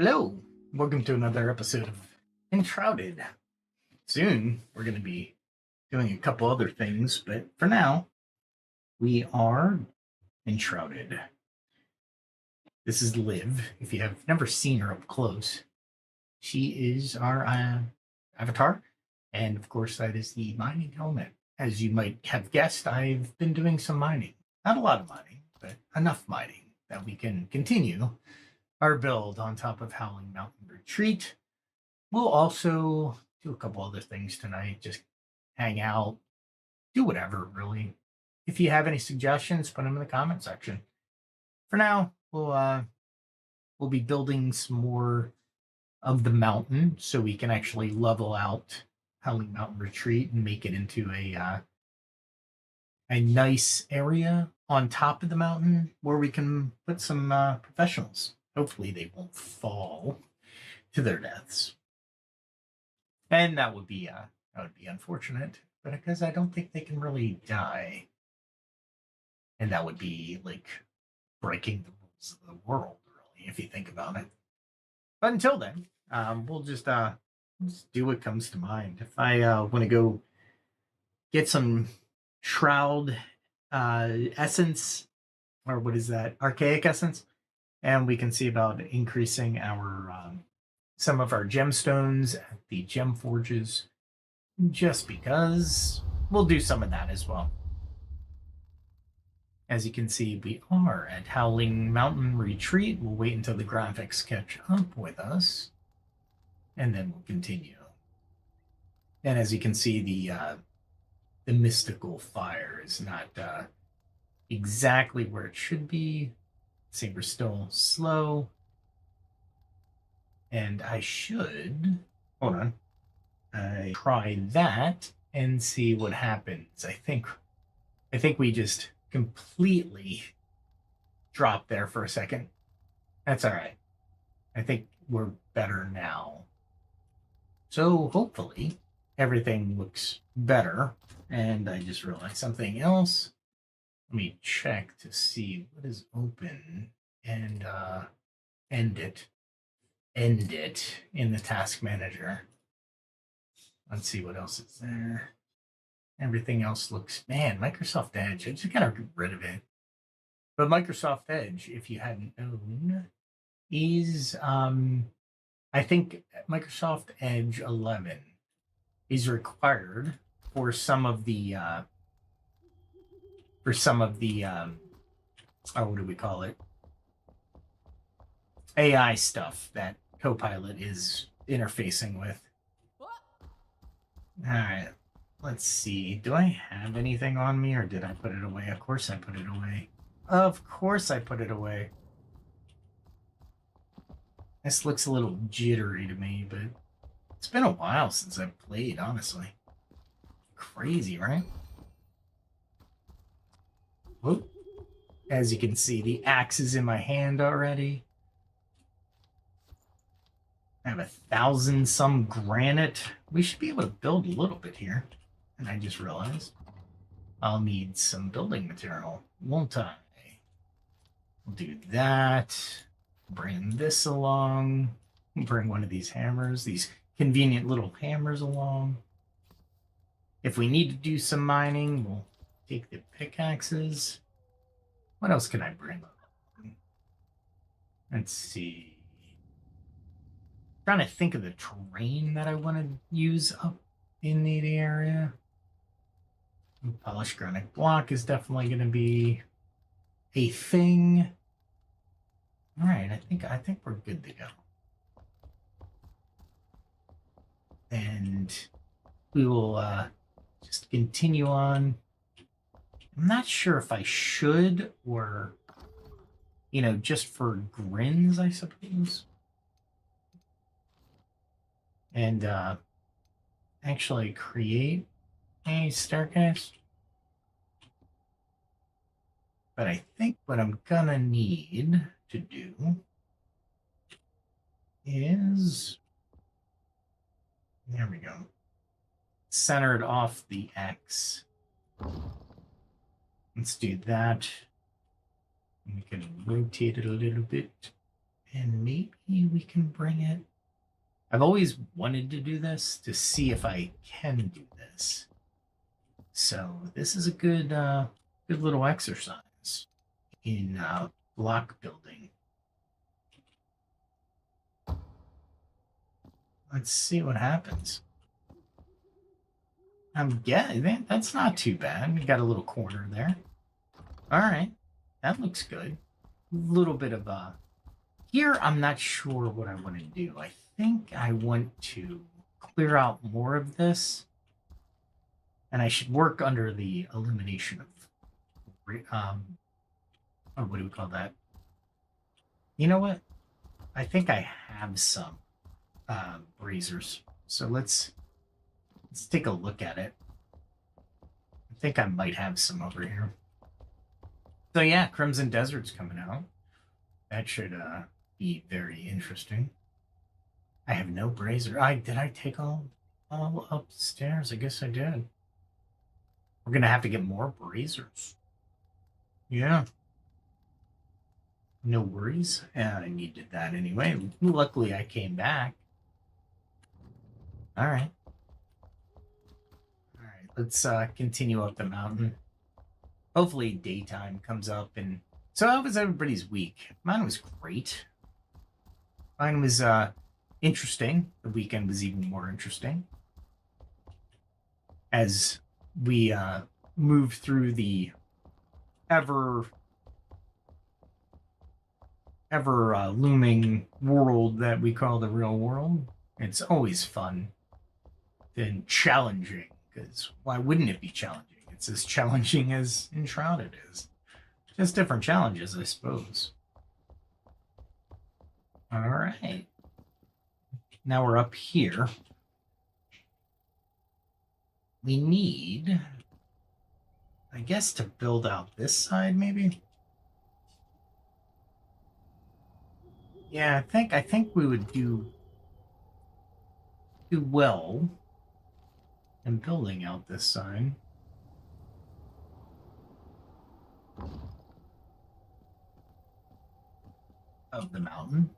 Hello, welcome to another episode of Enshrouded. Soon we're going to be doing a couple other things, but for now, we are Enshrouded. This is Liv. If you have never seen her up close, she is our avatar, and of course, that is the mining element. As you might have guessed, I've been doing some mining. Not a lot of mining, but enough mining that we can continue our build on top of Howling Mountain Retreat. We'll also do a couple other things tonight, just hang out, do whatever, really. If you have any suggestions, put them in the comment section. For now, we'll be building some more of the mountain so we can actually level out Howling Mountain Retreat and make it into a nice area on top of the mountain where we can put some professionals. Hopefully they won't fall to their deaths. And that would be unfortunate, but because I don't think they can really die. And that would be like breaking the rules of the world, really, if you think about it. But until then, we'll just do what comes to mind. If I want to go get some shroud essence, or what is that? Archaic essence. And we can see about increasing our some of our gemstones at the gem forges, just because we'll do some of that as well. As you can see, we are at Howling Mountain Retreat. We'll wait until the graphics catch up with us, and then we'll continue. And as you can see, the mystical fire is not exactly where it should be. See, we're still slow. And I should, hold on, I try that and see what happens. I think we just completely dropped there for a second. That's all right. I think we're better now. So hopefully everything looks better. And I just realized something else. Let me check to see what is open and end it in the task manager. Let's see what else is there. Everything else looks, man, Microsoft Edge. I just gotta get rid of it. But Microsoft Edge, if you hadn't known, is I think Microsoft Edge 11 is required for some of the what do we call it? AI stuff that Copilot is interfacing with. All right, let's see. Do I have anything on me or did I put it away? Of course I put it away. Of course I put it away. This looks a little jittery to me, but it's been a while since I've played, honestly. Crazy, right? Whoop. As you can see, the axe is in my hand already. I have 1,000 some granite. We should be able to build a little bit here. And I just realized I'll need some building material, won't I? We'll do that. Bring this along. Bring one of these hammers, these convenient little hammers along. If we need to do some mining, we'll take the pickaxes. What else can I bring? Let's see. I'm trying to think of the terrain that I want to use up in the area. Polished granite block is definitely going to be a thing. All right, I think we're good to go. And we will just continue on. I'm not sure if I should or, just for grins, I suppose. And actually create a staircase. But I think what I'm gonna need to do is, there we go, center it off the X. Let's do that. We can rotate it a little bit And maybe we can bring it. I've always wanted to do this to see if I can do this. So this is a good good little exercise in block building. Let's see what happens. That's not too bad. We got a little corner there. All right, that looks good. A little bit of here, I'm not sure what I want to do. I think I want to clear out more of this, and I should work under the elimination of oh, what do we call that? You know what? I think I have some braziers. So let's take a look at it. I think I might have some over here. So yeah, Crimson Desert's coming out. That should be very interesting. I have no brazier. Did I take all upstairs? I guess I did. We're gonna have to get more braziers. Yeah. No worries. I needed that anyway. Luckily, I came back. All right. All right. Let's continue up the mountain. Hopefully, daytime comes up. And so, how was everybody's week? Mine was great. Mine was interesting. The weekend was even more interesting as we move through the ever looming world that we call the real world. It's always fun and challenging, because why wouldn't it be challenging? It's as challenging as Enshrouded is. Just different challenges, I suppose. All right. Now we're up here. We need, I guess, to build out this side, maybe. Yeah, I think we would do well in building out this side. Of the mountain.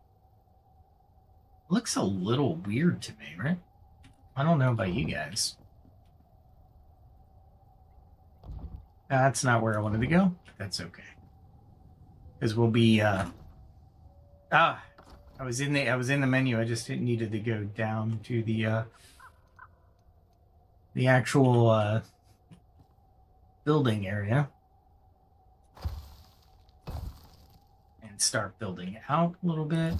Looks a little weird to me, right? I don't know about you guys. That's not where I wanted to go. That's okay. Because we'll be I was in the menu. I just needed to go down to the actual building area and start building out a little bit.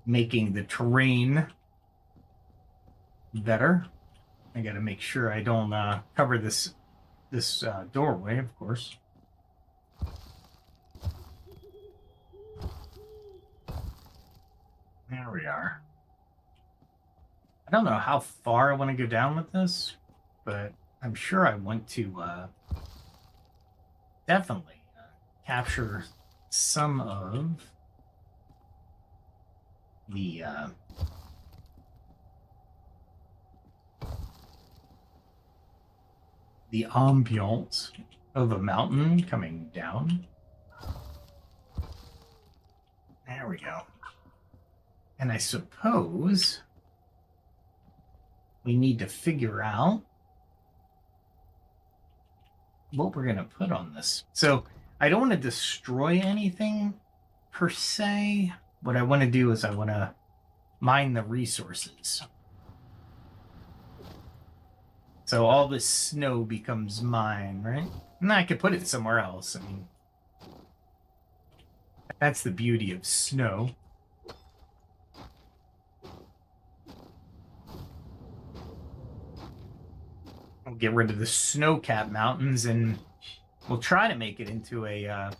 Making the terrain better. I got to make sure I don't cover this doorway, of course. There we are. I don't know how far I want to go down with this, but I'm sure I want to definitely capture some of the ambiance of a mountain coming down. There we go. And I suppose we need to figure out what we're going to put on this. So I don't want to destroy anything per se. What I want to do is I want to mine the resources. So all this snow becomes mine, right? And I could put it somewhere else. I mean, that's the beauty of snow. We'll get rid of the snow-capped mountains, and we'll try to make it into a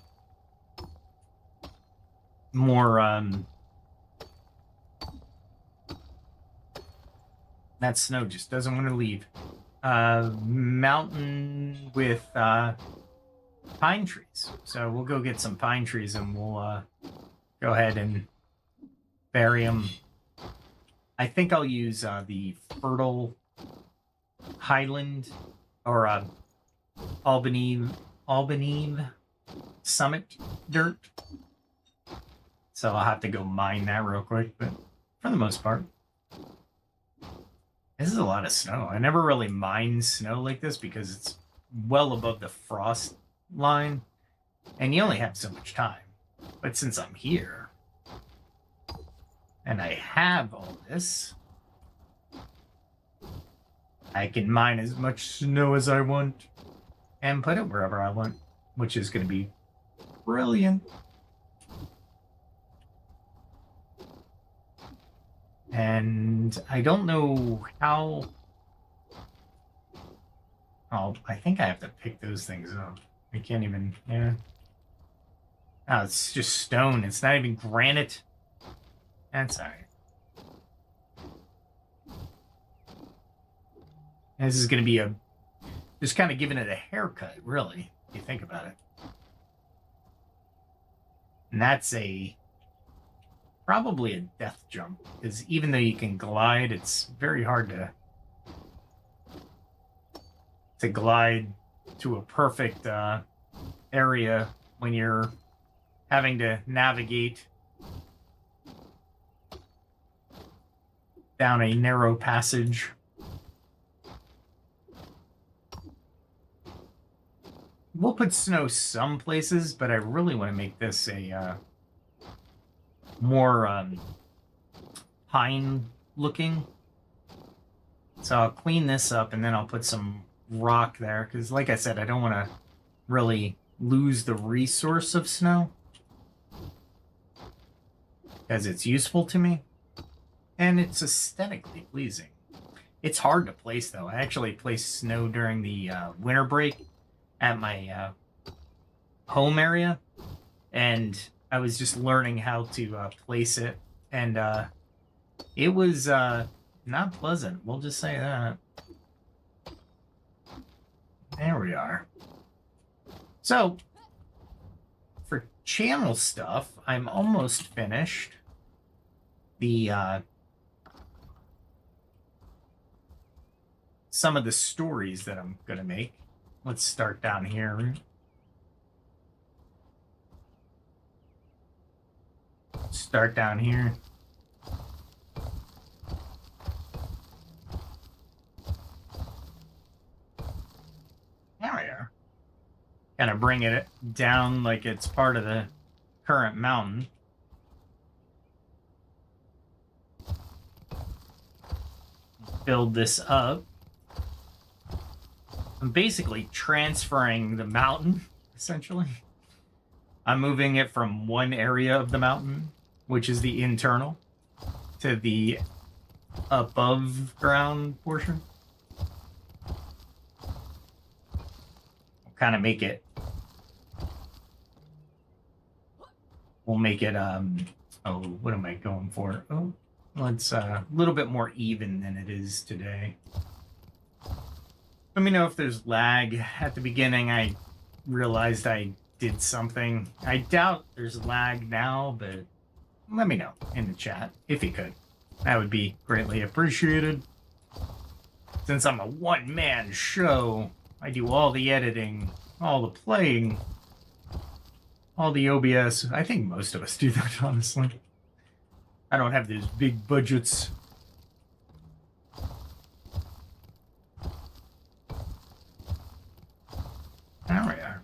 more that snow just doesn't want to leave. Mountain with pine trees. So we'll go get some pine trees and we'll go ahead and bury them. I think I'll use the fertile highland or Albany summit dirt. So I'll have to go mine that real quick, but for the most part, this is a lot of snow. I never really mine snow like this because it's well above the frost line, and you only have so much time. But since I'm here, and I have all this, I can mine as much snow as I want and put it wherever I want, which is going to be brilliant. And I don't know how... Oh, I think I have to pick those things up. I can't even... Yeah. Oh, it's just stone. It's not even granite. That's all right. This is going to be a... Just kind of giving it a haircut, really, if you think about it. And that's a... Probably a death jump, because even though you can glide, it's very hard to glide to a perfect area when you're having to navigate down a narrow passage. We'll put snow some places, but I really want to make this a more pine looking. So I'll clean this up and then I'll put some rock there, because like I said, I don't want to really lose the resource of snow, because it's useful to me and it's aesthetically pleasing. It's hard to place though. I actually placed snow during the winter break at my home area, and I was just learning how to place it, and it was not pleasant. We'll just say that. There we are. So, for channel stuff, I'm almost finished. The some of the stories that I'm going to make. Let's start down here. Start down here. There we are. Kind of bring it down like it's part of the current mountain. Build this up. I'm basically transferring the mountain, essentially. I'm moving it from one area of the mountain, which is the internal, to the above ground portion. We'll kind of make it... We'll make it, oh, what am I going for? Oh, let's, a little bit more even than it is today. Let me know if there's lag. At the beginning, I realized I did something. I doubt there's lag now, but let me know in the chat if you could. That would be greatly appreciated. Since I'm a one-man show, I do all the editing, all the playing, all the OBS. I think most of us do that, honestly. I don't have those big budgets. There we are.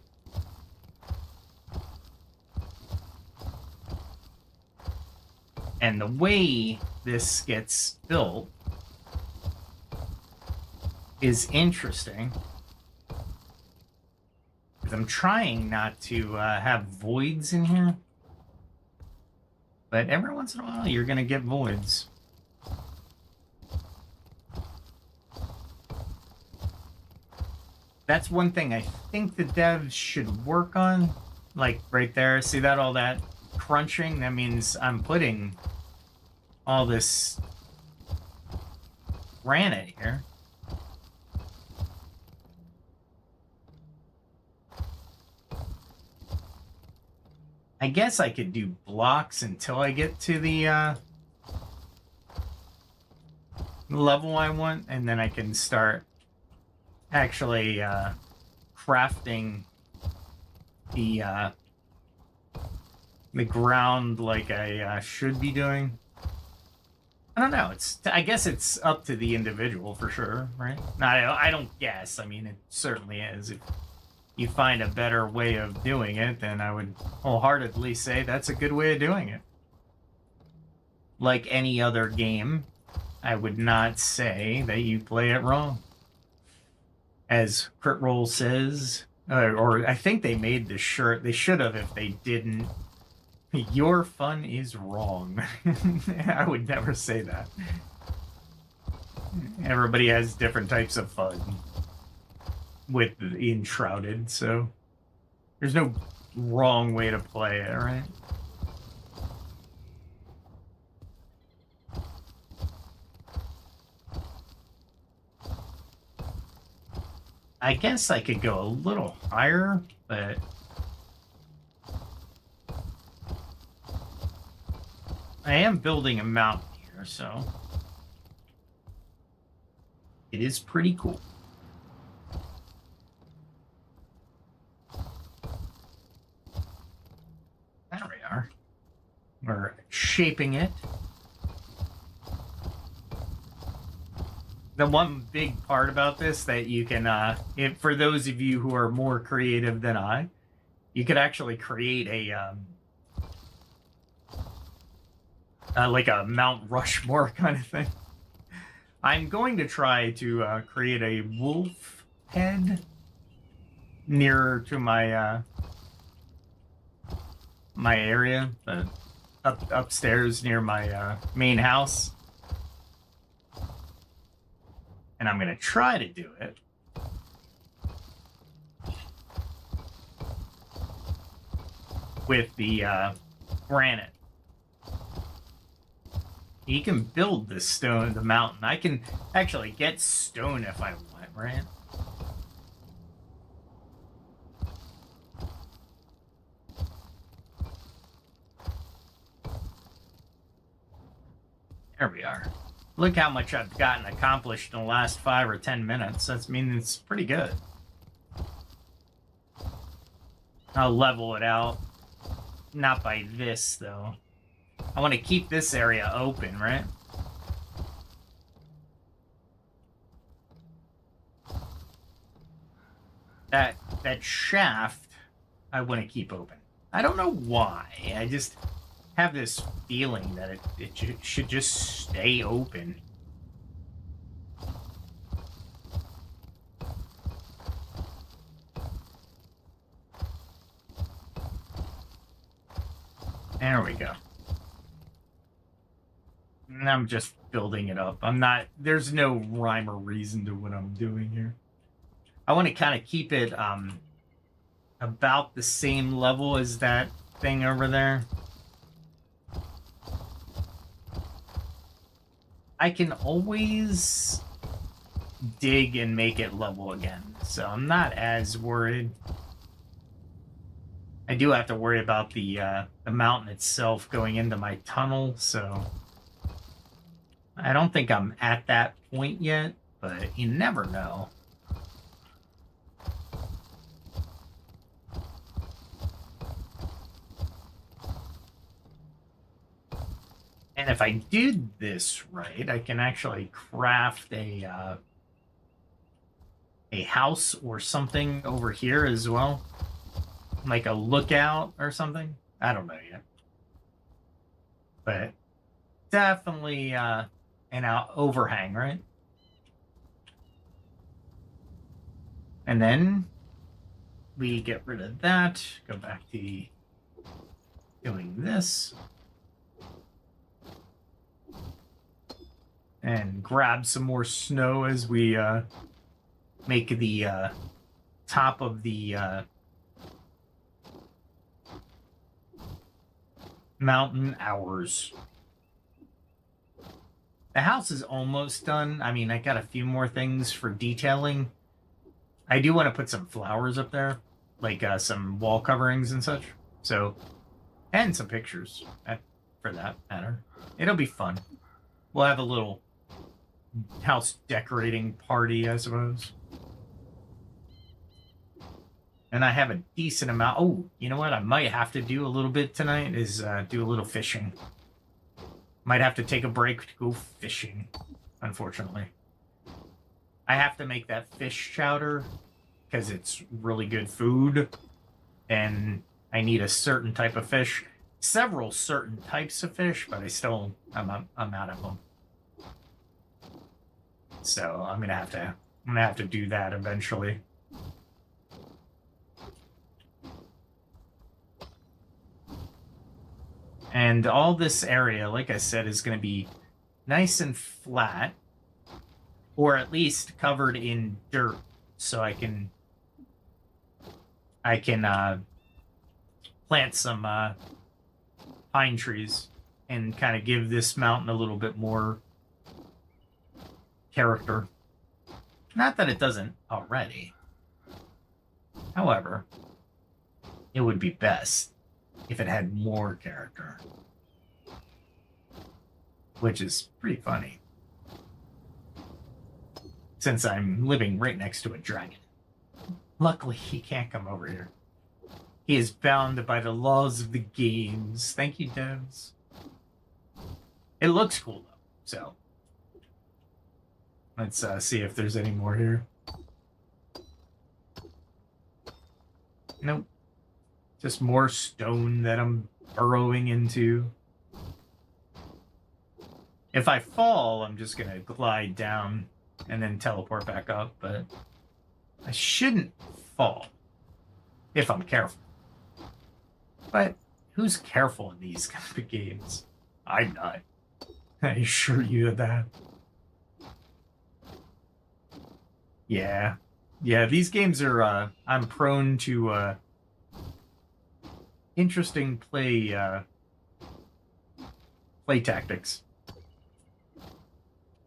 And the way this gets built is interesting, because I'm trying not to have voids in here, but every once in a while you're going to get voids. That's one thing I think the devs should work on. Like right there, see that, all that crunching? That means I'm putting all this granite here. I guess I could do blocks until I get to the level I want, and then I can start actually crafting the ground like I should be doing. I don't know. I guess it's up to the individual for sure, right? No, I don't guess. I mean, it certainly is. If you find a better way of doing it, then I would wholeheartedly say that's a good way of doing it. Like any other game, I would not say that you play it wrong. As Crit Roll says, or I think they made the shirt. They should have if they didn't. Your fun is wrong. I would never say that. Everybody has different types of fun with Enshrouded, so there's no wrong way to play it, right? I guess I could go a little higher, but I am building a mountain here, so it is pretty cool. There we are. We're shaping it. The one big part about this that you can, for those of you who are more creative than I, you could actually create a, like a Mount Rushmore kind of thing. I'm going to try to create a wolf head nearer to my my area, upstairs near my main house. And I'm going to try to do it with the granite. You can build the stone, the mountain. I can actually get stone if I want, right? There we are. Look how much I've gotten accomplished in the last 5 or 10 minutes. That's it's pretty good. I'll level it out. Not by this, though. I want to keep this area open, right? That shaft, I want to keep open. I don't know why. I just have this feeling that it should just stay open. There we go. And I'm just building it up. There's no rhyme or reason to what I'm doing here. I want to kind of keep it about the same level as that thing over there. I can always dig and make it level again, so I'm not as worried. I do have to worry about the mountain itself going into my tunnel, so I don't think I'm at that point yet, but you never know. And if I did this right, I can actually craft a house or something over here as well. Like a lookout or something. I don't know yet. But definitely an overhang, right? And then we get rid of that. Go back to doing this. And grab some more snow as we make the top of the mountain ours. The house is almost done. I mean, I got a few more things for detailing. I do want to put some flowers up there, like some wall coverings and such. So, and some pictures for that matter. It'll be fun. We'll have a little house decorating party, I suppose. And I have a decent amount. Oh, you know what? I might have to do a little bit tonight is do a little fishing. Might have to take a break to go fishing, unfortunately. I have to make that fish chowder because it's really good food. And I need a certain type of fish. Several certain types of fish, but I'm out of them. So I'm gonna have to do that eventually. And all this area, like I said, is going to be nice and flat, or at least covered in dirt, so I can plant some pine trees and kind of give this mountain a little bit more character. Not that it doesn't already. However, it would be best if it had more character. Which is pretty funny. Since I'm living right next to a dragon. Luckily, he can't come over here. He is bound by the laws of the games. Thank you, devs. It looks cool, though. So, let's see if there's any more here. Nope. Just more stone that I'm burrowing into. If I fall, I'm just going to glide down and then teleport back up, but I shouldn't fall if I'm careful. But who's careful in these kind of games? I'm not. I assure you of that. Yeah. Yeah, these games are, I'm prone to, interesting play tactics.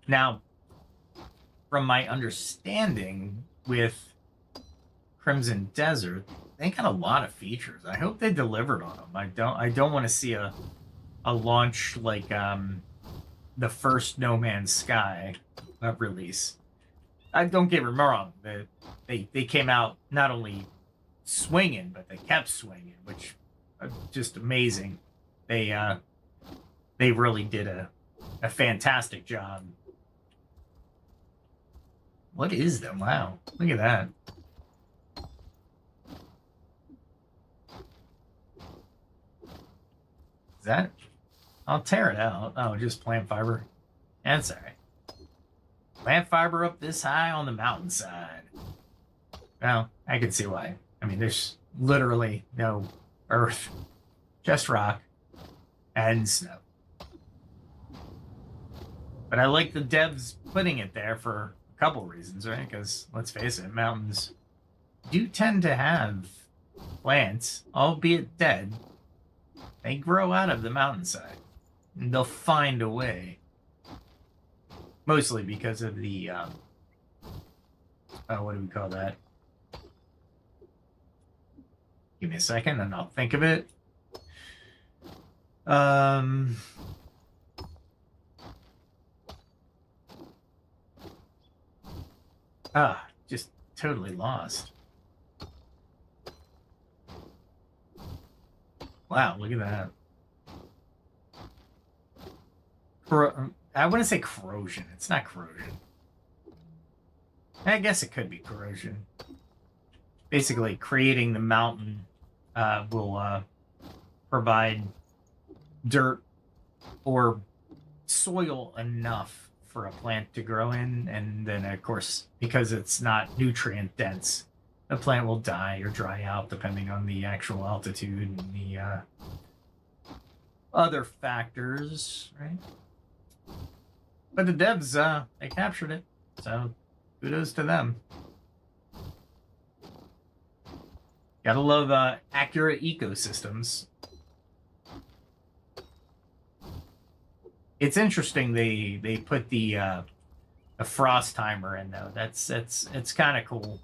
Now, from my understanding with Crimson Desert, they got a lot of features. I hope they delivered on them. I don't want to see a launch like the first No Man's Sky release. Don't get me wrong. They came out not only swinging, but they kept swinging, which just amazing. They really did a fantastic job. What is them? Wow, look at that. Is that? I'll tear it out. Oh, just plant fiber. That's all right. Plant fiber up this high on the mountainside. Well, I can see why. I mean, there's literally no earth, just rock and snow. But I like the devs putting it there for a couple reasons, right? Because let's face it, mountains do tend to have plants, albeit dead. They grow out of the mountainside. And they'll find a way. Mostly because of the, what do we call that? Give me a second and I'll think of it. Just totally lost. Wow, look at that. I wouldn't say corrosion. It's not corrosion. I guess it could be corrosion. Basically, creating the mountain will provide dirt or soil enough for a plant to grow in, and then, of course, because it's not nutrient dense, the plant will die or dry out depending on the actual altitude and the other factors, right? But the devs, they captured it, so kudos to them. Gotta love accurate ecosystems. It's interesting they put the frost timer in though. It's kind of cool.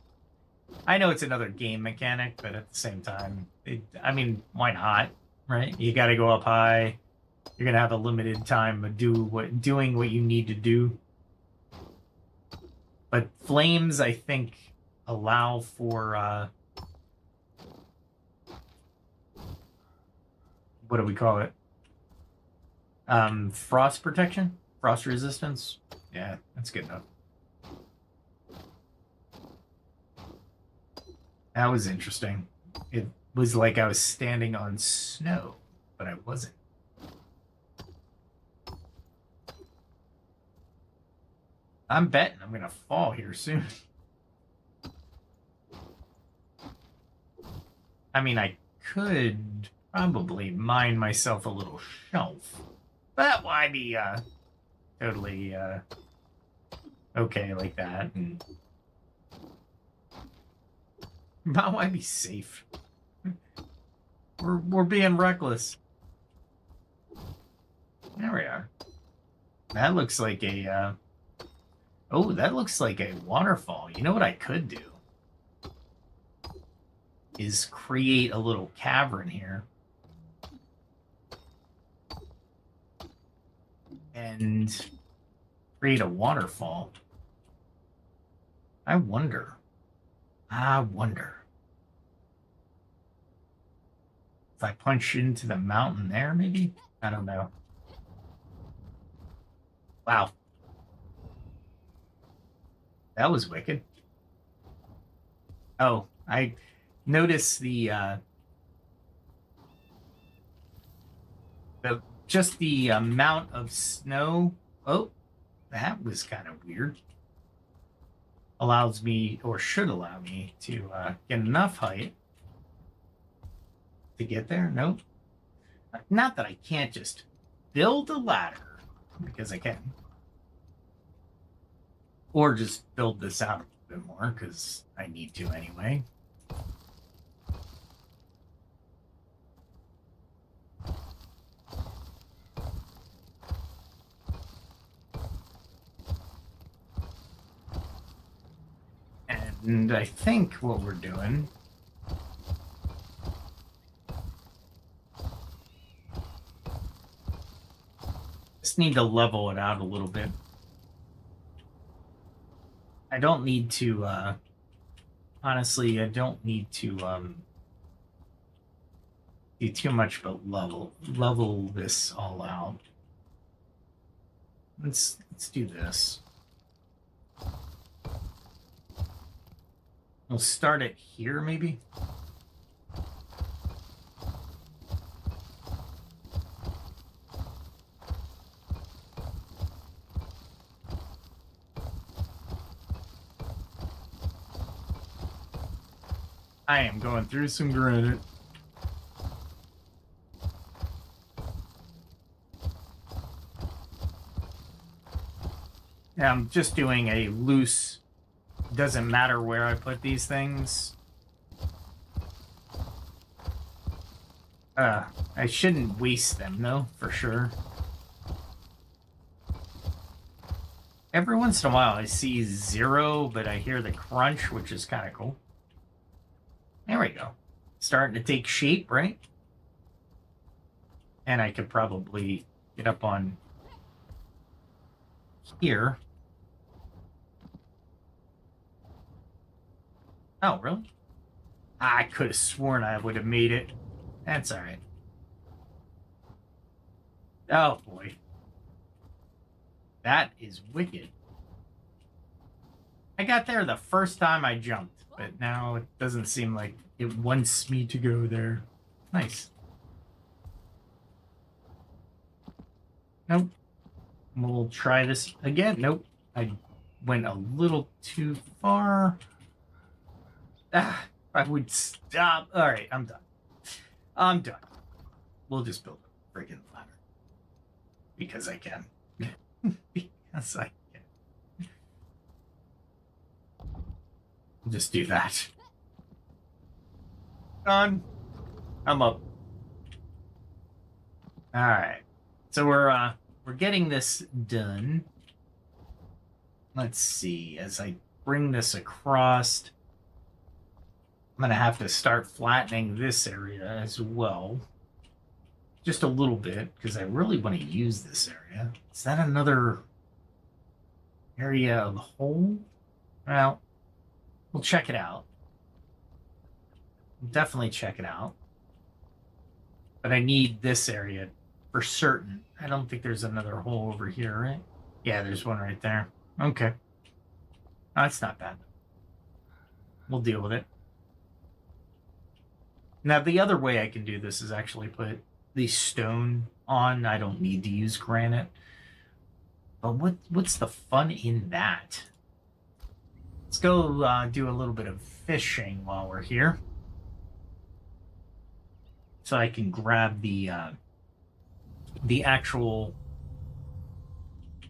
I know it's another game mechanic, but at the same time, I mean, why not? Right? You got to go up high. You're gonna have a limited time of doing what you need to do. But flames, I think, allow for what do we call it? Frost protection? Frost resistance? Yeah, that's good enough. That was interesting. It was like I was standing on snow, but I wasn't. I'm betting I'm gonna fall here soon. I mean, I could probably mine myself a little shelf. But why be totally okay like that? And but why be safe? We're being reckless. There we are. That looks like a oh, that looks like a waterfall. You know what I could do? Is create a little cavern here. And create a waterfall. I wonder. If I punch into the mountain there, maybe? I don't know. Wow. That was wicked. Oh, I noticed the just the amount of snow. Oh, that was kind of weird. Allows me, or should allow me, to get enough height to get there. Nope. Not that I can't just build a ladder, because I can. Or just build this out a bit more, because I need to anyway. And I think what we're doing just need to level it out a little bit. I don't need to honestly, I don't need to do too much but level this all out. Let's do this. We'll start it here, maybe. I am going through some granite. Yeah, I'm just doing a loose, doesn't matter where I put these things. I shouldn't waste them though, for sure. Every once in a while I see 0, but I hear the crunch, which is kind of cool. There we go. Starting to take shape, right? And I could probably get up on here. Oh, really? I could have sworn I would have made it. That's all right. Oh, boy. That is wicked. I got there the first time I jumped, but now it doesn't seem like it wants me to go there. Nice. Nope. We'll try this again. Nope. I went a little too far. Ah, I would stop. All right, I'm done. I'm done. We'll just build a freaking ladder. Because I can. Because I can. We'll just do that. Done. I'm up. All right. So we're getting this done. Let's see. As I bring this across, I'm going to have to start flattening this area as well. Just a little bit, because I really want to use this area. Is that another area of the hole? Well, we'll check it out. We'll definitely check it out. But I need this area for certain. I don't think there's another hole over here, right? Yeah, there's one right there. Okay. That's not bad. We'll deal with it. Now, the other way I can do this is actually put the stone on. I don't need to use granite. But what's the fun in that? Let's go do a little bit of fishing while we're here. So I can grab the actual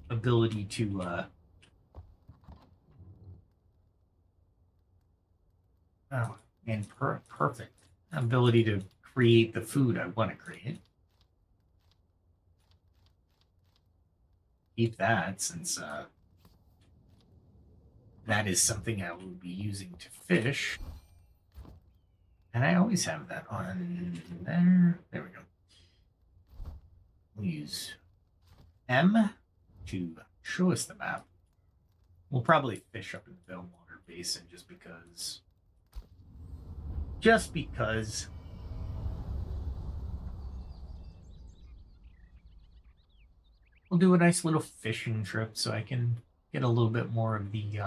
ability to oh, and perfect ability to create the food I want to create. Keep that, since that is something I will be using to fish. And I always have that on there. There we go. We'll use M to show us the map. We'll probably fish up in the Bellwater Basin just because. We'll do a nice little fishing trip so I can get a little bit more of the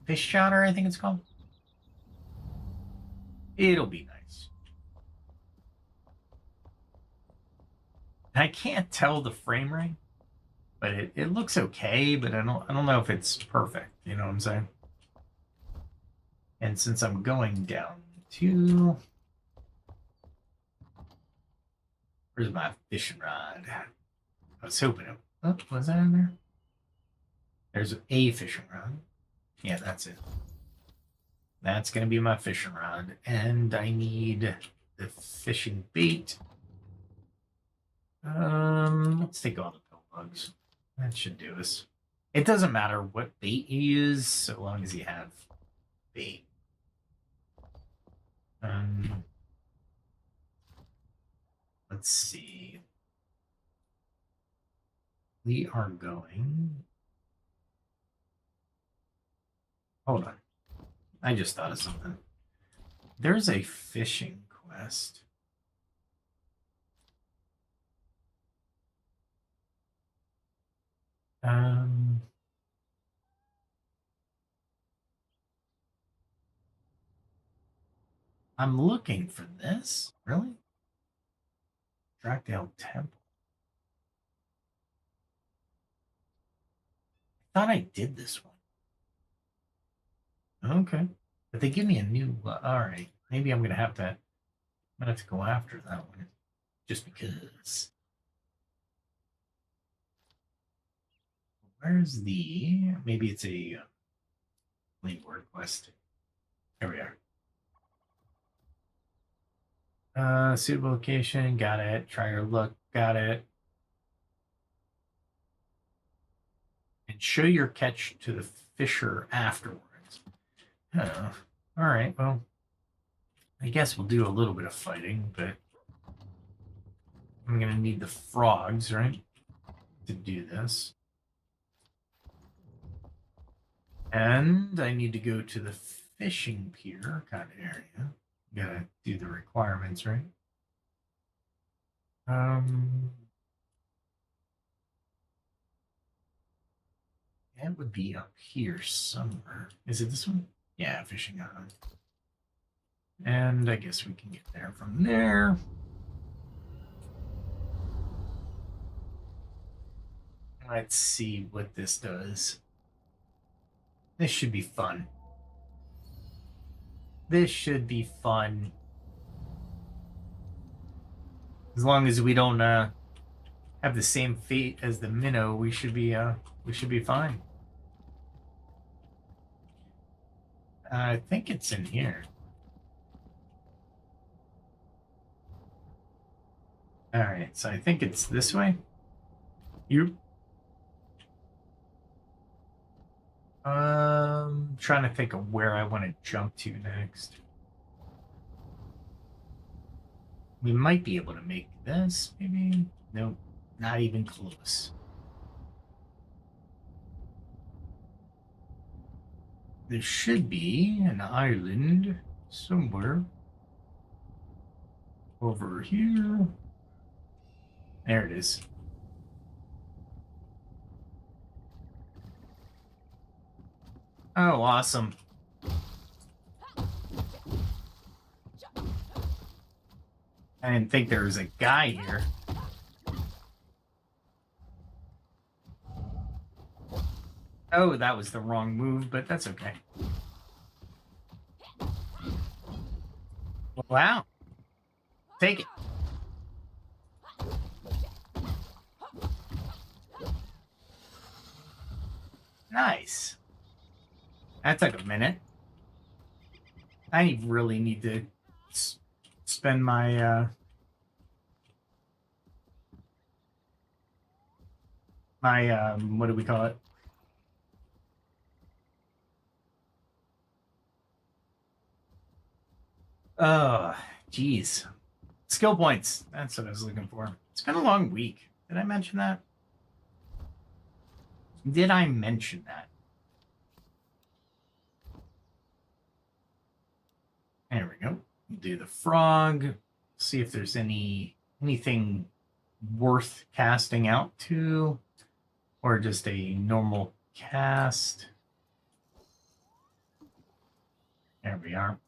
fish chowder, I think it's called. It'll be nice. I can't tell the frame rate, but it looks okay, but I don't know if it's perfect, you know what I'm saying? And since I'm going down to, where's my fishing rod? I was hoping it, oh, was that in there? There's a fishing rod. Yeah, that's it. That's gonna be my fishing rod, and I need the fishing bait. Let's take all the pill bugs. That should do us. It doesn't matter what bait you use, so long as you have bait. Let's see. We are going. Hold on. I just thought of something. There's a fishing quest. I'm looking for this. Really? Dragdale Temple. I thought I did this one. Okay. But they give me a new, all right. Maybe I'm going to have to go after that one. Just because. Where's the, maybe it's a link word quest. There we are. Suitable location, got it. Try your luck, got it. And show your catch to the fisher afterwards. Oh, all right, well, I guess we'll do a little bit of fighting, but I'm going to need the frogs, right, to do this. And I need to go to the fishing pier kind of area. Gotta do the requirements, right? It would be up here somewhere. Is it this one? Yeah, fishing island. And I guess we can get there from there. Let's see what this does. This should be fun. This should be fun. As long as we don't have the same fate as the minnow, we should be fine. I think it's in here. All right, so I think it's this way. Trying to think of where I want to jump to next. We might be able to make this, maybe. Nope, not even close. There should be an island somewhere over here. There it is. Oh, awesome. I didn't think there was a guy here. Oh, that was the wrong move, but that's okay. Wow. Take it. Nice. That took a minute. I really need to spend my what do we call it? Oh, geez. Skill points. That's what I was looking for. It's been a long week. Did I mention that? Did I mention that? There we go. We'll do the frog. See if there's anything worth casting out to, or just a normal cast. There we are.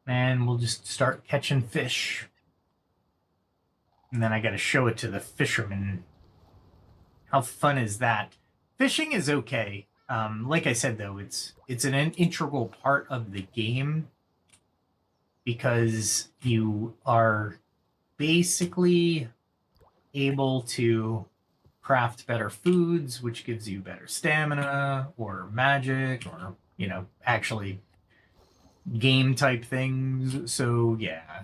And we'll just start catching fish. And then I got to show it to the fishermen. How fun is that? Fishing is okay. Like I said, though, it's an integral part of the game because you are basically able to craft better foods, which gives you better stamina or magic or, you know, actually game type things. So yeah,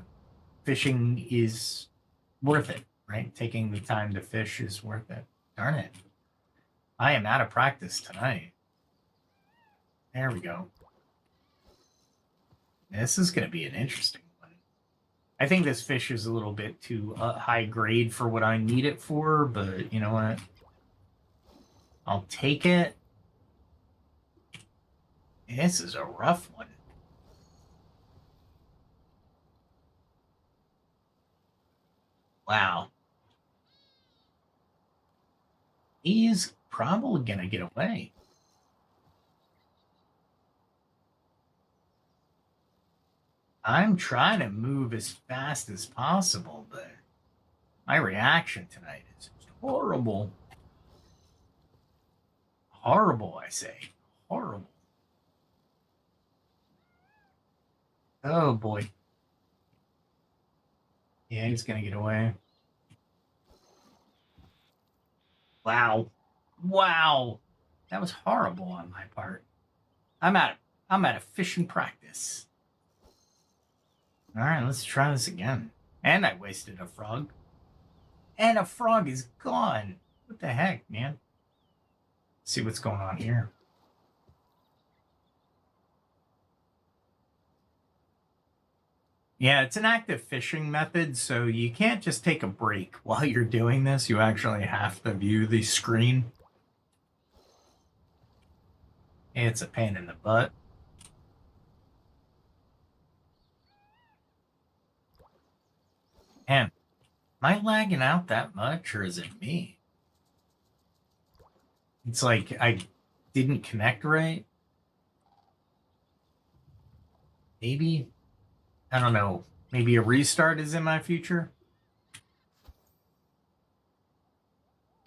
fishing is worth it, right? Taking the time to fish is worth it. Darn it. I am out of practice tonight. There we go. This is going to be an interesting one. I think this fish is a little bit too high grade for what I need it for, but you know what? I'll take it. This is a rough one. Wow. He's probably going to get away. I'm trying to move as fast as possible, but my reaction tonight is horrible. Horrible, I say. Horrible. Oh, boy. Yeah, he's going to get away. Wow. Wow. That was horrible on my part. I'm out of fishing practice. All right, let's try this again. And I wasted a frog. And a frog is gone. What the heck, man? Let's see what's going on here. Yeah, it's an active fishing method, so you can't just take a break while you're doing this. You actually have to view the screen. It's a pain in the butt. Man, am I lagging out that much, or is it me? It's like I didn't connect right. Maybe. I don't know. Maybe a restart is in my future.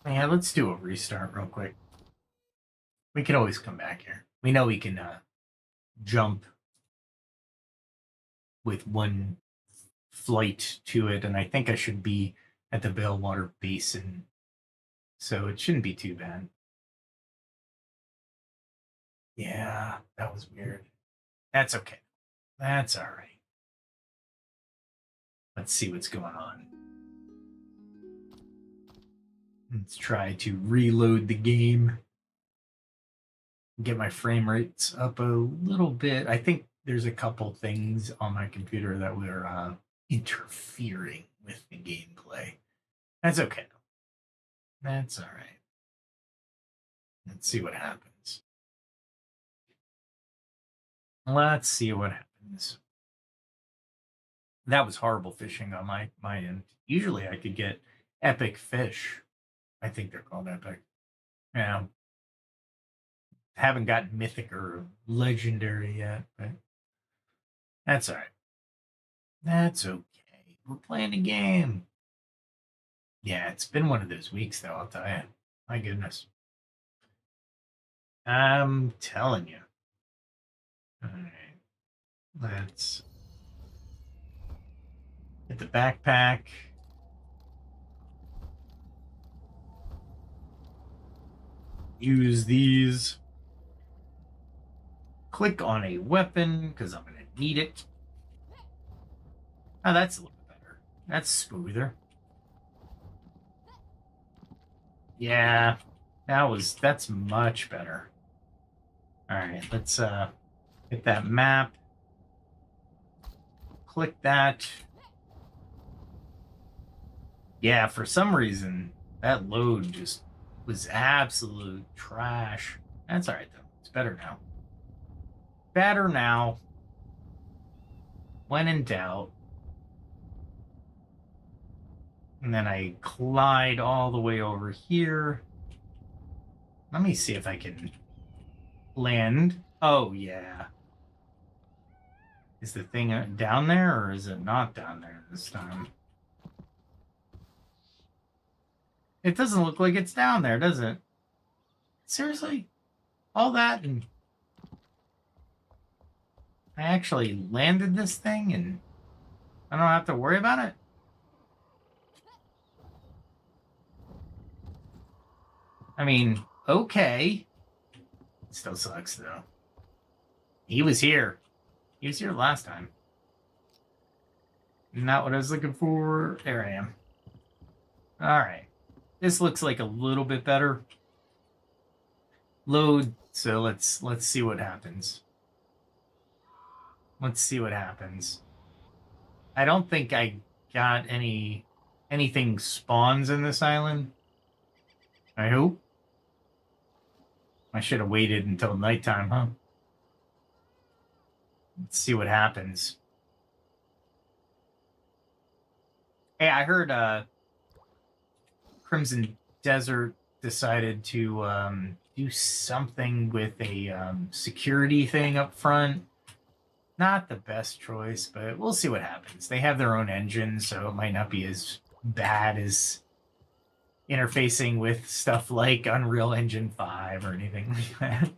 Yeah, let's do a restart real quick. We can always come back here. We know we can jump with one flight to it, and I think I should be at the Bellwater Basin, so it shouldn't be too bad. Yeah, that was weird. That's okay. That's all right. Let's see what's going on. Let's try to reload the game. Get my frame rates up a little bit. I think there's a couple things on my computer that were interfering with the gameplay. That's okay. That's all right. Let's see what happens. Let's see what happens. That was horrible fishing on my end. Usually I could get epic fish. I think they're called epic. Yeah. Haven't got mythic or legendary yet, but that's all right. That's okay. We're playing a game. Yeah, it's been one of those weeks, though, I'll tell you. My goodness. I'm telling you. All right. Let's get the backpack. Use these. Click on a weapon, because I'm going to need it. Oh, that's a little bit better. That's smoother. Yeah, that's much better. All right, let's hit that map. Click that. Yeah, for some reason, that load just was absolute trash. That's all right, though. It's better now. Better now. When in doubt. And then I glide all the way over here. Let me see if I can land. Oh, yeah. Is the thing down there, or is it not down there this time? It doesn't look like it's down there, does it? Seriously? All that, and I actually landed this thing and I don't have to worry about it? I mean, okay. It still sucks, though. He was here. He was here last time. Not what I was looking for. There I am. All right. This looks like a little bit better. Load. So let's see what happens. Let's see what happens. I don't think I got anything spawns in this island. I hope. I should have waited until nighttime, huh? Let's see what happens. Hey, I heard Crimson Desert decided to do something with a security thing up front. Not the best choice, but we'll see what happens. They have their own engine, so it might not be as bad as interfacing with stuff like Unreal Engine 5 or anything like that.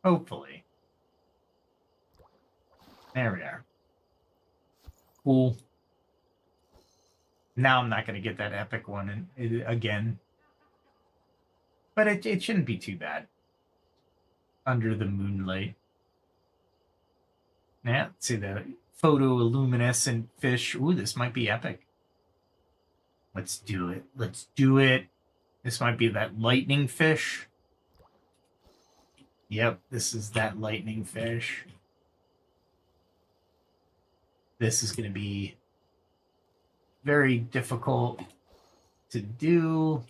Hopefully. There we are. Cool. Now I'm not going to get that epic one again. But it shouldn't be too bad. Under the moonlight. Yeah, let's see the photoluminescent fish. Ooh, this might be epic. Let's do it. Let's do it. This might be that lightning fish. Yep, this is that lightning fish. This is going to be very difficult to do.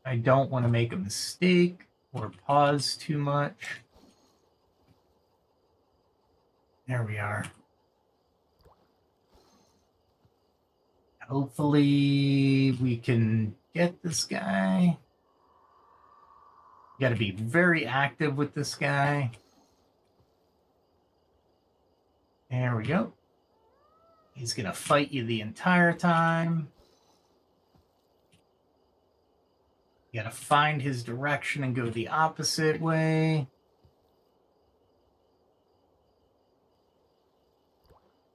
I don't want to make a mistake or pause too much. There we are. Hopefully we can get this guy. You got to be very active with this guy. There we go. He's going to fight you the entire time. You got to find his direction and go the opposite way.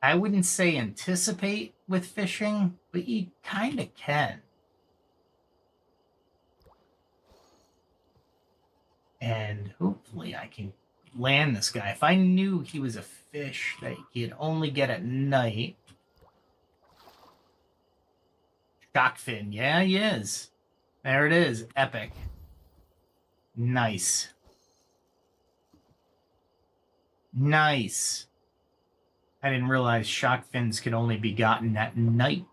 I wouldn't say anticipate with fishing, but you kind of can. And hopefully I can land this guy. If I knew he was a fish that he'd only get at night. Shockfin. Yeah, he is. There it is. Epic. Nice. Nice. I didn't realize shock fins could only be gotten at night.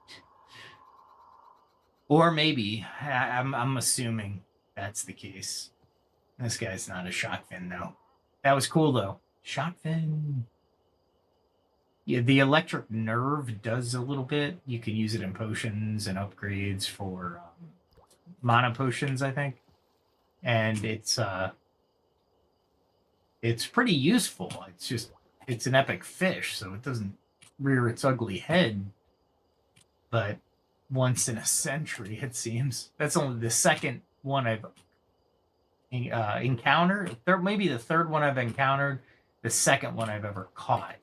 Or maybe. I'm assuming that's the case. This guy's not a shock fin, though. That was cool, though. Shock fin. Yeah, the electric nerve does a little bit. You can use it in potions and upgrades for mana potions, I think. And it's pretty useful. It's an epic fish, so it doesn't rear its ugly head. But once in a century, it seems. That's only the second one I've encountered. Maybe the third one I've encountered. The second one I've ever caught.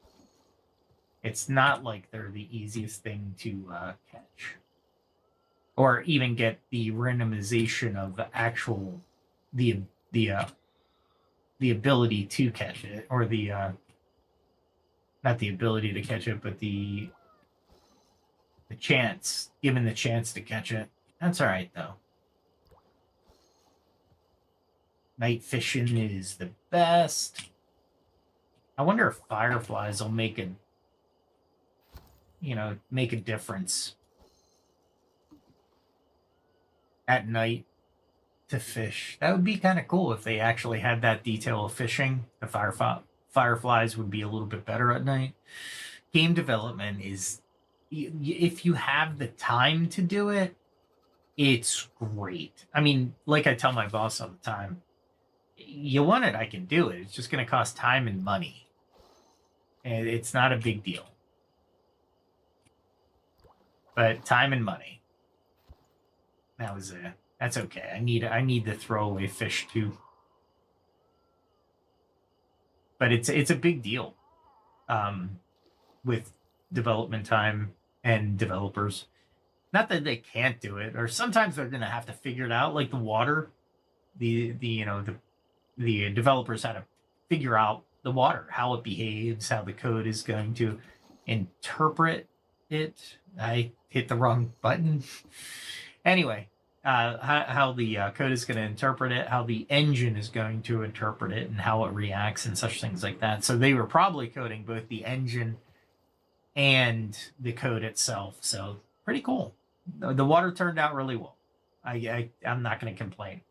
It's not like they're the easiest thing to catch, or even get the randomization of actual the ability to catch it, or the not the ability to catch it, but the chance, given the chance to catch it. That's all right though. Night fishing is the best. I wonder if fireflies will make a difference at night to fish. That would be kind of cool if they actually had that detail of fishing. The fireflies would be a little bit better at night. Game development is, if you have the time to do it, it's great. I mean, like I tell my boss all the time, you want it, I can do it. It's just going to cost time and money. And it's not a big deal. But time and money. That's okay. I need the throwaway fish too. But it's a big deal with development time and developers. Not that they can't do it, or sometimes they're gonna have to figure it out, like the water. The developers had to figure out the water, how it behaves, how the code is going to interpret it. I hit the wrong button. Anyway, how the code is going to interpret it, how the engine is going to interpret it, and how it reacts, and such things like that. So they were probably coding both the engine and the code itself. So pretty cool. The water turned out really well. I'm not going to complain.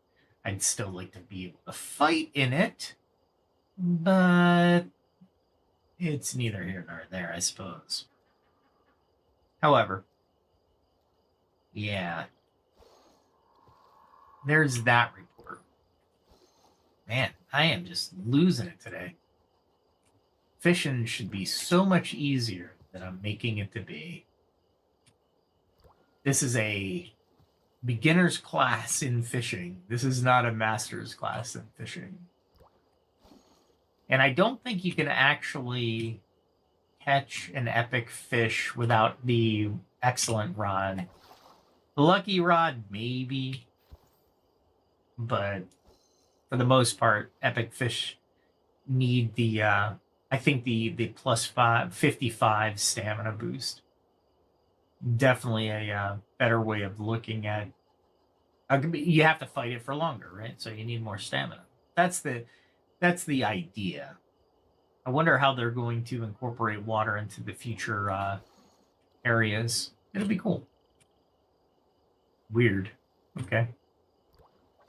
I'd still like to be able to fight in it, but it's neither here nor there, I suppose. However, yeah, there's that report. Man, I am just losing it today. Fishing should be so much easier than I'm making it to be. This is a beginner's class in fishing. This is not a master's class in fishing. And I don't think you can actually catch an epic fish without the excellent rod. The lucky rod, maybe. But for the most part, epic fish need the, I think the plus 55 stamina boost. Definitely a better way of looking at. You have to fight it for longer, right? So you need more stamina. That's the idea. I wonder how they're going to incorporate water into the future areas. It'll be cool. Weird. Okay.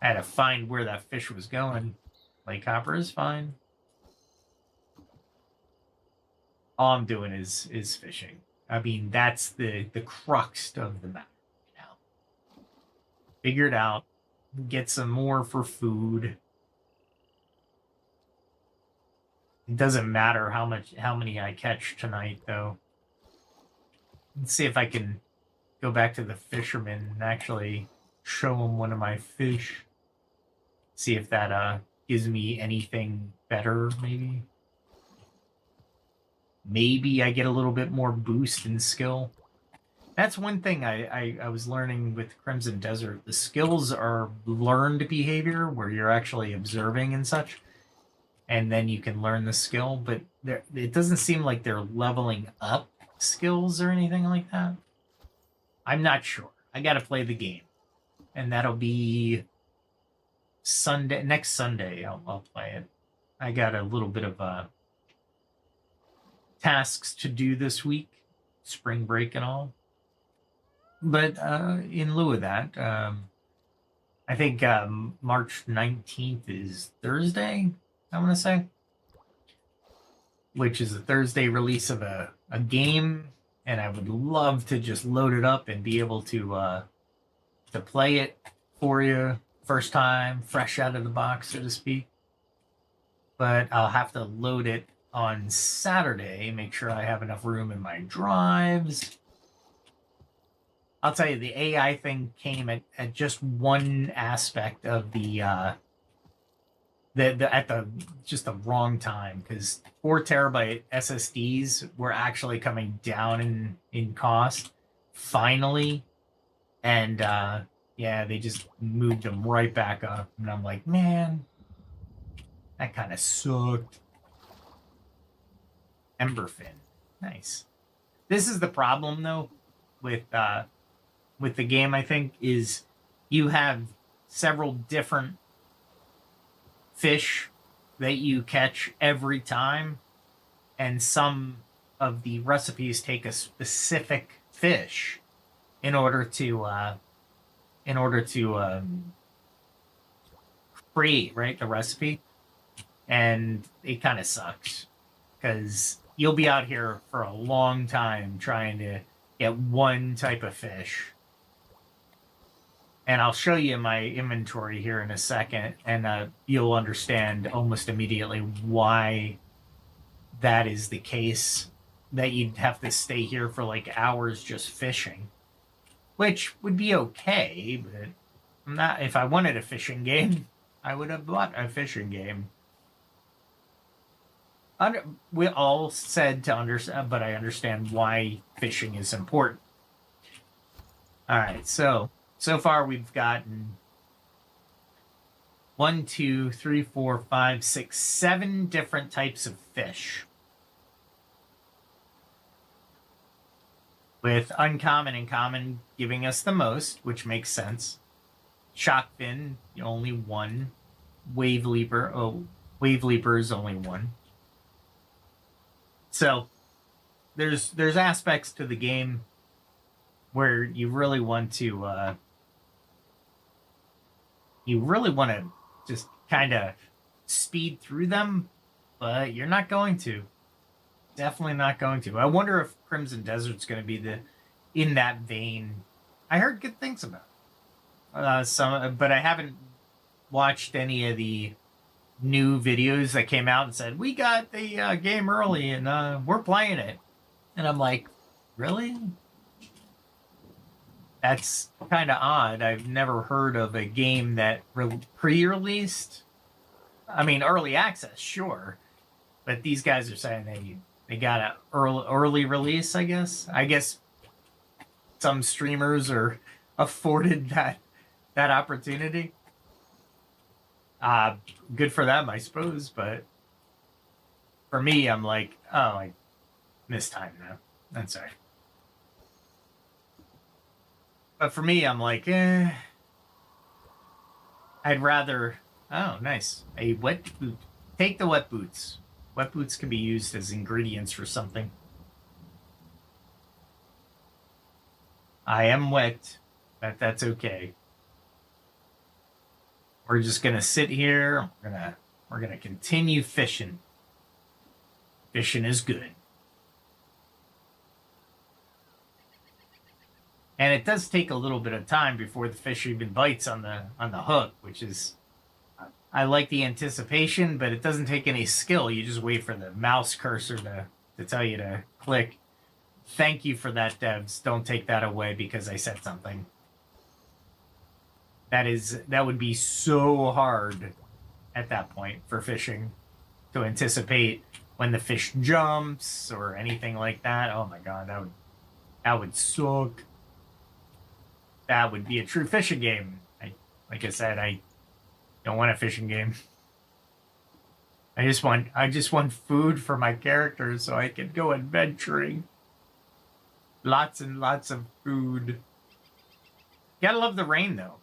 I had to find where that fish was going. Lake Hopper is fine. All I'm doing is fishing. I mean, that's the crux of the matter now. Figure it out. Get some more for food. It doesn't matter how many I catch tonight, though. Let's see if I can go back to the fisherman and actually show him one of my fish. See if that gives me anything better, maybe. Maybe I get a little bit more boost in skill. That's one thing I was learning with Crimson Desert. The skills are learned behavior, where you're actually observing and such. And then you can learn the skill. But it doesn't seem like they're leveling up skills or anything like that. I'm not sure. I got to play the game. And that'll be next Sunday. I'll play it. I got a little bit of tasks to do this week, spring break and all. But in lieu of that, I think March 19th is Thursday, I want to say. which is a Thursday release of a game, and I would love to just load it up and be able to play it for you first time, fresh out of the box, so to speak. But I'll have to load it on Saturday, make sure I have enough room in my drives. I'll tell you, the AI thing came at just one aspect of the just the wrong time, because 4 terabyte SSDs were actually coming down in cost finally, and yeah, they just moved them right back up, and I'm like, man, that kind of sucked. Emberfin, nice. This is the problem though with the game, I think, is you have several different fish that you catch every time, and some of the recipes take a specific fish in order to create, right, the recipe. And it kind of sucks because you'll be out here for a long time trying to get one type of fish. And I'll show you my inventory here in a second, and you'll understand almost immediately why that is the case, that you'd have to stay here for like hours just fishing, which would be okay, but I'm not. If I wanted a fishing game, I would have bought a fishing game. We all said to understand, but I understand why fishing is important. All right, so far we've gotten 1, 2, 3, 4, 5, 6, 7 different types of fish, with uncommon and common giving us the most, which makes sense. Shockfin, only 1. Wave Leaper is only 1. So there's aspects to the game where you really want to just kind of speed through them, but you're not going to. Definitely not going to. I wonder if Crimson Desert's going to be in that vein. I heard good things about it. But I haven't watched any of the new videos that came out and said, we got the game early and we're playing it. And I'm like, really? That's kind of odd. I've never heard of a game that pre-released. I mean, early access, sure. But these guys are saying they got an early release, I guess. I guess some streamers are afforded that opportunity. Good for them, I suppose. But for me, I'm like, oh, I missed time now. That's all right. But for me, I'm like, I'd rather... Oh, nice. A wet boot. Take the wet boots. Wet boots can be used as ingredients for something. I am wet, but that's okay. We're just gonna sit here. We're gonna continue fishing. Fishing is good. And it does take a little bit of time before the fish even bites on the hook, which is... I like the anticipation, but it doesn't take any skill. You just wait for the mouse cursor to tell you to click. Thank you for that, devs. Don't take that away because I said something. That would be so hard at that point for fishing to anticipate when the fish jumps or anything like that. Oh my god, that would suck. That would be a true fishing game. Like I said, I don't want a fishing game. I just want food for my characters so I can go adventuring. Lots and lots of food. Gotta love the rain though.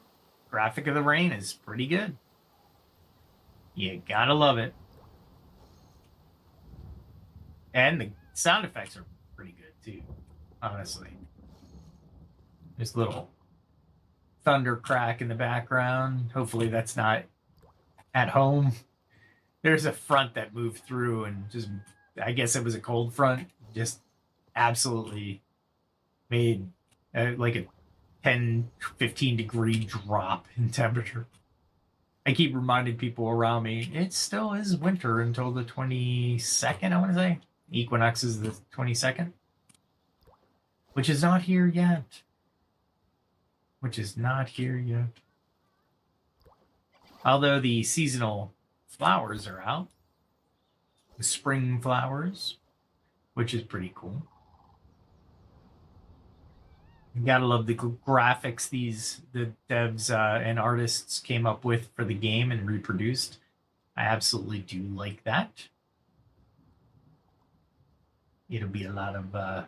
Graphic of the rain is pretty good. You gotta love it. And the sound effects are pretty good too, honestly. There's a little thunder crack in the background. Hopefully that's not at home. There's a front that moved through and just I guess it was a cold front, just absolutely made like a 10-15 degree drop in temperature. I keep reminding people around me, it still is winter until the 22nd, I want to say. Equinox is the 22nd, which is not here yet. Although the seasonal flowers are out. The spring flowers, which is pretty cool. You gotta love the graphics the devs and artists came up with for the game and reproduced. I absolutely do like that. It'll be a lot of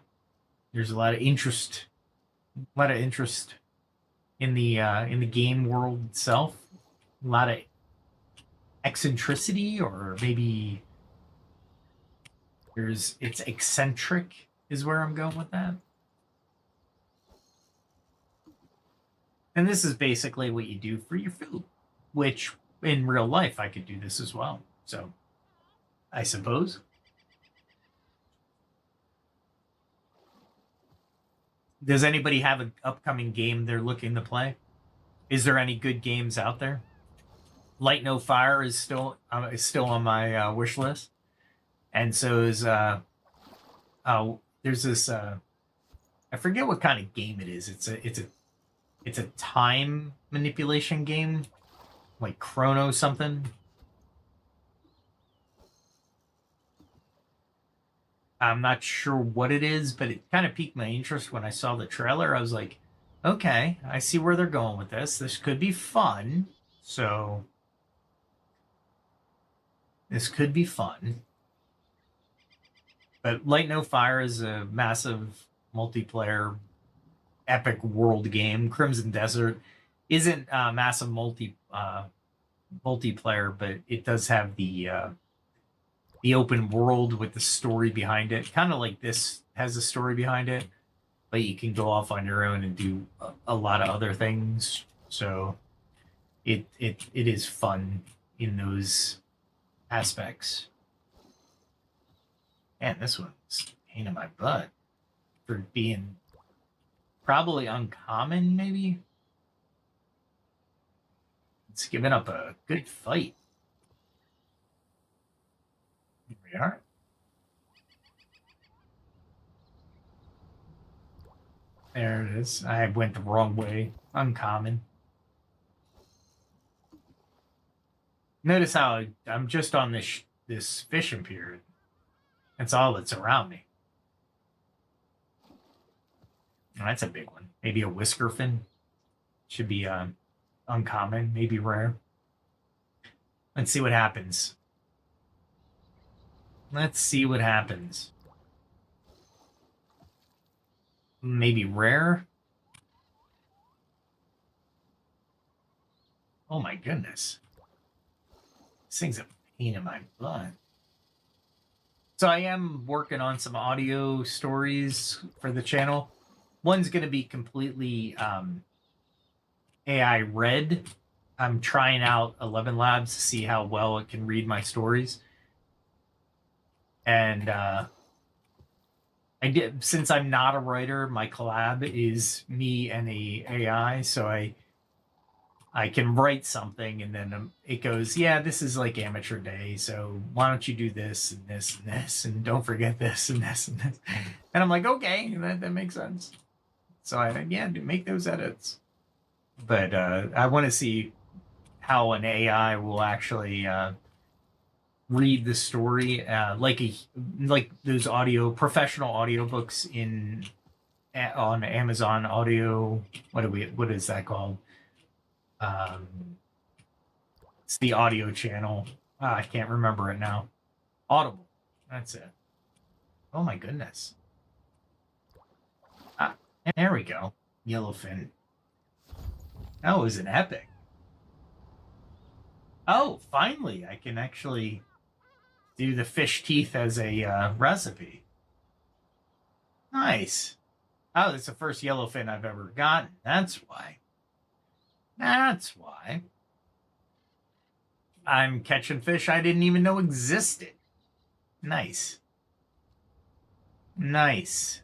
there's a lot of interest in the game world itself. A lot of eccentricity, or maybe it's eccentric is where I'm going with that. And this is basically what you do for your food, which in real life I could do this as well. So I suppose. Does anybody have an upcoming game they're looking to play? Is there any good games out there? Light No Fire is still on my wish list, and so is there's this I forget what kind of game it is. It's a time manipulation game, like Chrono something. I'm not sure what it is, but it kind of piqued my interest when I saw the trailer. I was like, okay, I see where they're going with this. This could be fun. So this could be fun. But Light No Fire is a massive multiplayer epic world game. Crimson Desert isn't a massive multiplayer, but it does have the open world with the story behind it. Kind of like this has a story behind it, but you can go off on your own and do a lot of other things. So it is fun in those aspects. Man, this one's a pain in my butt for being probably uncommon, maybe. It's giving up a good fight. Here we are. There it is. I went the wrong way. Uncommon. Notice how I'm just on this fishing pier. That's all that's around me. Oh, that's a big one. Maybe a whisker fin. Should be uncommon, maybe rare. Let's see what happens. Let's see what happens. Maybe rare. Oh my goodness. This thing's a pain in my butt. So I am working on some audio stories for the channel. One's going to be completely AI read. I'm trying out 11 Labs to see how well it can read my stories. And I did, since I'm not a writer, my collab is me and a AI, so I can write something and then it goes, yeah, this is like amateur day, so why don't you do this and this and this, and don't forget this and this and this. And I'm like, okay, that makes sense. So I make those edits. But I want to see how an AI will actually read the story, like those professional audiobooks on Amazon Audio. What is that called? It's the audio channel. I can't remember it now. Audible. That's it. Oh my goodness. There we go. Yellowfin. That was an epic. Oh, finally, I can actually do the fish teeth as a recipe. Nice. Oh, that's the first yellowfin I've ever gotten. That's why. That's why. I'm catching fish I didn't even know existed. Nice. Nice.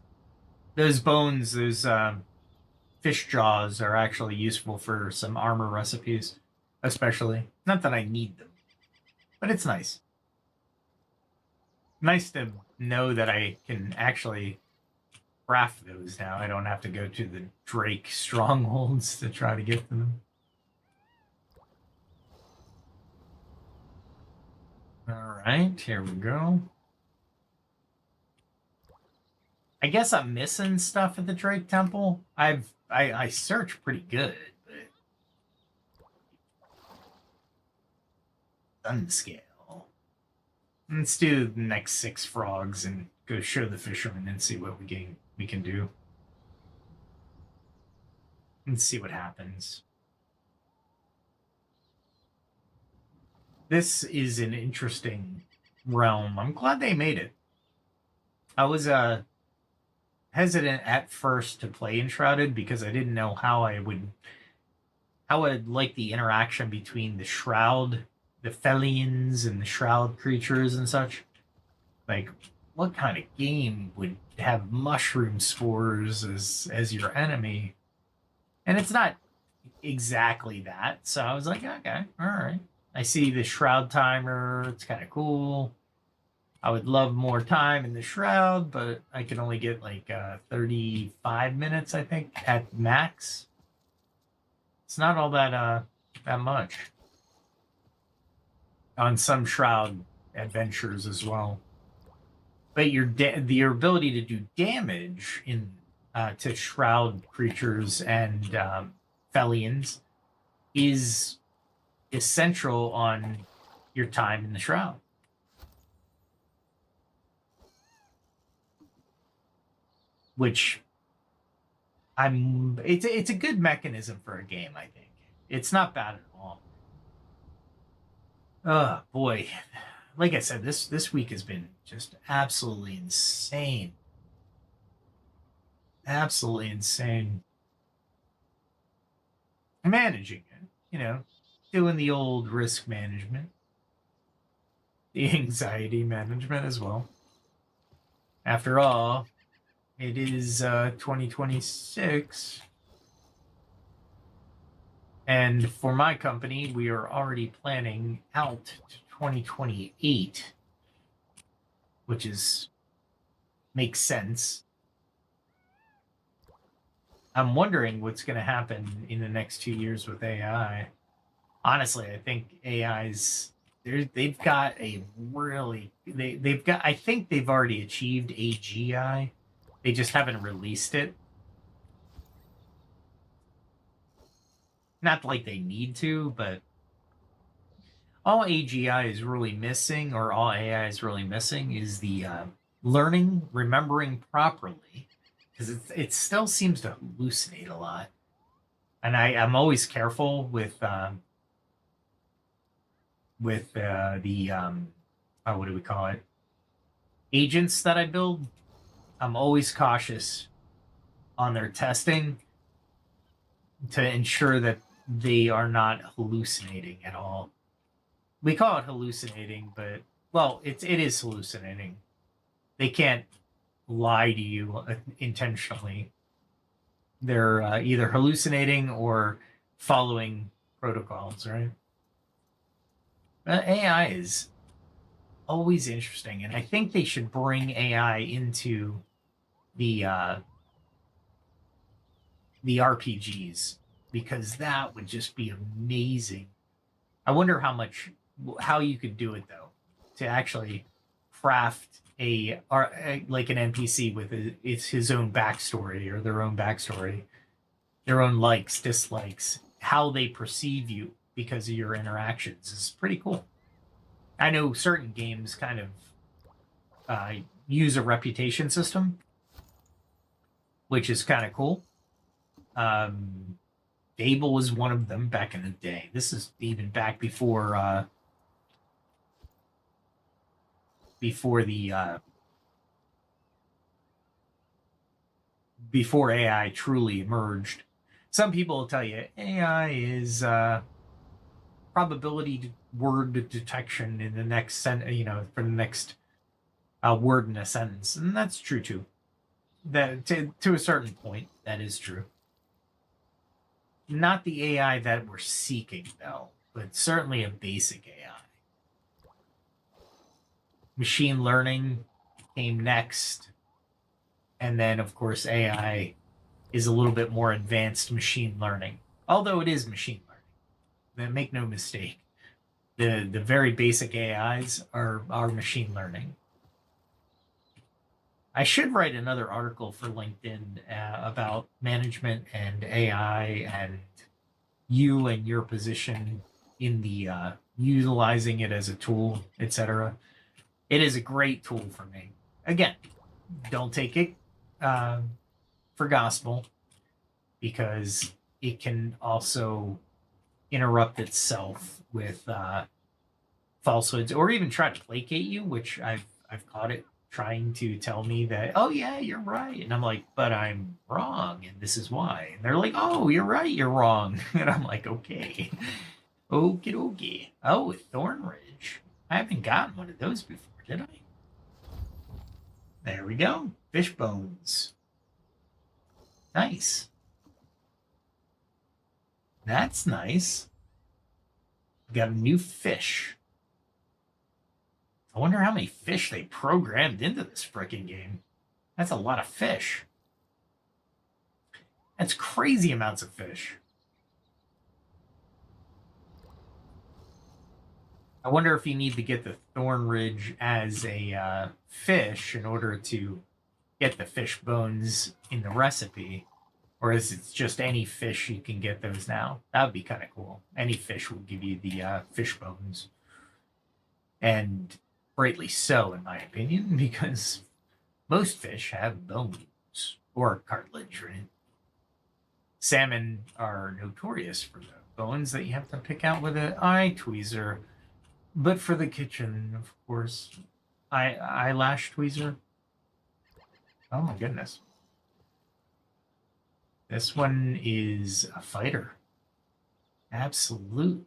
Those bones, those fish jaws are actually useful for some armor recipes, especially. Not that I need them, but it's nice. Nice to know that I can actually craft those now. I don't have to go to the Drake strongholds to try to get them. All right, here we go. I guess I'm missing stuff at the Drake Temple. I searched pretty good, but sun scale. Let's do the next 6 frogs and go show the fishermen and see what we can do. Let's see what happens. This is an interesting realm. I'm glad they made it. I was hesitant at first to play Enshrouded because I didn't know how I'd like the interaction between the Shroud, the Felians, and the Shroud creatures and such. Like, what kind of game would have mushroom spores as your enemy? And it's not exactly that. So I was like, okay, all right. I see the Shroud timer. It's kind of cool. I would love more time in the Shroud, but I can only get like 35 minutes, I think, at max. It's not all that much on some Shroud adventures as well. But your ability to do damage in to Shroud creatures and Felians is essential on your time in the Shroud. Which it's a good mechanism for a game, I think. It's not bad at all. Oh boy. Like I said, this week has been just absolutely insane. Absolutely insane. Managing it, you know, doing the old risk management, the anxiety management as well. After all, it is 2026. And for my company, we are already planning out to 2028, which makes sense. I'm wondering what's going to happen in the next 2 years with AI. Honestly, I think AI's they've got a really they've got I think they've already achieved AGI. They just haven't released it. Not like they need to, but all AGI is really missing, or all AI is really missing, is the learning, remembering properly, because it still seems to hallucinate a lot. And I'm always careful with the what do we call it? Agents that I build. I'm always cautious on their testing to ensure that they are not hallucinating at all. We call it hallucinating, but well, it is hallucinating. They can't lie to you intentionally. They're either hallucinating or following protocols, right? AI is always interesting, and I think they should bring AI into the RPGs, because that would just be amazing. I wonder how you could do it though, to actually craft like an NPC with his own backstory, or their own backstory, their own likes, dislikes, how they perceive you because of your interactions is pretty cool. I know certain games kind of use a reputation system, which is kind of cool. Fable was one of them back in the day. This is even back before AI truly emerged. Some people will tell you AI is probability word detection in the next for the next a word in a sentence, and that's true too. That to a certain point, that is true. Not the AI that we're seeking, though, but certainly a basic AI. Machine learning came next, and then, of course, AI is a little bit more advanced machine learning, although it is machine learning. Make no mistake. The very basic AIs are machine learning. I should write another article for LinkedIn about management and AI and you and your position in the utilizing it as a tool, etc. It is a great tool for me. Again, don't take it for gospel, because it can also interrupt itself with falsehoods, or even try to placate you, which I've caught it trying to tell me that, oh yeah, you're right, and I'm like, but I'm wrong, and this is why. And they're like, oh, you're right, you're wrong, and I'm like, okay, okie dokie. Oh, Thorn Ridge. I haven't gotten one of those before, did I? There we go. Fish bones. Nice. That's nice. Got a new fish. I wonder how many fish they programmed into this frickin' game. That's a lot of fish. That's crazy amounts of fish. I wonder if you need to get the Thorn Ridge as a fish in order to get the fish bones in the recipe, or is it just any fish you can get those now? That would be kind of cool. Any fish will give you the fish bones. And greatly so, in my opinion, because most fish have bones or cartilage, right? Salmon are notorious for the bones that you have to pick out with an eye tweezer. But for the kitchen, of course, eyelash tweezer. Oh my goodness. This one is a fighter. Absolute.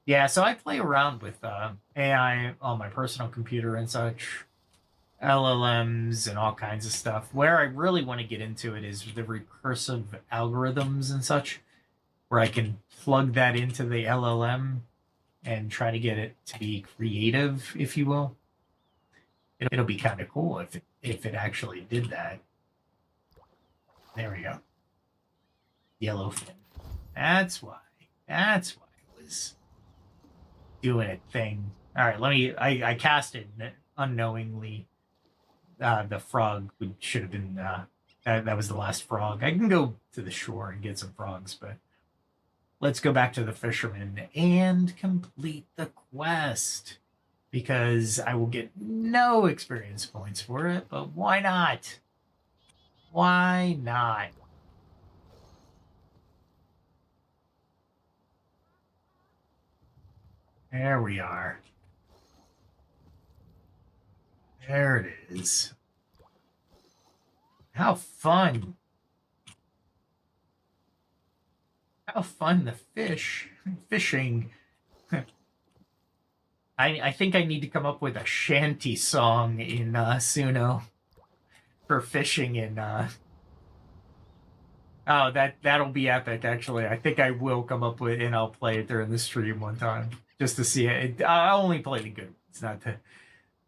Yeah, so I play around with AI on my personal computer and such, LLMs and all kinds of stuff. Where I really want to get into it is the recursive algorithms and such, where I can plug that into the LLM and try to get it to be creative, if you will. It'll be kind of cool if it actually did that. There we go. Yellowfin. That's why it was doing a thing. All right, I casted unknowingly. The frog should have been that was the last frog. I can go to the shore and get some frogs, but let's go back to the fisherman and complete the quest, because I will get no experience points for it, but why not? Why not? There we are. There it is. How fun. How fun the fishing. I think I need to come up with a shanty song in Suno for fishing in oh, that'll be epic, actually. I think I will come up with, and I'll play it during the stream one time just to see it. I'll only play the good ones,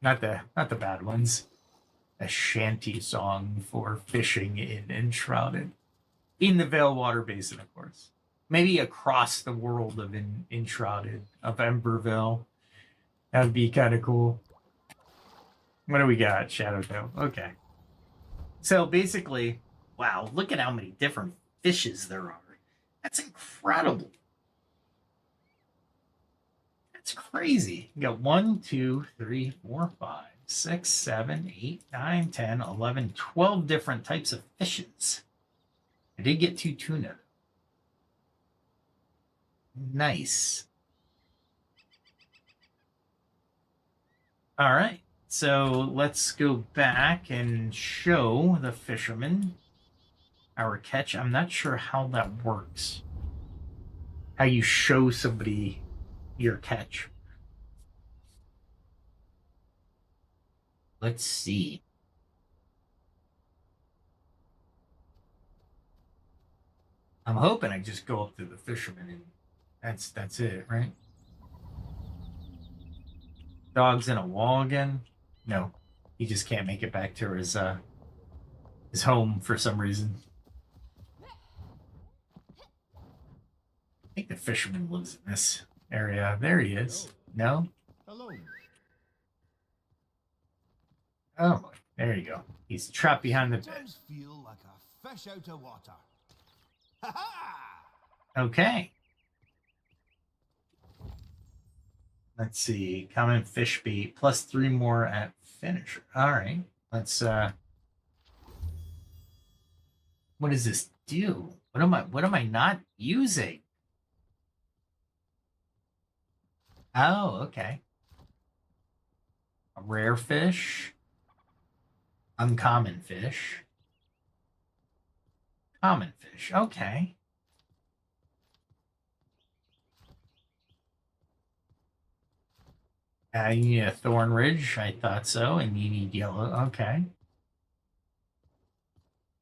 not the bad ones. A shanty song for fishing in Enshrouded. In the Veilwater Basin, of course. Maybe across the world of Enshrouded, of Emberville. That would be kind of cool. What do we got? Shadowtail. Okay. So basically, wow, look at how many different fishes there are. That's incredible. That's crazy. You got 1, 2, 3, 4, 5, 6, 7, 8, 9, 10, 11, 12 different types of fishes. I did get 2 tuna. Nice. All right. So let's go back and show the fisherman our catch. I'm not sure how that works. How you show somebody your catch. Let's see. I'm hoping I just go up to the fisherman and that's it, right? Dog's in a wall again? No. He just can't make it back to his home for some reason. I think the fisherman lives in this area. There he is. No? Hello. Oh, there you go. He's trapped behind the bed. Sometimes feel like a fish out of water. Ha ha! Okay. Let's see. Common fish bait plus 3 more at finisher. All right. Let's what does this do? What am I not using? Oh, okay. A rare fish. Uncommon fish. Common fish. Okay. You need a thorn ridge. I thought so. And you need yellow. Okay.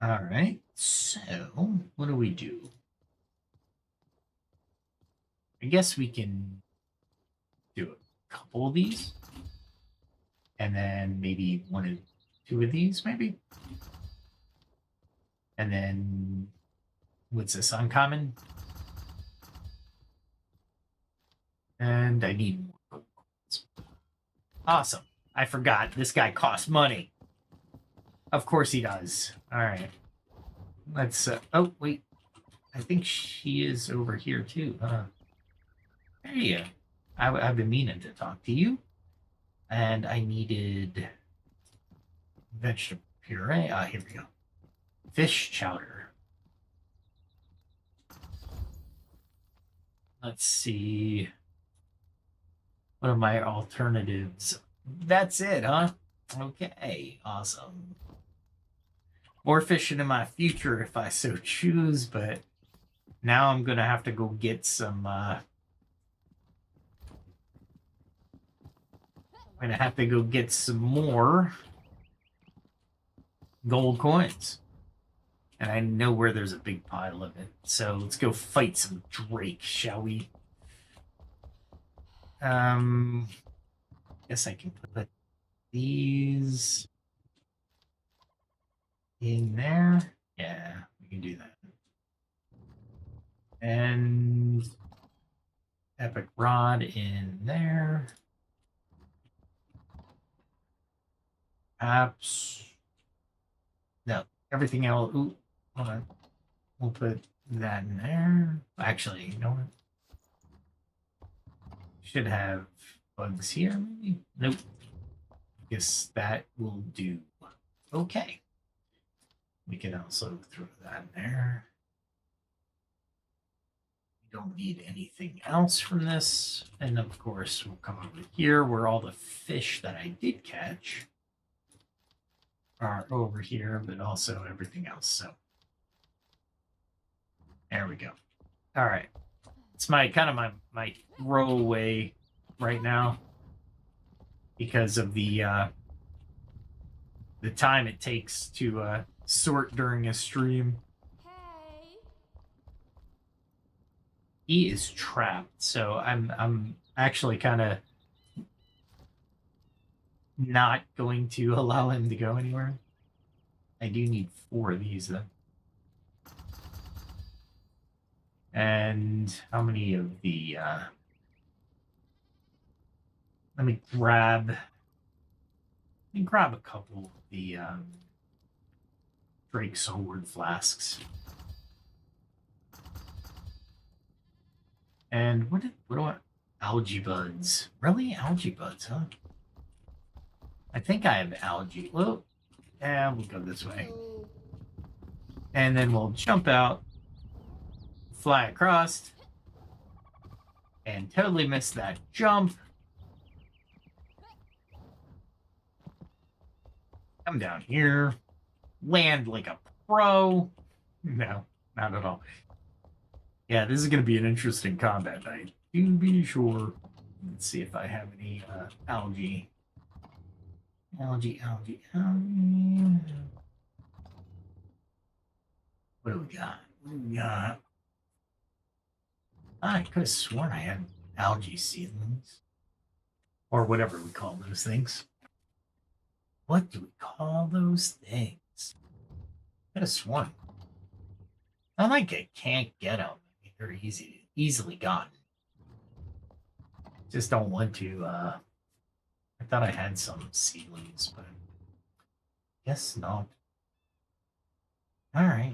All right. So, what do we do? I guess we can do a couple of these. And then maybe 1 or 2 of these, maybe. And then, what's this? Uncommon? And I need more gold coins. Awesome. I forgot. This guy costs money. Of course he does. All right. Let's... oh, wait. I think she is over here, too. There you go. I've been meaning to talk to you. And I needed... vegetable puree. Here we go. Fish chowder. Let's see. What are my alternatives? That's it, huh? Okay, awesome. More fishing in my future if I so choose, but now I'm gonna have to go get some I'm gonna have to go get some more gold coins. And I know where there's a big pile of it. So let's go fight some drake, shall we? Guess I can put these in there. Yeah, we can do that. And epic rod in there. Apps. No, everything else. Ooh, hold on. We'll put that in there. Actually, you know what? Should have bugs here, maybe? Nope. Guess that will do. Okay. We can also throw that in there. We don't need anything else from this. And of course, we'll come over here where all the fish that I did catch are over here, but also everything else. So there we go. All right. It's my kind of my throwaway right now because of the time it takes to sort during a stream. Hey. He is trapped, so I'm actually kind of not going to allow him to go anywhere. I do need 4 of these though. And how many of the let me grab a couple of the Drake's Sword flasks. And what do I algae buds? Really? Algae buds, huh? I think I have algae. Well, yeah, we'll go this way. And then we'll jump out, fly across, and totally miss that jump. Come down here, land like a pro. No, not at all. Yeah, this is going to be an interesting combat night, to be sure. Let's see if I have any algae. Algae. What do we got? I could have sworn I had algae seedlings. Or whatever we call those things. What do we call those things? Could have sworn. Not like I can't get them. They're easily gotten. Just don't want to. I thought I had some seedlings, but guess not. All right,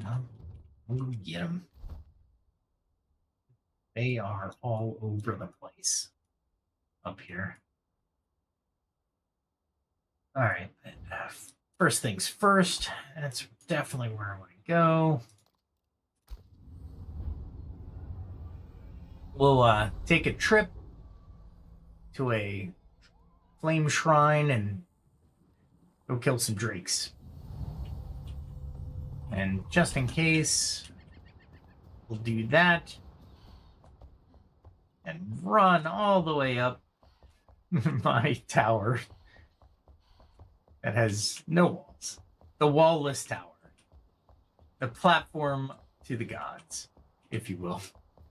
we'll get them. They are all over the place up here. All right, first things first. That's definitely where I want to go. We'll take a trip to a flame shrine and go kill some drakes. And just in case, we'll do that and run all the way up my tower that has no walls. The wall-less tower. The platform to the gods, if you will,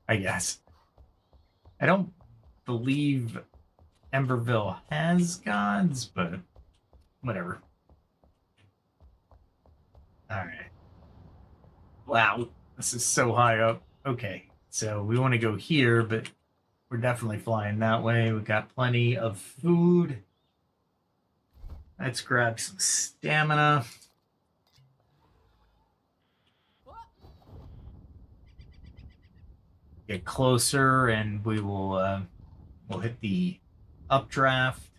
I guess. I don't believe Emberville has gods, but whatever. All right. Wow, this is so high up. Okay, so we want to go here, but we're definitely flying that way. We got plenty of food. Let's grab some stamina. Get closer, and we will we'll hit the updraft.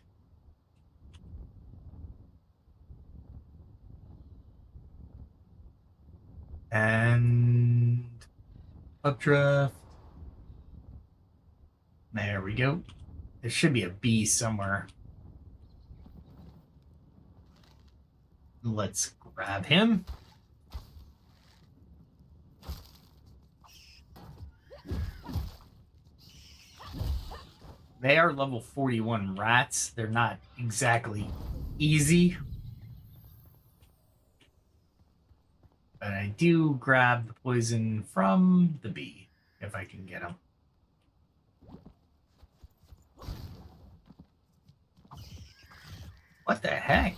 And updraft. There we go. There should be a bee somewhere. Let's grab him. They are level 41 rats. They're not exactly easy. But I do grab the poison from the bee, if I can get him. What the heck?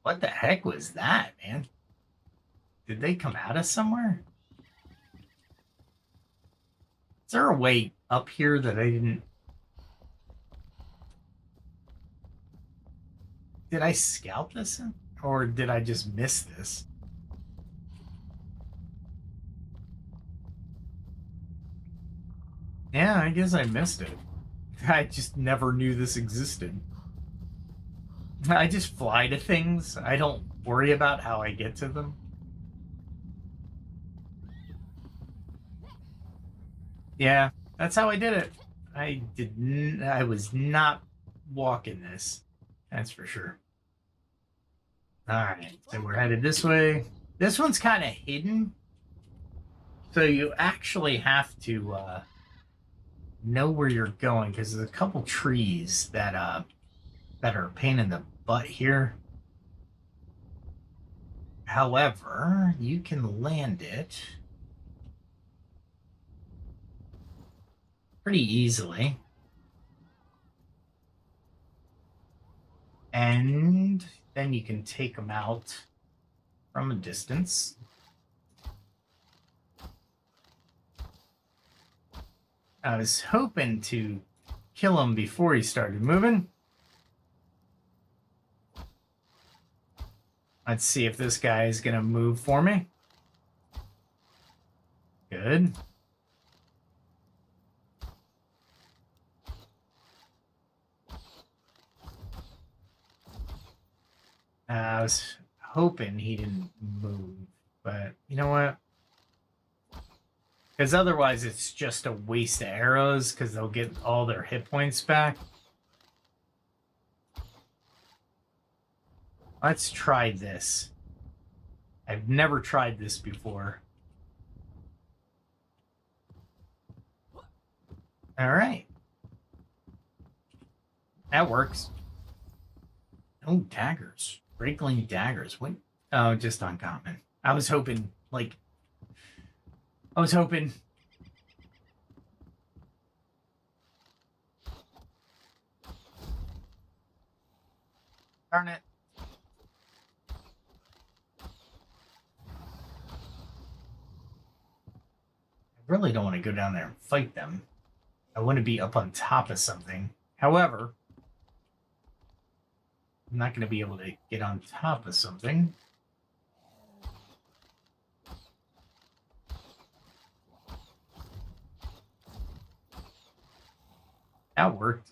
What the heck was that, man? Did they come out of somewhere? Is there a way up here that I didn't... Did I scout this? Or did I just miss this? Yeah, I guess I missed it. I just never knew this existed. I just fly to things. I don't worry about how I get to them. Yeah, that's how I did it. I was not walking this. That's for sure. All right, so we're headed this way. This one's kind of hidden. So you actually have to know where you're going, because there's a couple trees that are a pain in the butt here. However, you can land it pretty easily. And then you can take them out from a distance. I was hoping to kill him before he started moving. Let's see if this guy is going to move for me. Good. I was hoping he didn't move, but you know what? Because otherwise it's just a waste of arrows, because they'll get all their hit points back. Let's try this. I've never tried this before. All right. That works. Oh, daggers. Breakling daggers. What? Oh, just uncommon. I was hoping, like... I was hoping... Darn it. I really don't want to go down there and fight them. I want to be up on top of something. However, I'm not going to be able to get on top of something. That worked.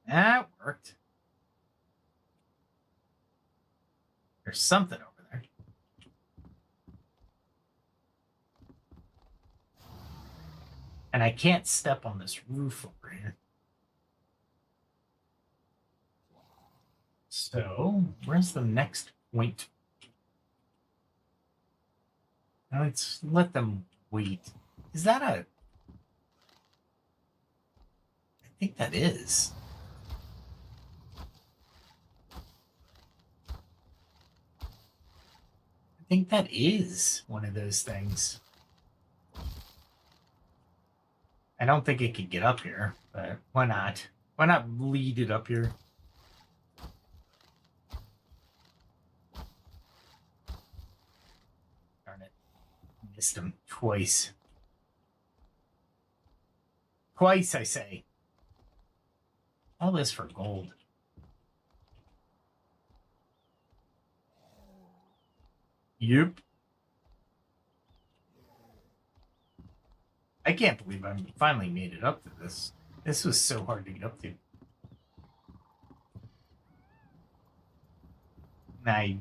That worked. There's something over there. And I can't step on this roof over here. So, where's the next point? Now let's let them wait. Is that a... I think that is. I think that is one of those things. I don't think it can get up here, but why not? Why not lead it up here? Darn it. Missed him twice. Twice, I say. All this for gold. Yep. I can't believe I finally made it up to this. This was so hard to get up to. And I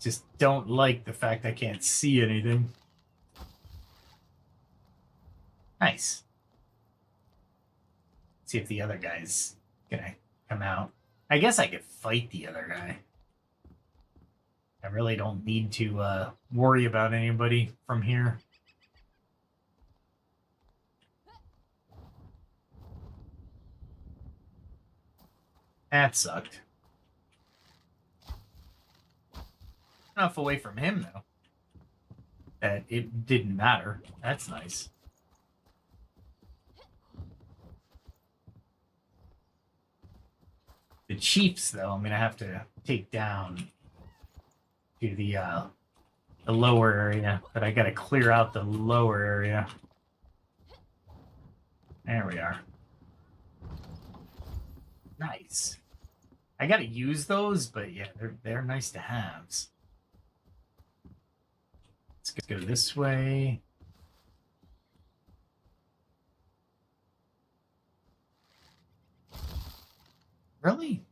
just don't like the fact I can't see anything. Nice. Let's see if the other guy's gonna come out. I guess I could fight the other guy. I really don't need to worry about anybody from here. That sucked. Enough away from him, though, that it didn't matter. That's nice. The chiefs, though, I'm going to have to take down to the lower area, but I got to clear out the lower area. There we are. Nice. I got to use those, but yeah, they're nice to haves. Let's go this way. Really?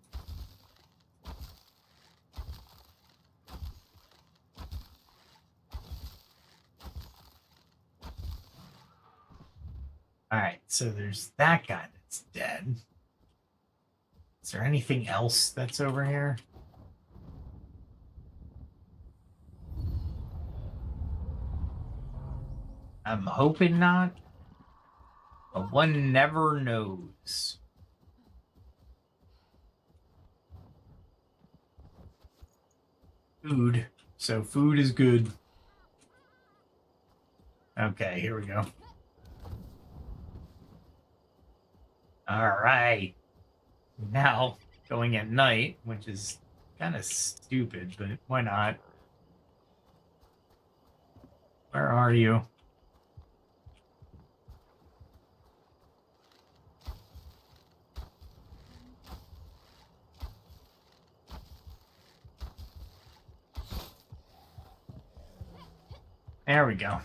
All right, so there's that guy that's dead. Is there anything else that's over here? I'm hoping not, but one never knows. Food. So food is good. Okay, here we go. All right. Now, going at night, which is kind of stupid, but why not? Where are you? There we go.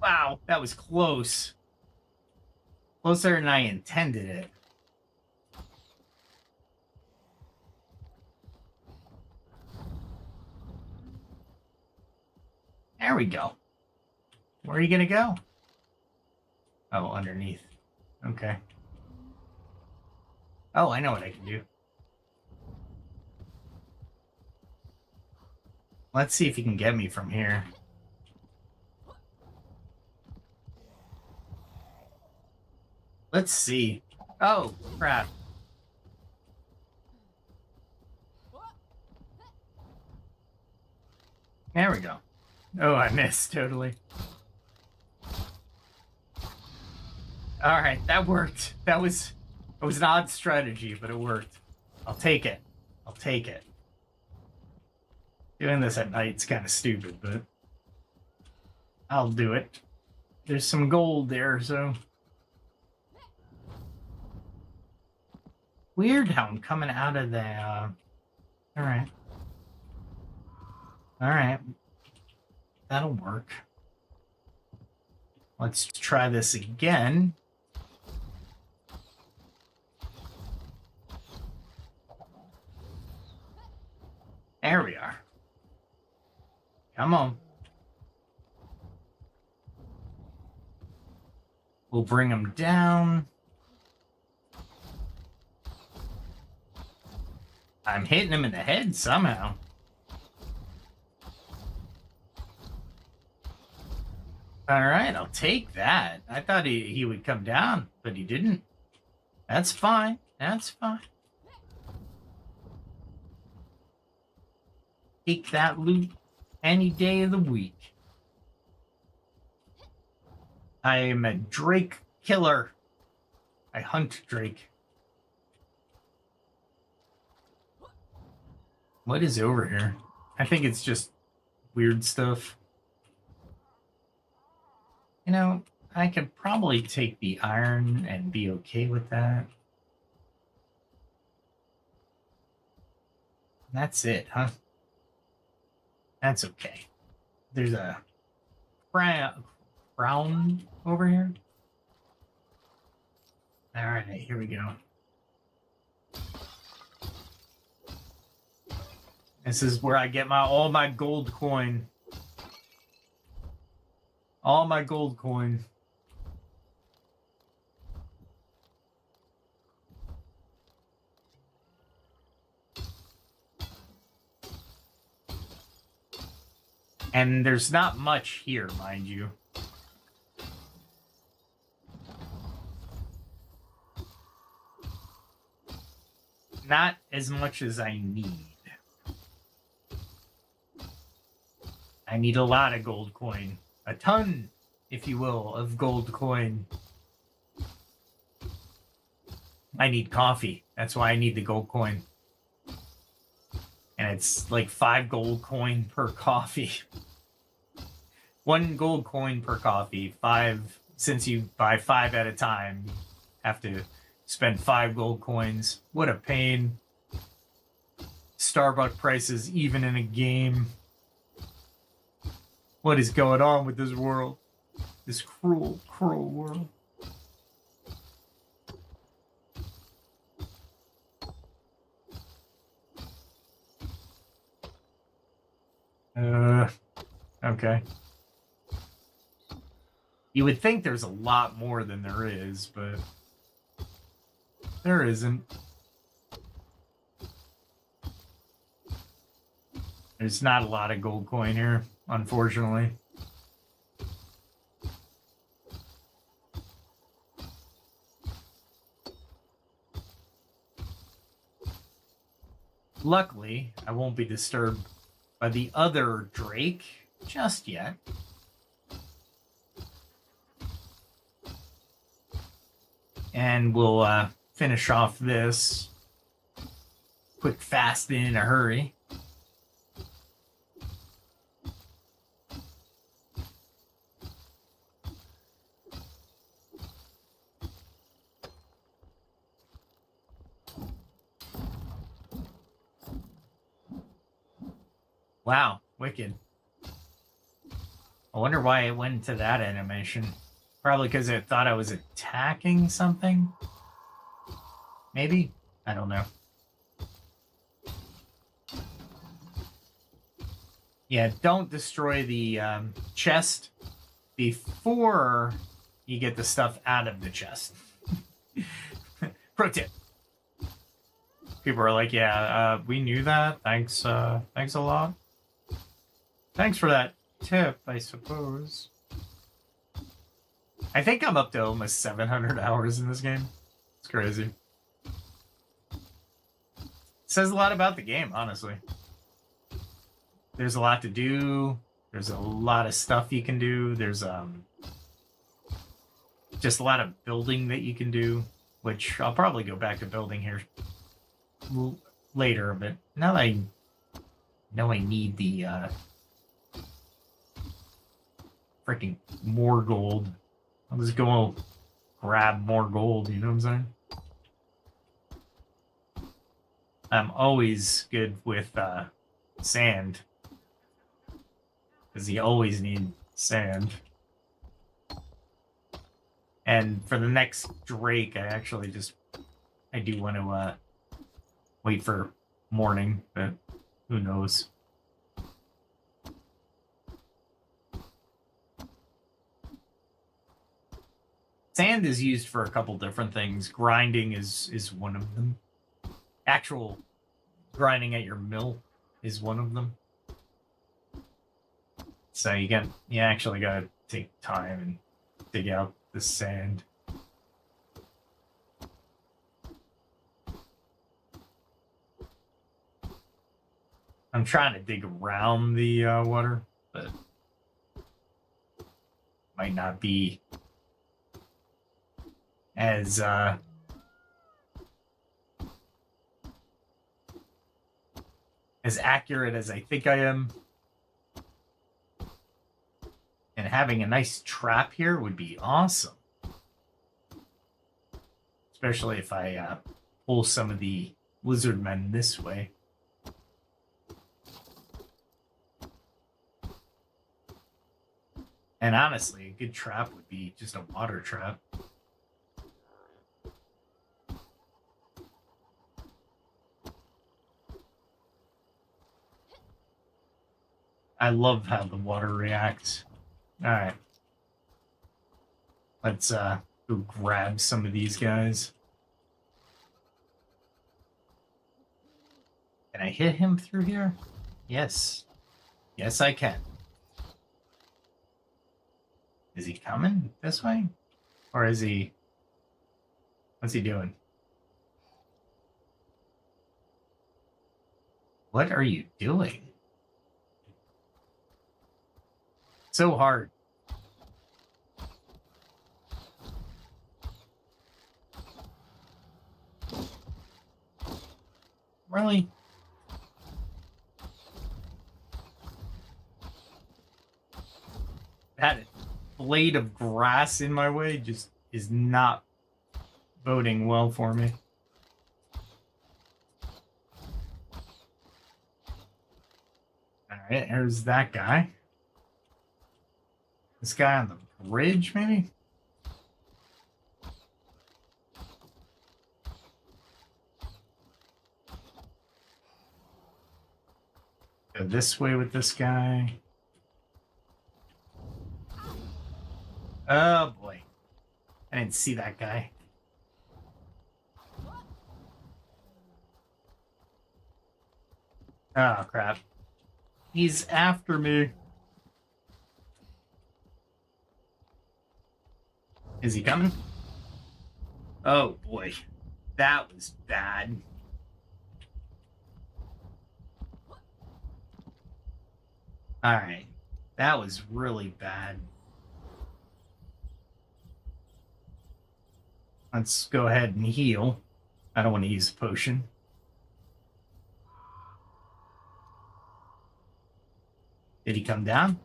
Wow, that was close. Closer than I intended it. There we go. Where are you going to go? Oh, underneath. Okay. Oh, I know what I can do. Let's see if he can get me from here. Let's see. Oh, crap. There we go. Oh, I missed totally. All right, that worked. It was an odd strategy, but it worked. I'll take it. I'll take it. Doing this at night's kind of stupid, but I'll do it. There's some gold there, so. Weird how I'm coming out of the, all right. All right. That'll work. Let's try this again. There we are. Come on. We'll bring them down. I'm hitting him in the head somehow. All right, I'll take that. I thought he would come down, but he didn't. That's fine. That's fine. Take that loot any day of the week. I am a Drake killer. I hunt Drake. What is over here? I think it's just weird stuff. You know, I could probably take the iron and be okay with that. That's it, huh? That's okay. There's a brown over here. All right, here we go. This is where I get all my gold coin. All my gold coin. And there's not much here, mind you. Not as much as I need. I need a lot of gold coin. A ton, if you will, of gold coin. I need coffee. That's why I need the gold coin. And it's like 5 gold coin per coffee. 1 gold coin per coffee. 5, since you buy 5 at a time, you have to spend 5 gold coins. What a pain. Starbucks prices even in a game. What is going on with this world? This cruel, cruel world. Okay. You would think there's a lot more than there is, but there isn't. There's not a lot of gold coin here, unfortunately. Luckily, I won't be disturbed by the other Drake just yet. And we'll finish off this quick, fast, in a hurry. Wow, wicked. I wonder why it went into that animation. Probably because it thought I was attacking something? Maybe? I don't know. Yeah, don't destroy the chest before you get the stuff out of the chest. Pro tip. People are like, yeah, we knew that. Thanks, thanks a lot. Thanks for that tip, I suppose. I think I'm up to almost 700 hours in this game. It's crazy. Says a lot about the game, honestly. There's a lot to do. There's a lot of stuff you can do. There's just a lot of building that you can do, which I'll probably go back to building here later. But now that I know I need the freaking more gold, I'll just go grab more gold. You know what I'm saying? I'm always good with sand, because you always need sand. And for the next Drake, I do want to wait for morning, but who knows? Sand is used for a couple different things. Grinding is one of them. Actual grinding at your mill is one of them. So you actually gotta take time and dig out the sand. I'm trying to dig around the water, but might not be as accurate as I think I am. And having a nice trap here would be awesome. Especially if I pull some of the lizard men this way. And honestly, a good trap would be just a water trap. I love how the water reacts. All right. Let's go grab some of these guys. Can I hit him through here? Yes. Yes, I can. Is he coming this way? Or is he... What's he doing? What are you doing? So hard. Really? That blade of grass in my way just is not boding well for me. Alright, here's that guy. This guy on the bridge, maybe? Go this way with this guy. Oh boy. I didn't see that guy. Oh crap. He's after me. Is he coming? Oh boy. That was bad. Alright. That was really bad. Let's go ahead and heal. I don't want to use a potion. Did he come down?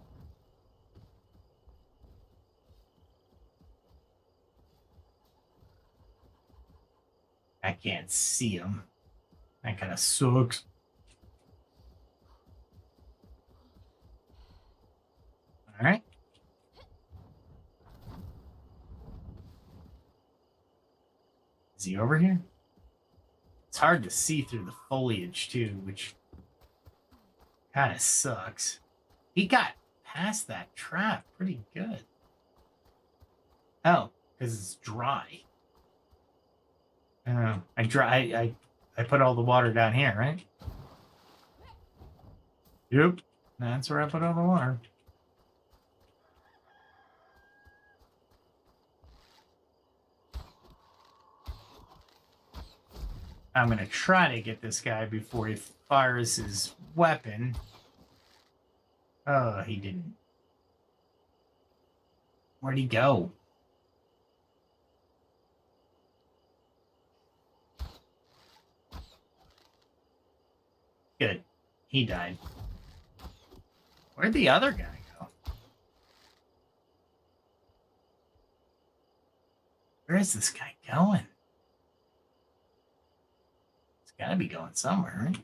I can't see him. That kind of sucks. All right. Is he over here? It's hard to see through the foliage too, which kind of sucks. He got past that trap pretty good. Oh, because it's dry. I put all the water down here, right? Yep. That's where I put all the water. I'm going to try to get this guy before he fires his weapon. Oh, he didn't. Where'd he go? Good. He died. Where'd the other guy go? Where is this guy going? He's got to be going somewhere, right?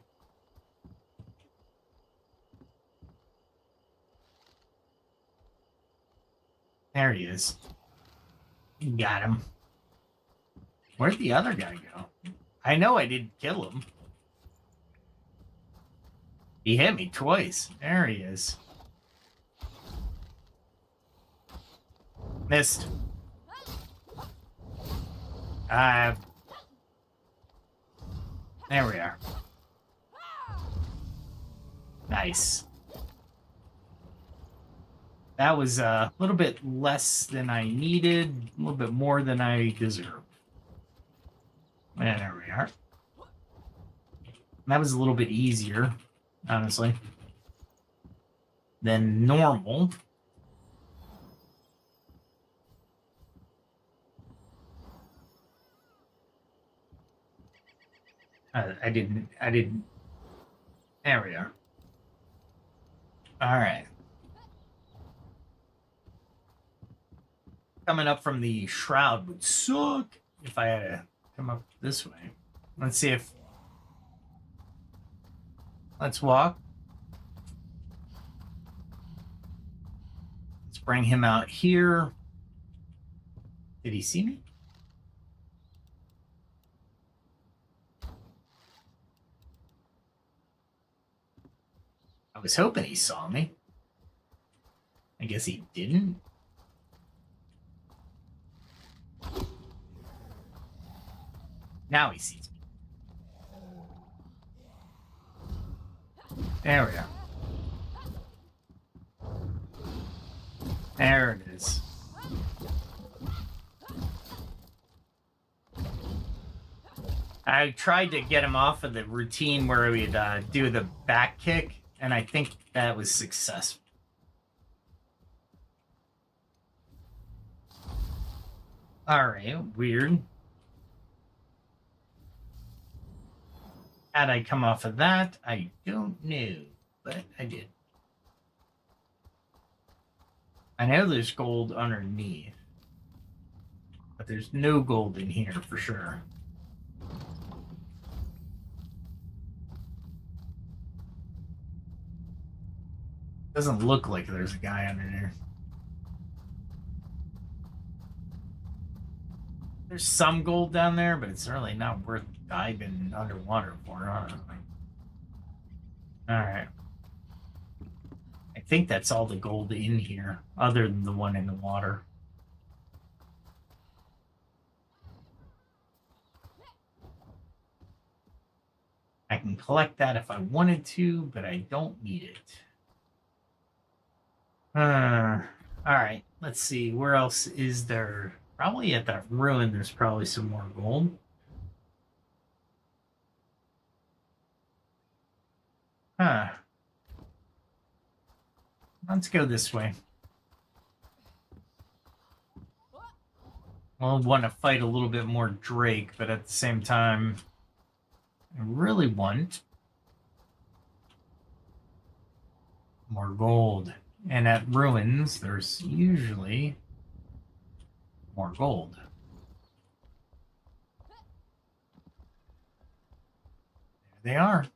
There he is. You got him. Where'd the other guy go? I know I didn't kill him. He hit me twice. There he is. Missed. There we are. Nice. That was a little bit less than I needed, a little bit more than I deserved. And there we are. That was a little bit easier, honestly, than normal. I didn't. There we are. All right. Coming up from the shroud would suck if I had to come up this way. Let's see if... Let's walk. Let's bring him out here. Did he see me? I was hoping he saw me. I guess he didn't. Now he sees me. There we are. There it is. I tried to get him off of the routine where we'd do the back kick, and I think that was successful. All right, weird. Had I come off of that, I don't know, but I did. I know there's gold underneath, but there's no gold in here for sure. Doesn't look like there's a guy under there. There's some gold down there, but it's really not worth diving underwater for, honestly. All right. I think that's all the gold in here, other than the one in the water. I can collect that if I wanted to, but I don't need it. All right, let's see. Where else is there? Probably at that ruin, there's probably some more gold. Huh. Let's go this way. Well, I want to fight a little bit more Drake, but at the same time, I really want more gold. And at ruins, there's usually more gold. There they are.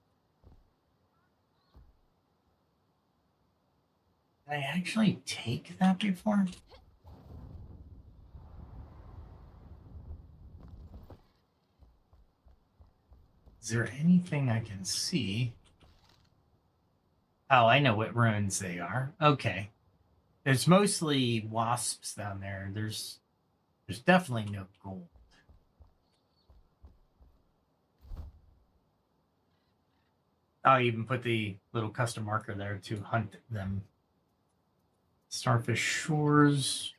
Did I actually take that before? Is there anything I can see? Oh, I know what ruins they are. Okay. There's mostly wasps down there. There's definitely no gold. I'll even put the little custom marker there to hunt them. Starfish Shores.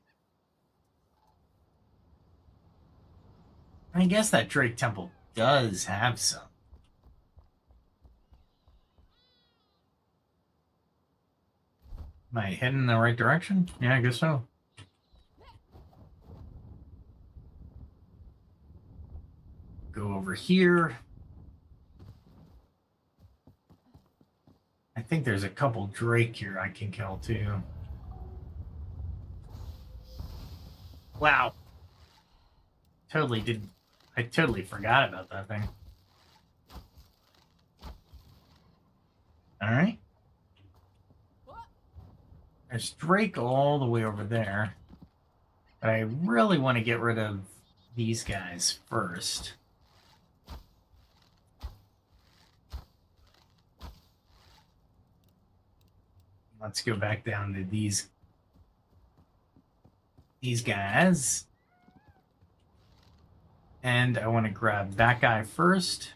I guess that Drake Temple does have some. Am I heading in the right direction? Yeah, I guess so. Go over here. I think there's a couple drake here I can kill too. Wow. I totally forgot about that thing. All right. There's drake all the way over there. But I really want to get rid of these guys first. Let's go back down to these guys. And I want to grab that guy first.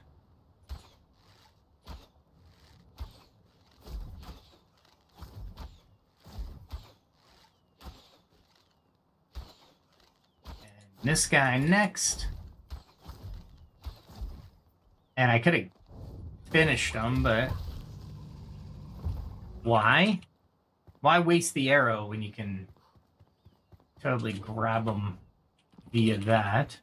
And this guy next. And I could have finished him, but why? Why waste the arrow when you can totally grab them via that?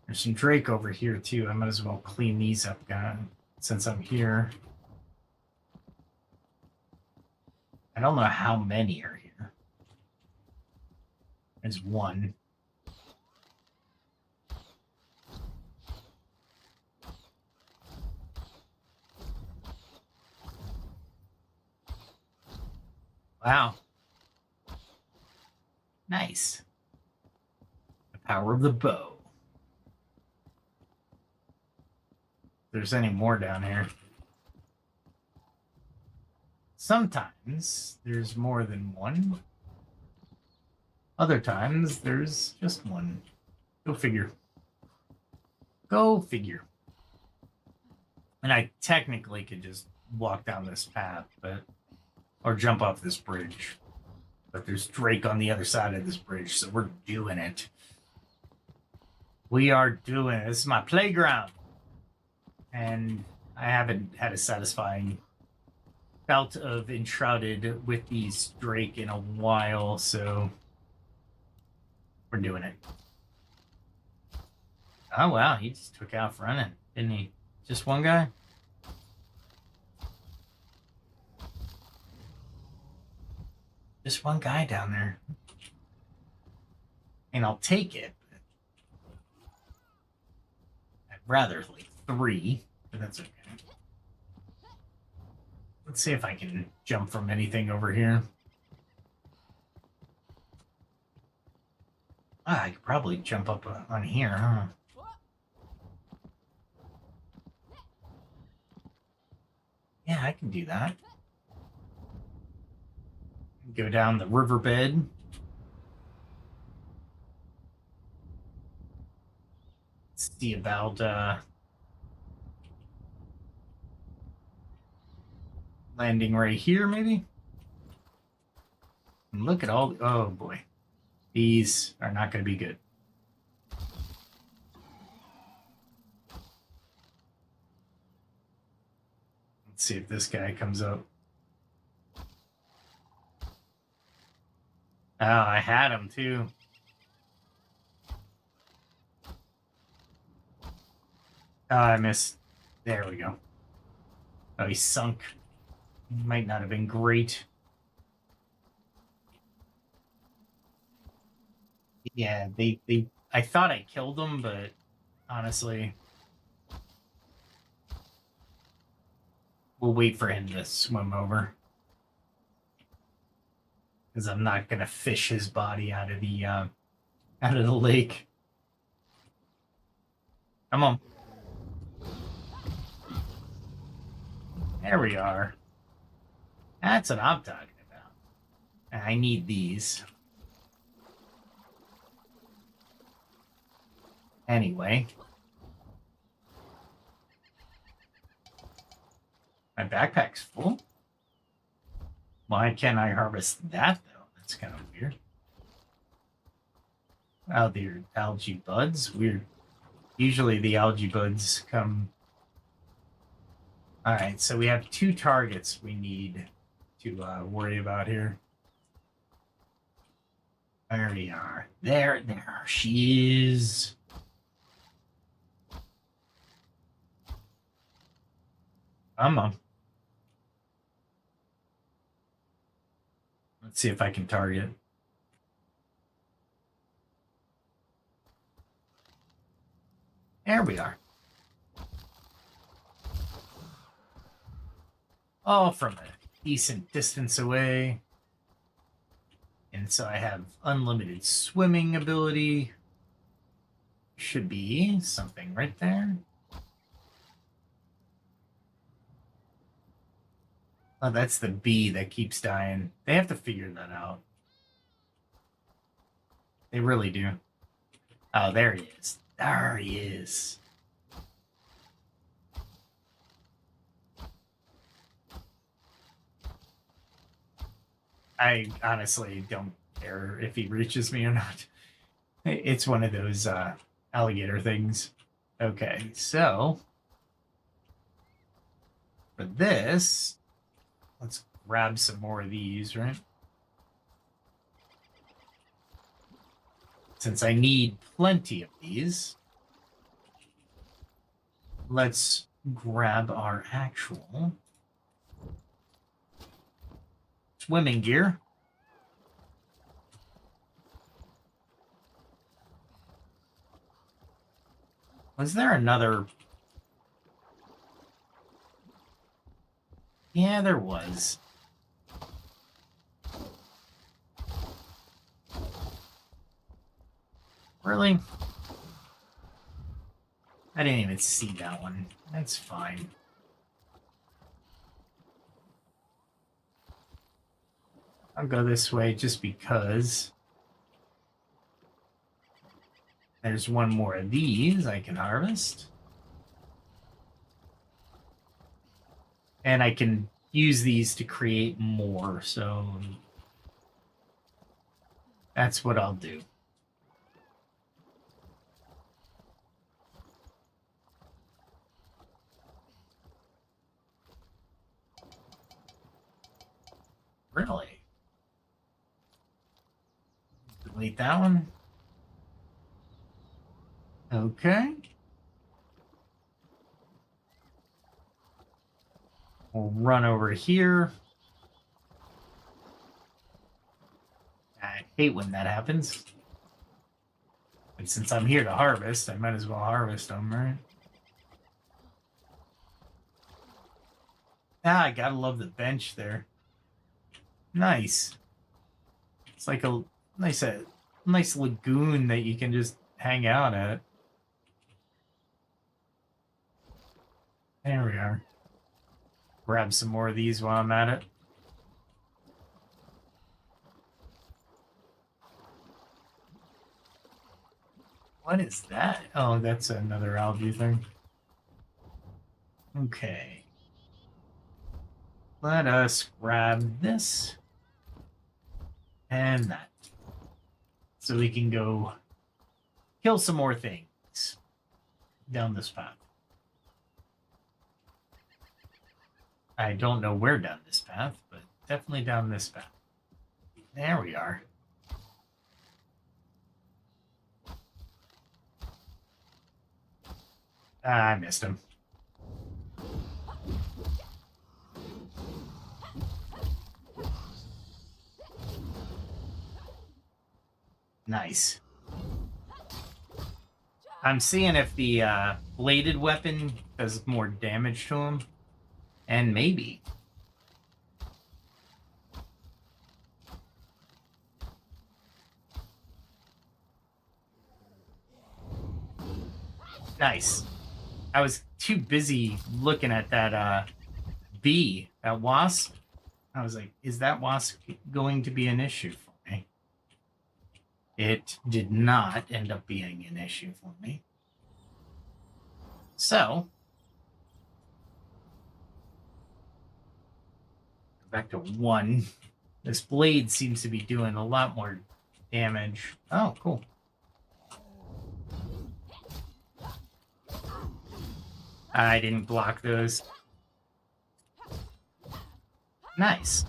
There's some drake over here too. I might as well clean these up, guys, since I'm here. I don't know how many are here. There's one. Wow. Nice. The power of the bow. If there's any more down here. Sometimes there's more than one. Other times there's just one. Go figure. Go figure. And I technically could just walk down this path, but or jump off this bridge. But there's drake on the other side of this bridge, so we're doing it. We are doing it. This is my playground. And I haven't had a satisfying bout of Enshrouded with these drake in a while, so we're doing it. Oh, wow. He just took off running, didn't he? Just one guy? Just one guy down there. And I'll take it. I'd rather like 3, but that's okay. Let's see if I can jump from anything over here. Ah, I could probably jump up on here, huh? Yeah, I can do that. Go down the riverbed. Let's see about landing right here, maybe. And look at all. Oh boy, these are not going to be good. Let's see if this guy comes up. Oh, I had him too. Oh, I missed. There we go. Oh, he sunk. Might not have been great. Yeah, I thought I killed them, but honestly, we'll wait for him to swim over. Because I'm not gonna fish his body out of the lake. Come on. There we are. That's what I'm talking about. I need these. Anyway. My backpack's full. Why can't I harvest that, though? That's kind of weird. Oh, they're algae buds? Weird. Usually the algae buds come. All right, so we have 2 targets we need to worry about here. There we are. There she is. Come on. Let's see if I can target. There we are. Oh, from a decent distance away. And so I have unlimited swimming ability. Should be something right there. Oh, that's the bee that keeps dying. They have to figure that out. They really do. Oh, there he is. There he is. I honestly don't care if he reaches me or not. It's one of those alligator things. Okay, so for this, let's grab some more of these, right? Since I need plenty of these, let's grab our actual swimming gear. Was there another? Yeah, there was. Really? I didn't even see that one. That's fine. I'll go this way just because there's one more of these I can harvest. And I can use these to create more, so that's what I'll do. Really? Delete that one. Okay. We'll run over here. I hate when that happens. But since I'm here to harvest, I might as well harvest them, right? Ah, I gotta love the bench there. Nice. It's like a nice lagoon that you can just hang out at. There we are. Grab some more of these while I'm at it. What is that? Oh, that's another algae thing. Okay. Let us grab this and that. So we can go kill some more things down this path. I don't know where down this path, but definitely down this path. There we are. Ah, I missed him. Nice. I'm seeing if the bladed weapon does more damage to him. And maybe. Nice. I was too busy looking at that bee, that wasp. I was like, is that wasp going to be an issue for me? It did not end up being an issue for me. So, back to 1. This blade seems to be doing a lot more damage. Oh, cool. I didn't block those. Nice.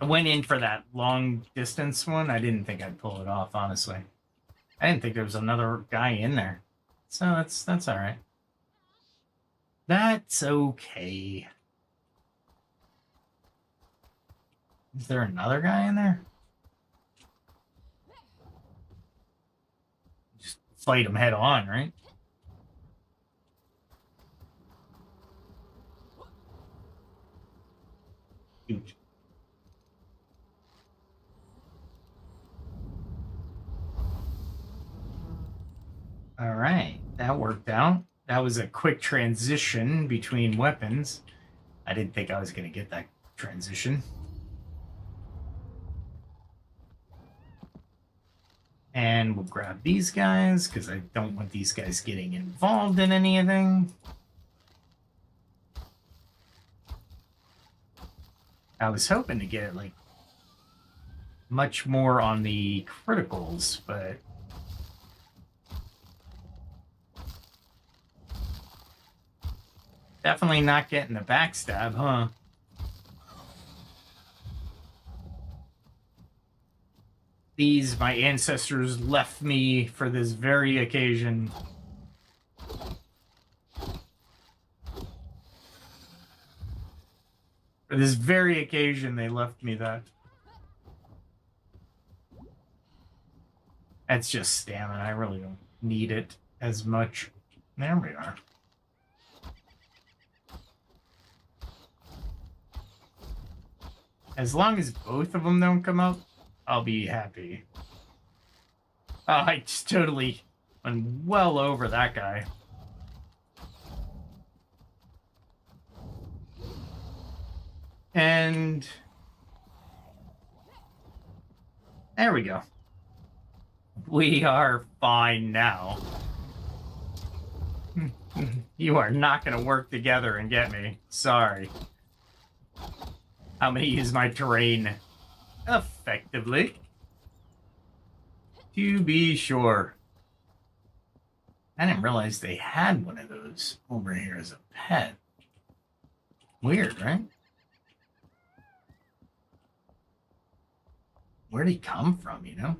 I went in for that long distance one. I didn't think I'd pull it off, honestly. I didn't think there was another guy in there. So that's all right. That's okay. Is there another guy in there? Just fight him head on, right? Huge. All right, that worked out. That was a quick transition between weapons. I didn't think I was going to get that transition. And we'll grab these guys, because I don't want these guys getting involved in anything. I was hoping to get, like, much more on the criticals, but... definitely not getting the backstab, huh? These, my ancestors left me for this very occasion. For this very occasion, they left me that. That's just stamina. I really don't need it as much. There we are. As long as both of them don't come up, I'll be happy. Oh, I just totally went well over that guy. And there we go. We are fine now. You are not going to work together and get me. Sorry. I'm going to use my terrain effectively. To be sure. I didn't realize they had one of those over here as a pet. Weird, right? Where'd he come from, you know?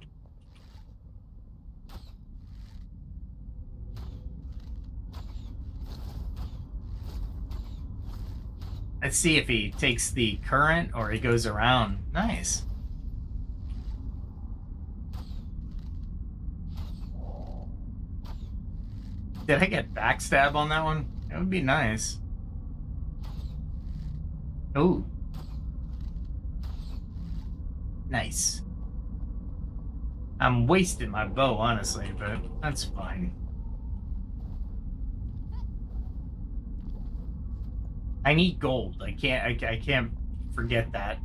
Let's see if he takes the current or he goes around. Nice. Did I get backstab on that one? That would be nice. Oh. Nice. I'm wasting my bow, honestly, but that's fine. I need gold. I can't forget that.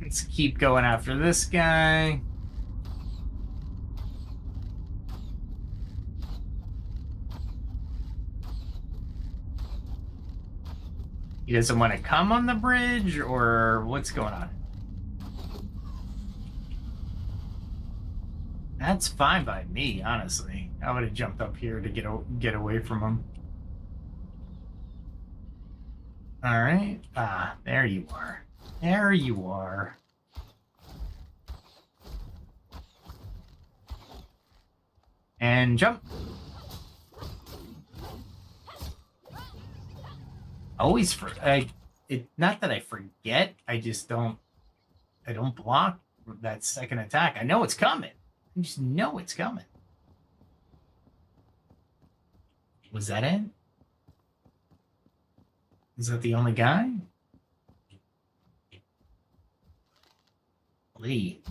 Let's keep going after this guy. He doesn't want to come on the bridge, or what's going on? That's fine by me, honestly. I would have jumped up here to get away from him. All right. Ah, there you are. There you are. And jump. Always not that I forget, I just don't block that second attack. I know it's coming. I just know it's coming. Was that it? Is that the only guy? Lee.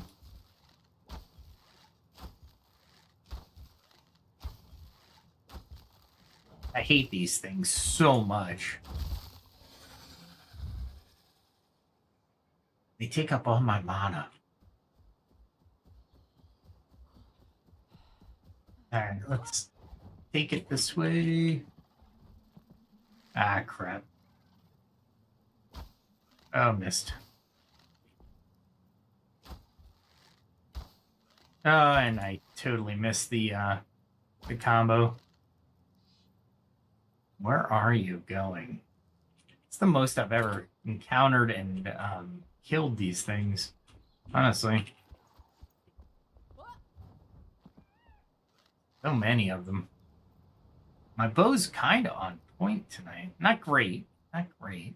I hate these things so much. They take up all my mana. Alright, let's take it this way. Ah, crap. Oh, missed. Oh, and I totally missed the combo. Where are you going? It's the most I've ever encountered and killed these things, honestly. So many of them. My bow's kind of on point tonight. Not great. Not great.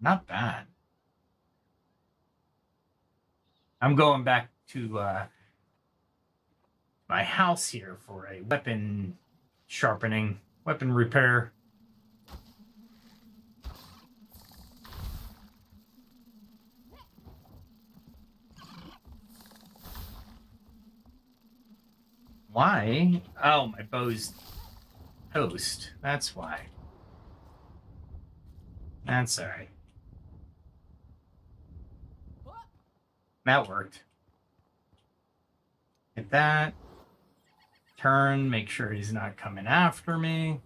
Not bad. I'm going back to my house here for a weapon sharpening, weapon repair. Why? Oh, my bow's toast. That's why. That's all right. That worked. Hit that. Turn, make sure he's not coming after me.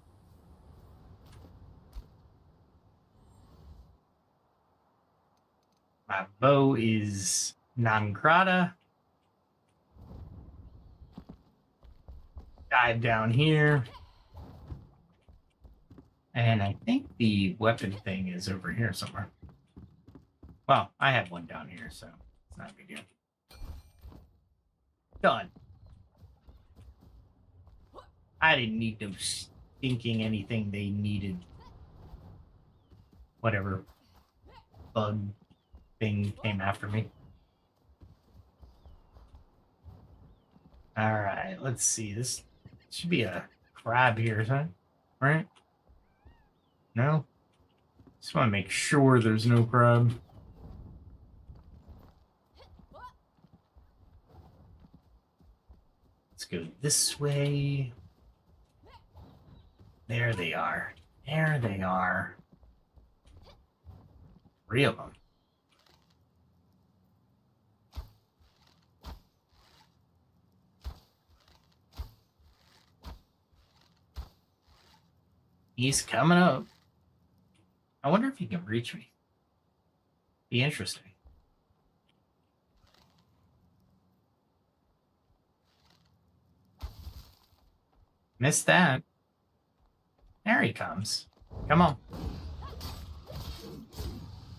My bow is non grata. Dive down here. And I think the weapon thing is over here somewhere. Well, I have one down here, so it's not a big deal. Done. I didn't need them stinking anything they needed. Whatever bug thing came after me. All right, let's see. This should be a crab here, right? No? Just want to make sure there's no crab. Let's go this way. There they are. There they are. 3 of them. He's coming up. I wonder if he can reach me. Be interesting. Missed that. There he comes. Come on.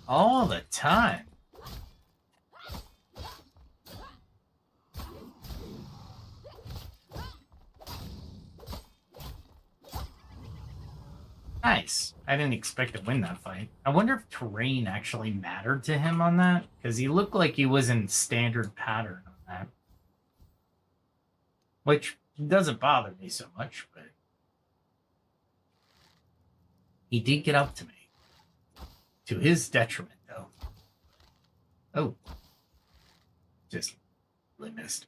All the time. Nice. I didn't expect to win that fight. I wonder if terrain actually mattered to him on that, because he looked like he was in standard pattern on that. Which doesn't bother me so much, but he did get up to me. To his detriment, though. Oh. Just really missed.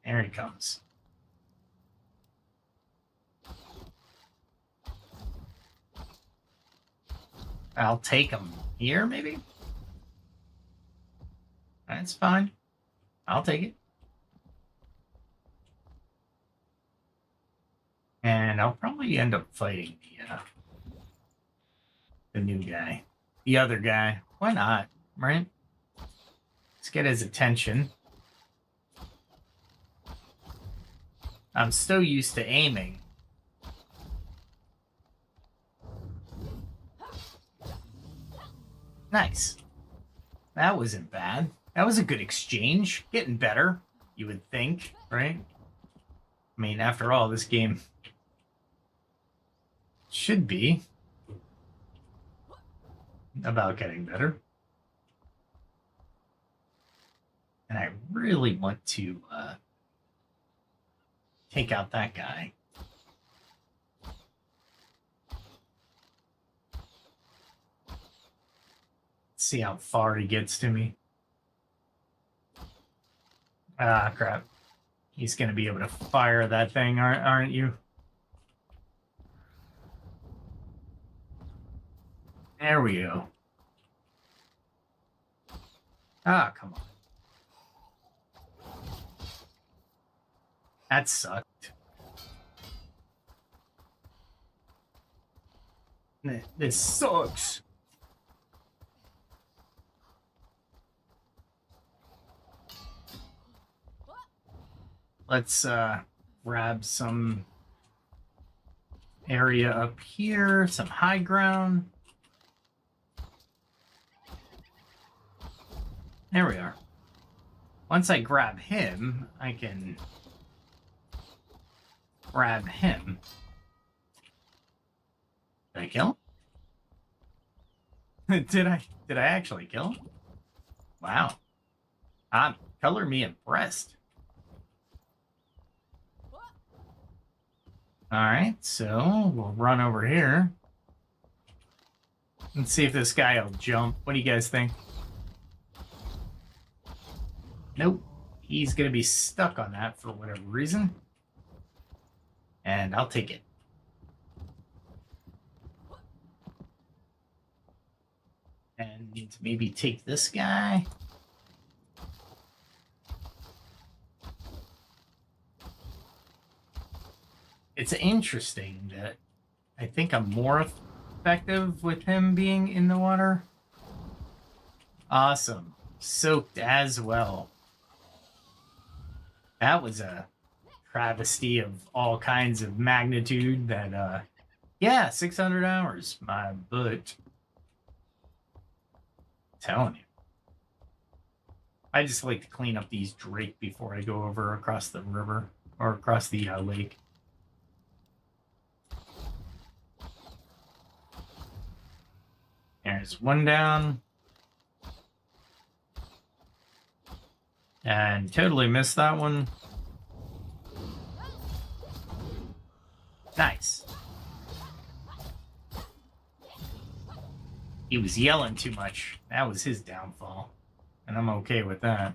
There he comes. I'll take him here, maybe? That's fine. I'll take it. And I'll probably end up fighting the new guy. The other guy. Why not, right? Let's get his attention. I'm so used to aiming. Nice. That wasn't bad. That was a good exchange. Getting better, you would think, right? I mean, after all, this game should be about getting better. And I really want to take out that guy. See how far he gets to me. Ah, crap. He's going to be able to fire that thing, aren't you? There we go. Ah, come on. That sucked. This sucks. Let's grab some area up here, some high ground. There we are. Once I grab him, I can grab him. Did I kill him? Did I actually kill him? Wow. Color me impressed. Alright, so we'll run over here. Let's see if this guy will jump. What do you guys think? Nope. He's going to be stuck on that for whatever reason. And I'll take it. And need to maybe take this guy. It's interesting that I think I'm more effective with him being in the water. Awesome. Soaked as well. That was a travesty of all kinds of magnitude that, yeah, 600 hours. My butt. I'm telling you. I just like to clean up these drake before I go over across the river or across the lake. There's one down. And totally missed that one. Nice. He was yelling too much. That was his downfall. And I'm okay with that.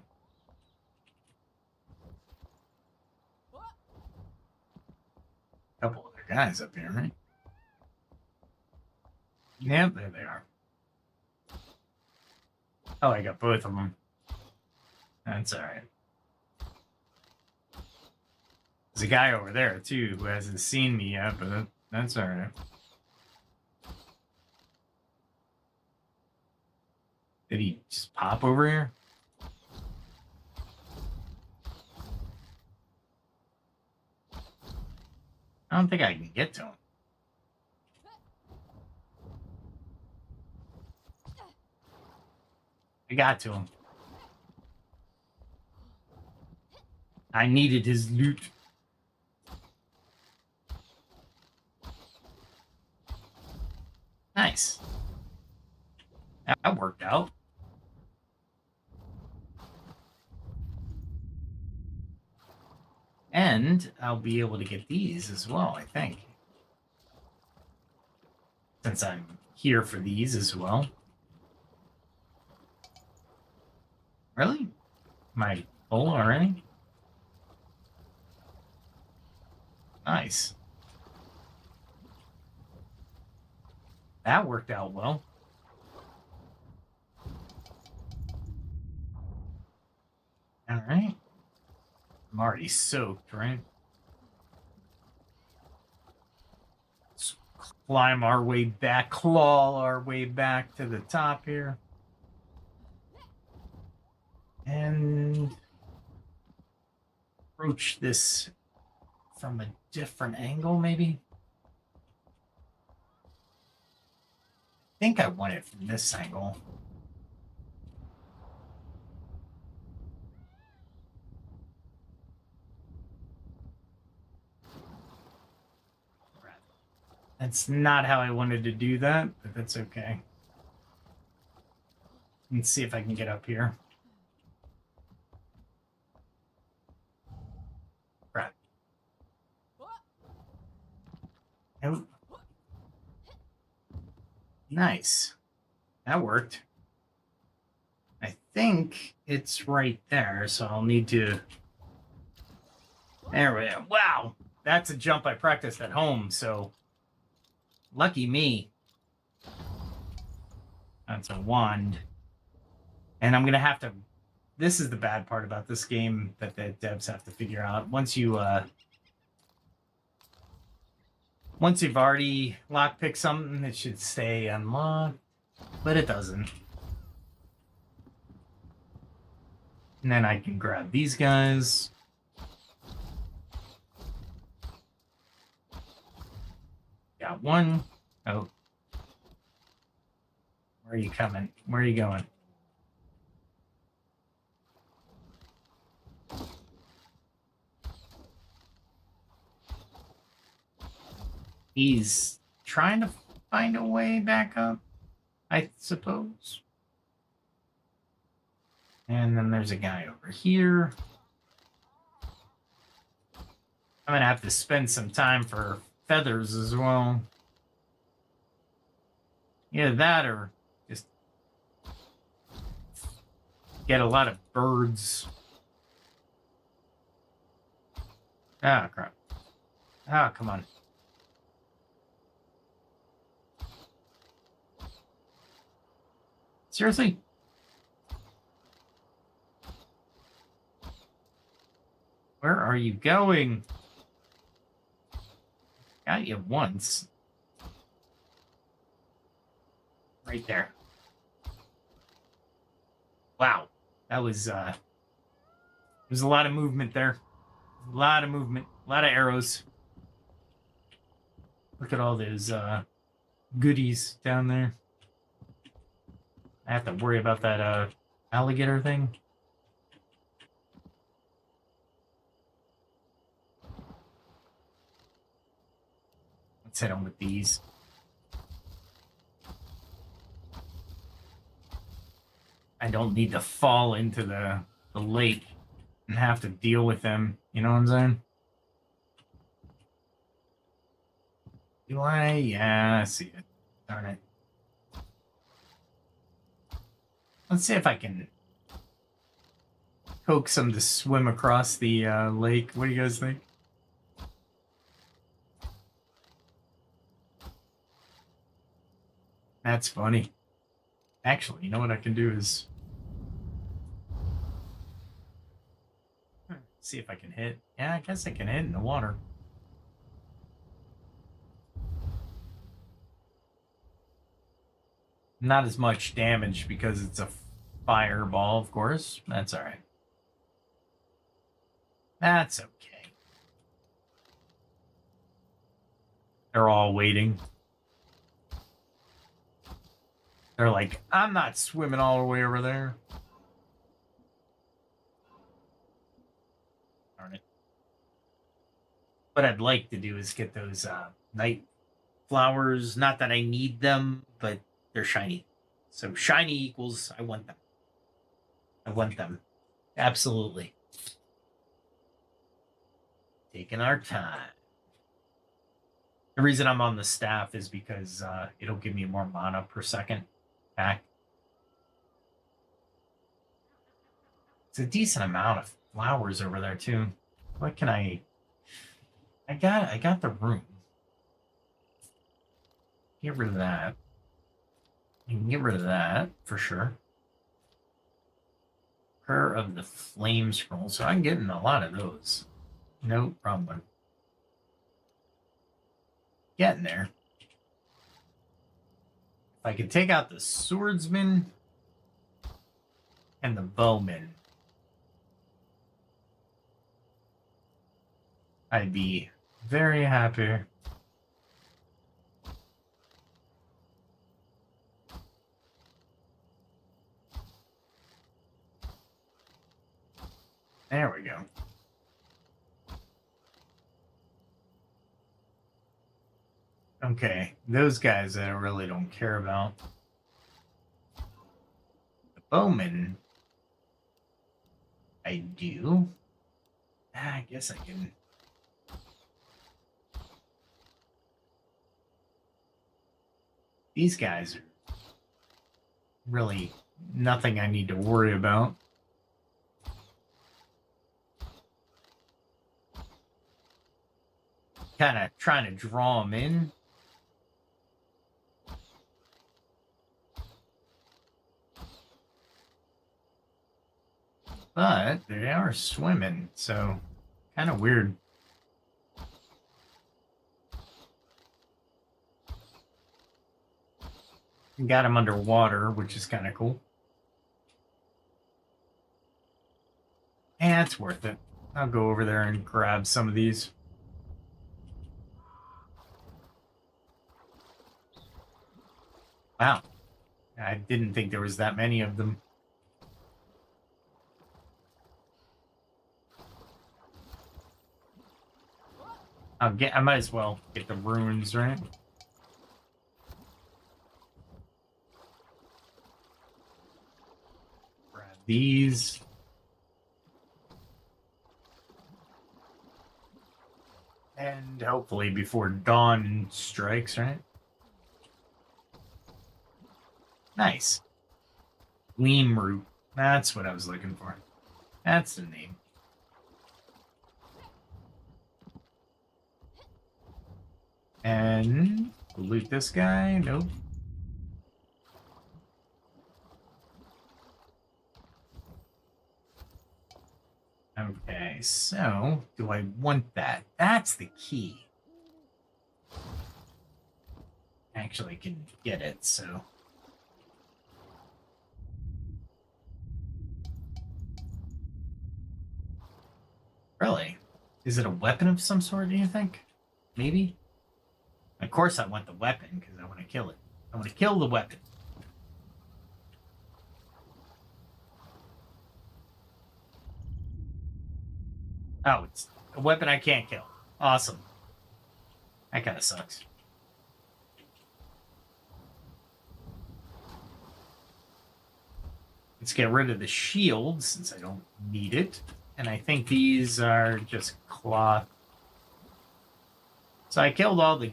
Couple other guys up here, right? Yep, there they are. Oh, I got both of them. That's alright. There's a guy over there, too, who hasn't seen me yet, but that's alright. Did he just pop over here? I don't think I can get to him. I got to him. I needed his loot. Nice. That worked out. And I'll be able to get these as well, I think. Since I'm here for these as well. Really? Am I full already? Nice. That worked out well. All right. I'm already soaked, right? Let's climb our way back, claw our way back to the top here. And approach this from a different angle, maybe? I think I want it from this angle. That's not how I wanted to do that, but that's okay. Let's see if I can get up here. Crap. Nope. Nice. That worked. I think it's right there, so I'll need to... There we go. Wow! That's a jump I practiced at home, so... Lucky me. That's a wand. And I'm going to have to... This is the bad part about this game that the devs have to figure out. Once you Once you've already lockpicked something, it should stay unlocked, but it doesn't. And then I can grab these guys. Got one. Oh. Where are you coming? Where are you going? He's trying to find a way back up, I suppose. And then there's a guy over here. I'm going to have to spend some time for feathers as well. Either that or just get a lot of birds. Ah, crap. Ah, come on. Seriously? Where are you going? Got you once. Right there. Wow. That was there's a lot of movement there. A lot of movement. A lot of arrows. Look at all those goodies down there. I have to worry about that alligator thing. Let's hit them with these. I don't need to fall into the lake and have to deal with them. You know what I'm saying? Do I? Yeah, I see it. Darn it. Let's see if I can coax them to swim across the lake. What do you guys think? That's funny. Actually, you know what I can do is see if I can hit. Yeah, I guess I can hit in the water. Not as much damage because it's a fireball, of course. That's all right. That's okay. They're all waiting. They're like, I'm not swimming all the way over there. Darn it. What I'd like to do is get those night flowers. Not that I need them, but they're shiny. So shiny equals I want them. I want them. Absolutely. Taking our time. The reason I'm on the staff is because it'll give me more mana per second back. It's a decent amount of flowers over there too. What can I got the room. Get rid of that. You can get rid of that for sure. Prayer of the Flame Scroll. So I'm getting a lot of those. No problem. Getting there. If I could take out the swordsman and the bowman, I'd be very happy. There we go. Okay, those guys I really don't care about. The bowman, I do. I guess I can. These guys are really nothing I need to worry about. Kind of trying to draw them in. But they are swimming, so kind of weird. Got him underwater, which is kind of cool. And it's worth it. I'll go over there and grab some of these. Wow. I didn't think there was that many of them. I might as well get the runes, right? Grab these. And hopefully before dawn strikes, right? Nice. Gleam root. That's what I was looking for. That's the name. And loot this guy. Nope. Okay, so do I want that? That's the key. Actually, I can get it, so. Really? Is it a weapon of some sort, do you think? Maybe? Of course I want the weapon, because I want to kill it. I want to kill the weapon. Oh, it's a weapon I can't kill. Awesome. That kind of sucks. Let's get rid of the shield, since I don't need it. And I think these are just cloth. So I killed all the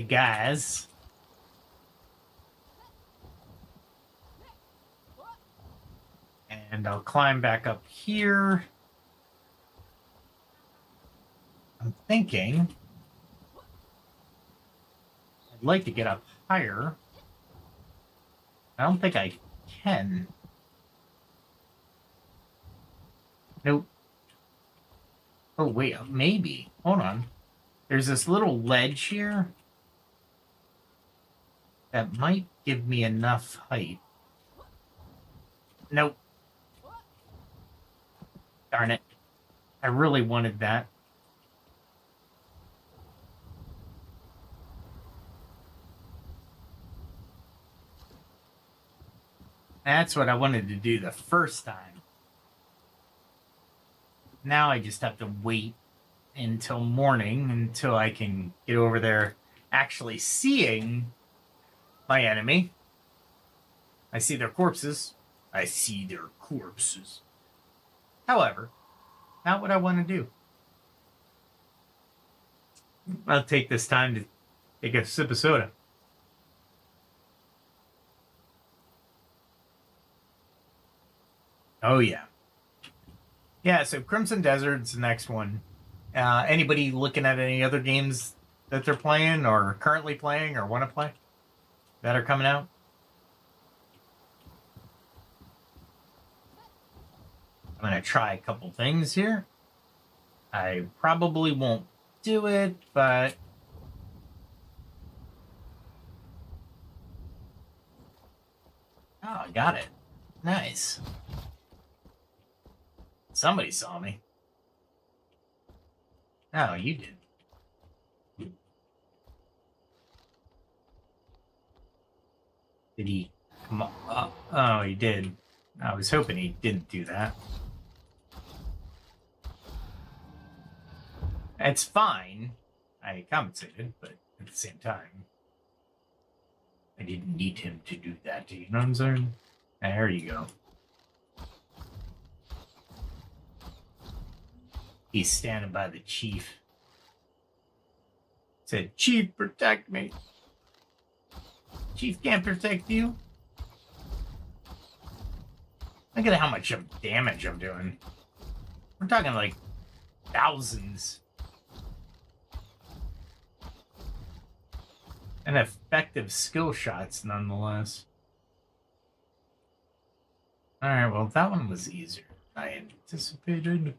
guys. And I'll climb back up here. I'm thinking I'd like to get up higher. I don't think I can. Nope. Oh, wait, maybe. Hold on. There's this little ledge here that might give me enough height. Nope. Darn it. I really wanted that. That's what I wanted to do the first time. Now I just have to wait until morning until I can get over there actually seeing my enemy. I see their corpses. I see their corpses. However, not what I want to do. I'll take this time to take a sip of soda. Oh, yeah. Yeah, so Crimson Desert's the next one. Anybody looking at any other games that they're playing or currently playing or want to play that are coming out? I'm going to try a couple things here. I probably won't do it, but... Oh, I got it. Nice. Somebody saw me. Oh, you did. Did he come on? Oh, he did. I was hoping he didn't do that. It's fine. I compensated, but at the same time, I didn't need him to do that. You know what I'm saying? There you go. He's standing by the chief. Said, "Chief, protect me." Chief can't protect you. Look at how much damage I'm doing. We're talking like thousands. And effective skill shots, nonetheless. Alright, well, that one was easier than I anticipated.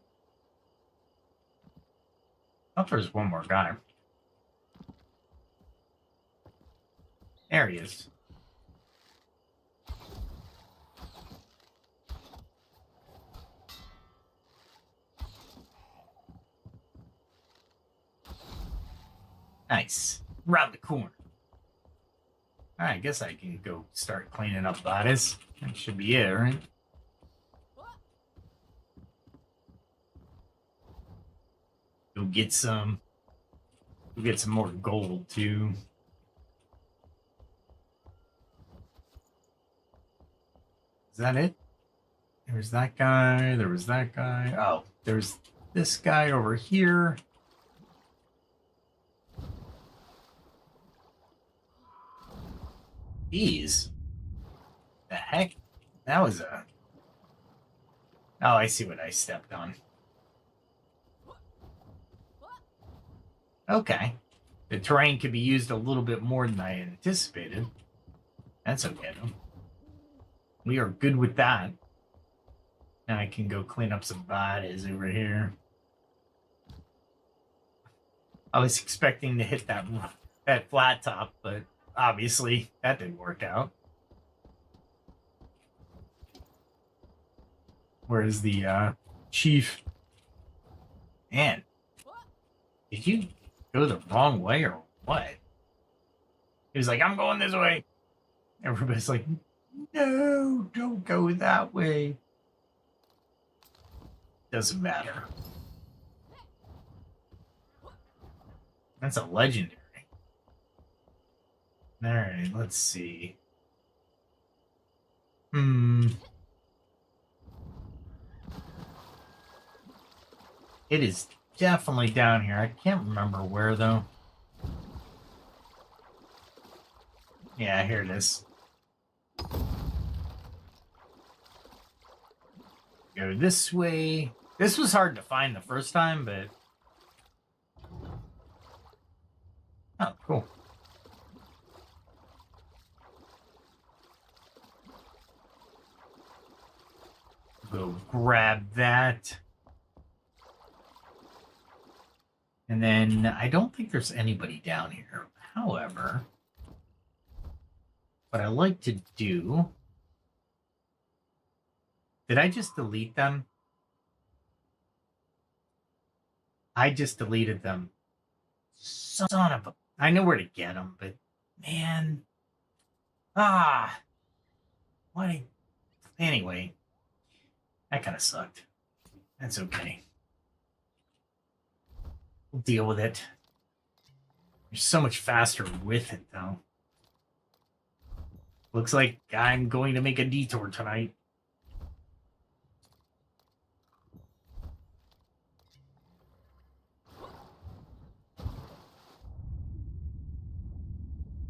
Oh, there's one more guy. There he is. Nice. Round the corner. Alright, I guess I can go start cleaning up bodies. That should be it, right? Go get some more gold too. Is that it? There's that guy. There was that guy. Oh, there's this guy over here. Jeez. The heck? That was a... Oh, I see what I stepped on. Okay. The terrain could be used a little bit more than I anticipated. That's okay, though. We are good with that. Now I can go clean up some bodies over here. I was expecting to hit that flat top, but obviously that didn't work out. Where's the chief? Man, did you go the wrong way or what? He was like, I'm going this way. Everybody's like, no, don't go that way. Doesn't matter. That's a legendary. All right, let's see. It is definitely down here. I can't remember where, though. Yeah, here it is. Go this way. This was hard to find the first time, but... Oh, cool. Go grab that. And then I don't think there's anybody down here. However, what I like to do... Did I just delete them? I just deleted them. Son of a... I know where to get them, but man... What? Anyway, that kind of sucked. That's okay. We'll deal with it. You're so much faster with it, though. Looks like I'm going to make a detour tonight.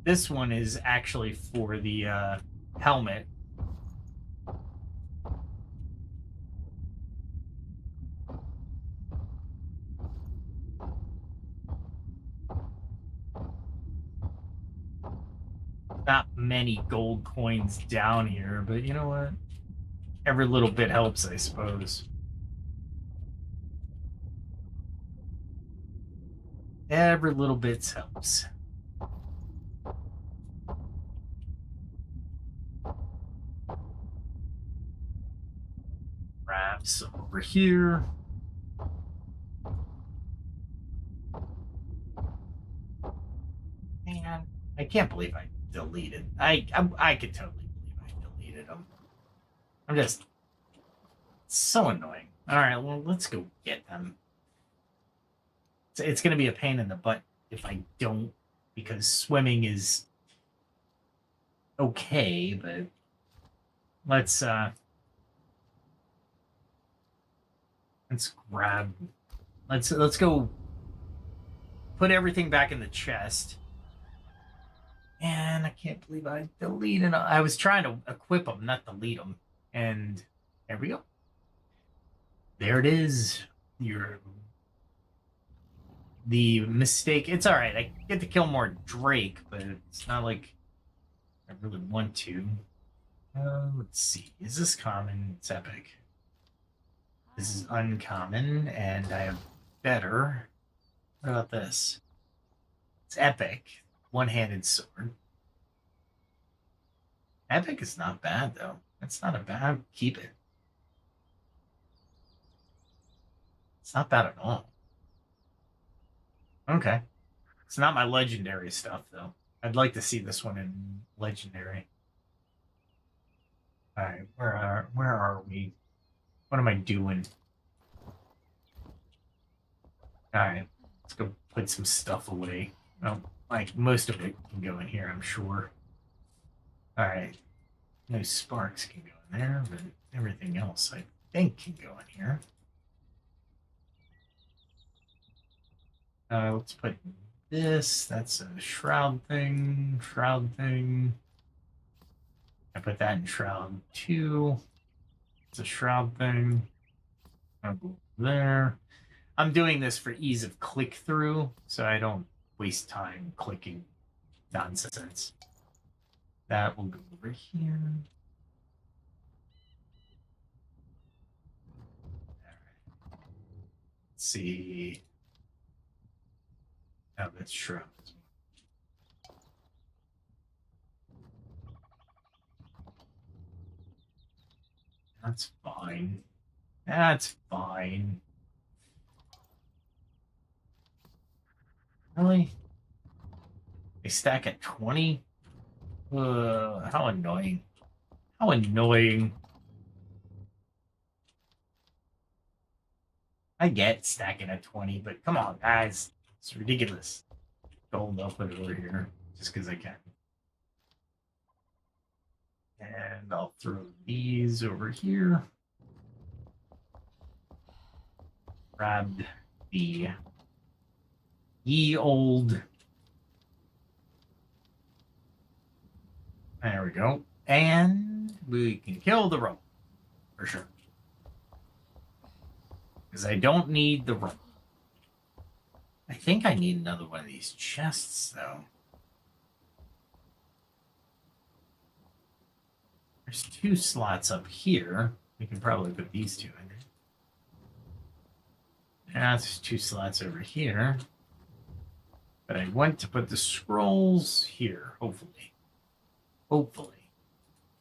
This one is actually for the helmet. Not many gold coins down here, but you know what? Every little bit helps, I suppose. Every little bit helps. Grab some over here. Man, I can't believe I deleted. I could totally believe I deleted them. I'm just so annoying. All right, well, let's go get them. It's going to be a pain in the butt if I don't, because swimming is okay, but let's grab. Let's go put everything back in the chest. And I can't believe I deleted. I was trying to equip them, not delete them. And there we go. There it is. The mistake. It's all right. I get to kill more Drake, but it's not like I really want to. Let's see. Is this common? It's epic. This is uncommon, and I have better. What about this? It's epic. One-handed sword. Epic is not bad, though. It's not a bad. Keep it. It's not bad at all. Okay. It's not my legendary stuff, though. I'd like to see this one in legendary. All right, where are we? What am I doing? All right, let's go put some stuff away. Well, like most of it can go in here, I'm sure. All right, no sparks can go in there, but everything else I think can go in here. Let's put this. That's a shroud thing. Shroud thing. I put that in shroud 2. It's a shroud thing. I'll go there. I'm doing this for ease of click through, so I don't waste time clicking nonsense. That will go over here. All right. Let's see. Oh, that's shroud. That's fine. That's fine. Really? They stack at 20? How annoying. How annoying. I get stacking at 20, but come on, guys. It's ridiculous. Gold, I'll put it over here just because I can. And I'll throw these over here. Grab the ye old. There we go. And we can kill the rope. For sure. Because I don't need the rope. I think I need another one of these chests, though. There's 2 slots up here. We can probably put these 2 in there. Yeah, there's 2 slots over here. But I want to put the scrolls here, hopefully. Hopefully.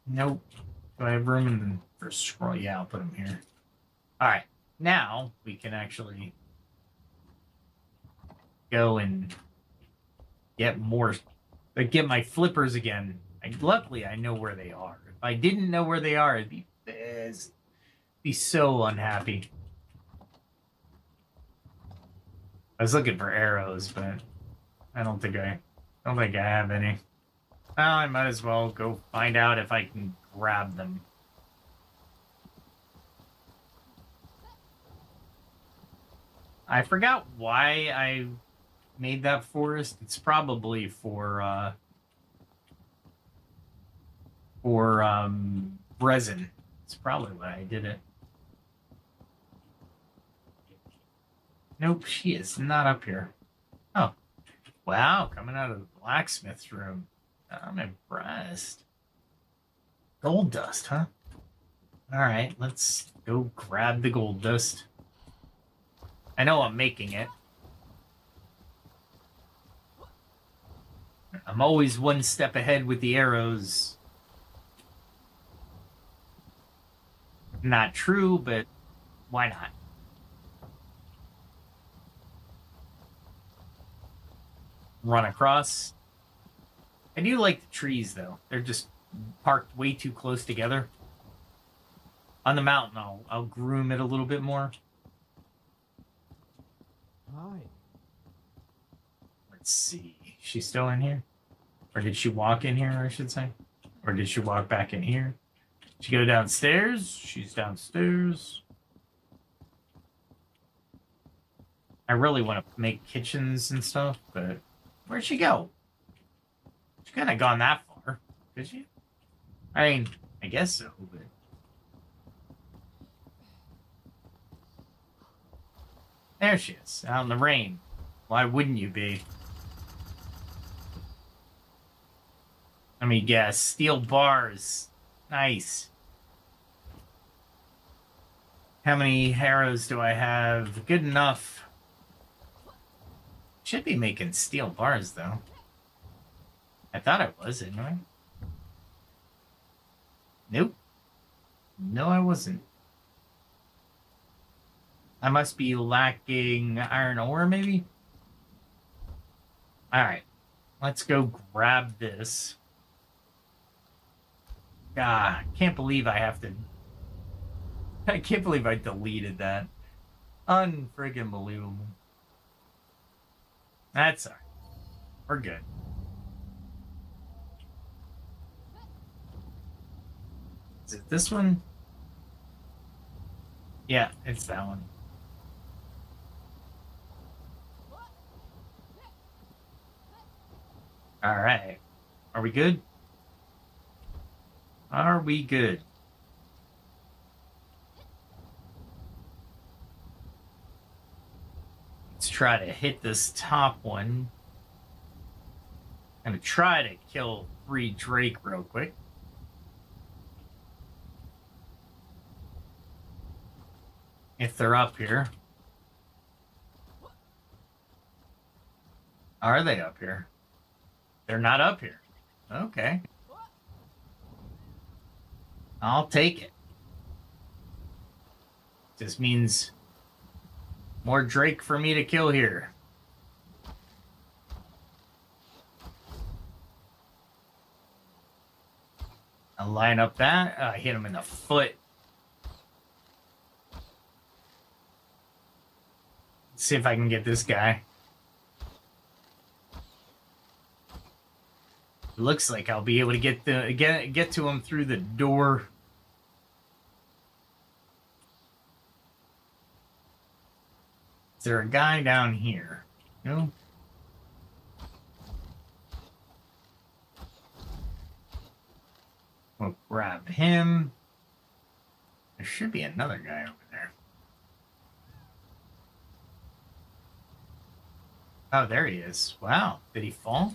Nope. Do I have room for a scroll? Yeah, I'll put them here. All right. Now we can actually go and get more, like get my flippers again. Luckily, I know where they are. If I didn't know where they are, I'd be pissed. Be so unhappy. I was looking for arrows, but I don't think I have any. Well, I might as well go find out if I can grab them. I forgot why I made that forest. It's probably for resin. It's probably why I did it. Nope, she is not up here. Oh, wow, coming out of the blacksmith's room. I'm impressed. Gold dust, huh? All right, let's go grab the gold dust. I know I'm making it. I'm always one step ahead with the arrows. Not true, but why not? Run across. I do like the trees, though. They're just parked way too close together. On the mountain, I'll groom it a little bit more. Hi. Let's see. She's still in here? Or did she walk in here, I should say? Or did she walk back in here? Did she go downstairs? She's downstairs. I really want to make kitchens and stuff, but where'd she go? She couldn't have gone that far, could she? I mean, I guess so, but... There she is, out in the rain. Why wouldn't you be? Let me guess. Steel bars. Nice. How many arrows do I have? Good enough. Should be making steel bars, though. I thought I was, anyway. Nope. No, I wasn't. I must be lacking iron ore, maybe? Alright. Let's go grab this. Ah, can't believe I have to... I can't believe I deleted that. Unfriggin' believable. That's alright. We're good. Is it this one? Yeah, it's that one. Alright. Are we good? Are we good? Let's try to hit this top one. I'm gonna try to kill 3 Drake real quick. If they're up here. Are they up here? They're not up here. Okay. I'll take it. Just means more Drake for me to kill here. I'll line up that. I hit him in the foot. Let's see if I can get this guy. It looks like I'll be able to get to him through the door. Is there a guy down here? No. We'll grab him. There should be another guy over there. Oh, there he is. Wow. Did he fall?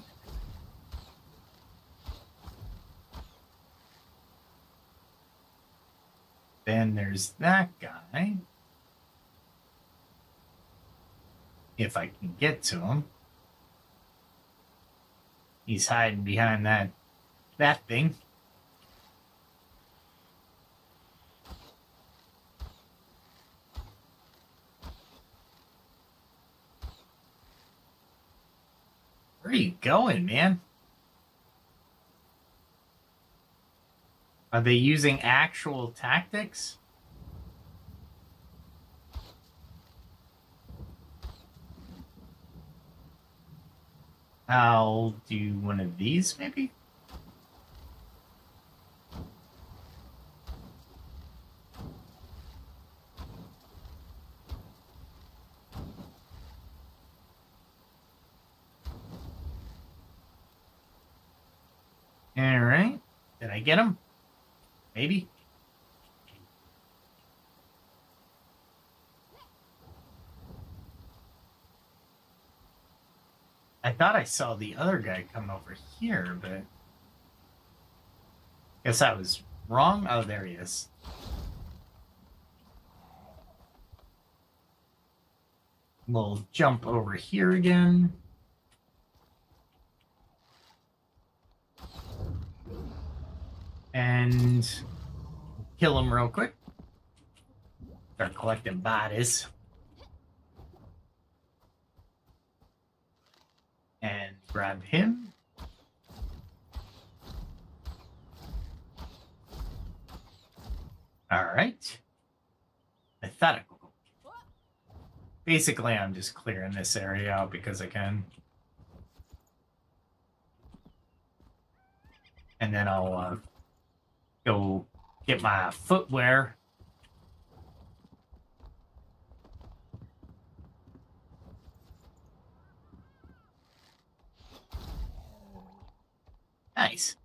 Then there's that guy. If I can get to him. He's hiding behind that thing. Where are you going, man? Are they using actual tactics? I'll do one of these, maybe? All right. Did I get him? Maybe. I thought I saw the other guy come over here, but guess I was wrong. Oh, there he is. We'll jump over here again. And kill him real quick. Start collecting bodies. And grab him. All right. Methodical. Basically, I'm just clearing this area out because I can. And then I'll go get my footwear. Nice.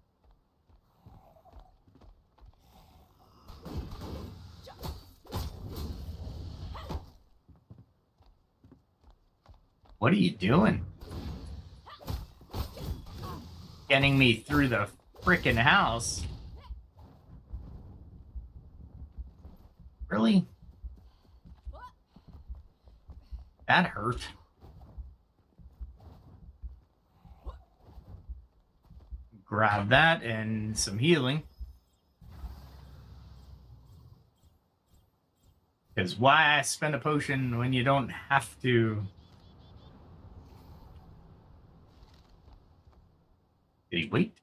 What are you doing? Getting me through the frickin' house. Really? That hurt. Grab that and some healing. Because why spend a potion when you don't have to? Did he wait?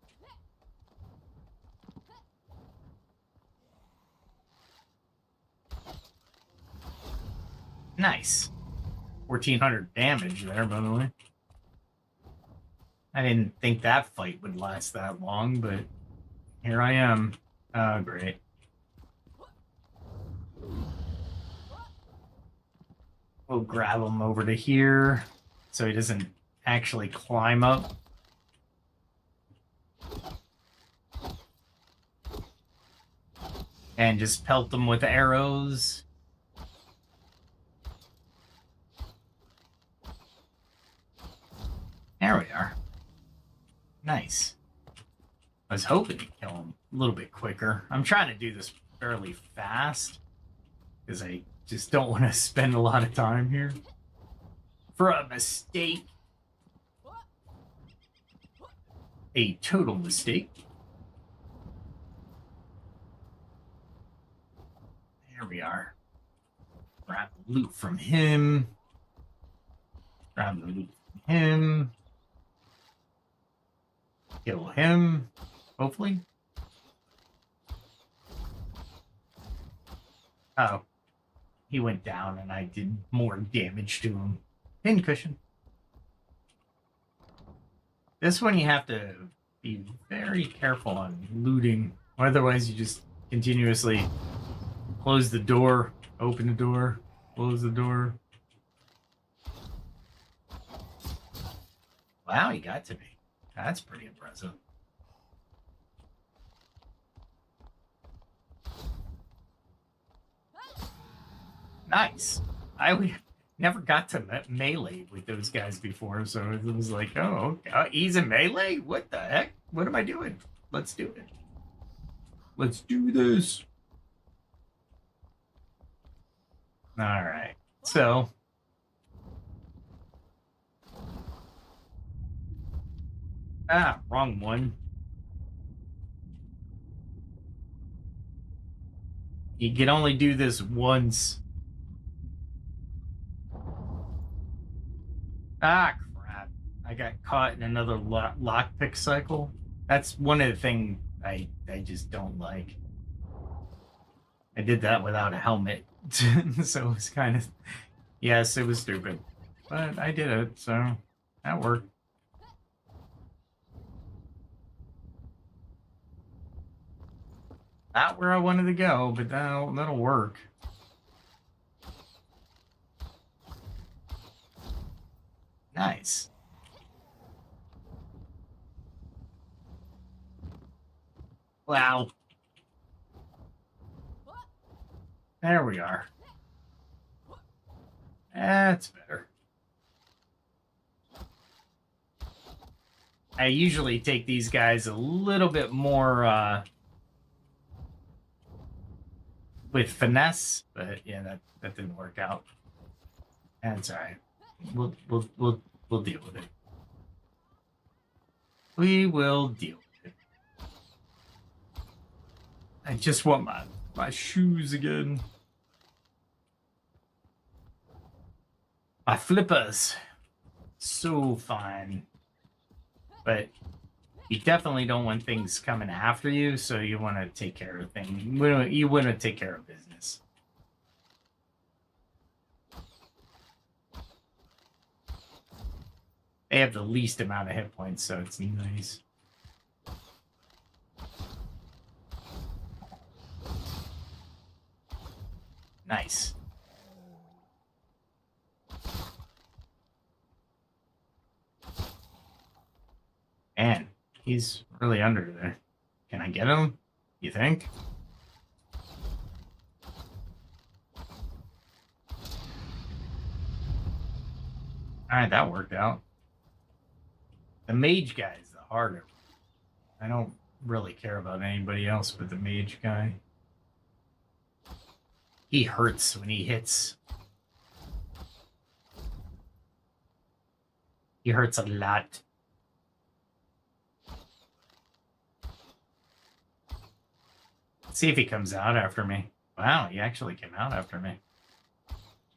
Nice. 1,400 damage there, by the way. I didn't think that fight would last that long, but here I am. Oh, great. We'll grab him over to here so he doesn't actually climb up. And just pelt them with arrows. There we are. Nice. I was hoping to kill him a little bit quicker. I'm trying to do this fairly fast because I just don't want to spend a lot of time here. For a mistake. A total mistake. There we are. Grab the loot from him. Grab the loot from him. Kill him, hopefully. Oh. He went down and I did more damage to him. Pincushion. This one you have to be very careful on looting. Otherwise you just continuously close the door, open the door, close the door. Wow, he got to me. That's pretty impressive. Nice. I never got to melee with those guys before, so it was like, oh, he's in melee? What the heck? What am I doing? Let's do it. Let's do this. All right. So... Ah, wrong one. You can only do this once. Ah, crap. I got caught in another lockpick cycle. That's one of the things I just don't like. I did that without a helmet. So it was kind of... Yes, it was stupid. But I did it, so that worked. Not where I wanted to go, but that'll work. Nice. Wow. There we are. That's better. I usually take these guys a little bit more with finesse, but yeah, that didn't work out. That's all right. We'll deal with it. We will deal with it. I just want my shoes again. My flippers. So fine. But you definitely don't want things coming after you, so you want to take care of things. You want to take care of business. They have the least amount of hit points, so it's nice. Nice. Man, he's really under there. Can I get him? You think? Alright, that worked out. The mage guy is the harder. I don't really care about anybody else but the mage guy. He hurts when he hits. He hurts a lot. Let's see if he comes out after me. Wow, he actually came out after me.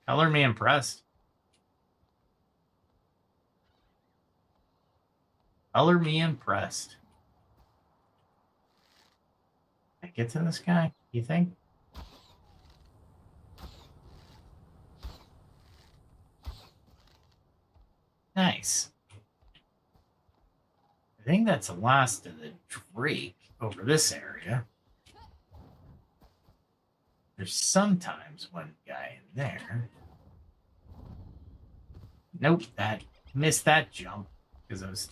Color me impressed. Color me impressed. Can I get to this guy, you think? Nice. I think that's the last of the Drake over this area. There's sometimes one guy in there. Nope, that missed that jump because I was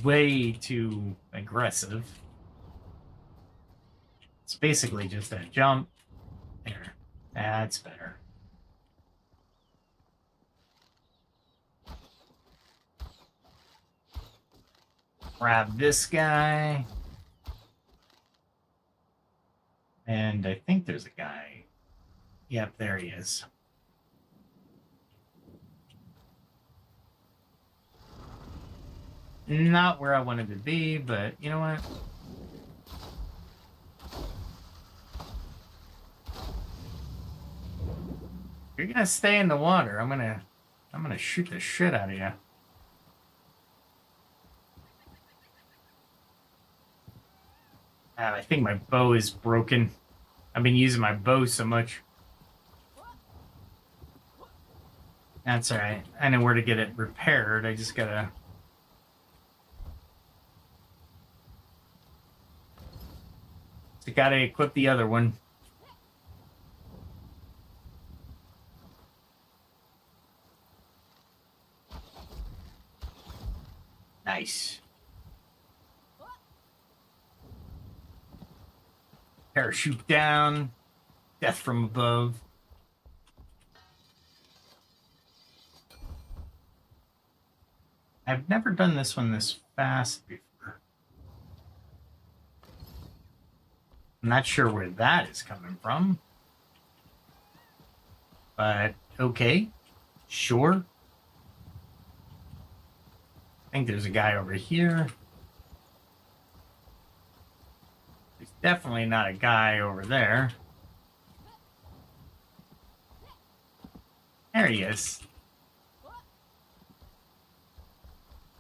way too aggressive. It's basically just a jump. There. That's better. Grab this guy. And I think there's a guy. Yep, there he is. Not where I wanted to be, but you know what? You're gonna stay in the water. I'm gonna shoot the shit out of you. I think my bow is broken. I've been using my bow so much. That's alright. I know where to get it repaired. I just gotta... So gotta equip the other one. Nice. Parachute down. Death from above. I've never done this one this fast before. I'm not sure where that is coming from. But, okay. Sure. I think there's a guy over here. There's definitely not a guy over there. There he is.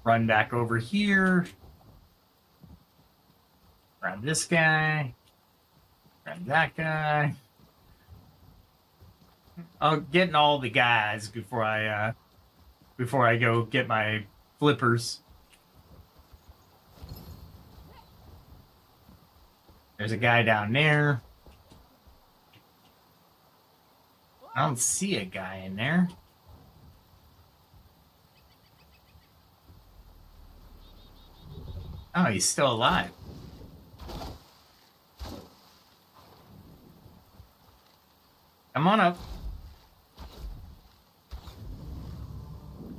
Run back over here. Grab this guy. Grab that guy. I'm getting all the guys before I go get my flippers. There's a guy down there. I don't see a guy in there. Oh, he's still alive. Come on up.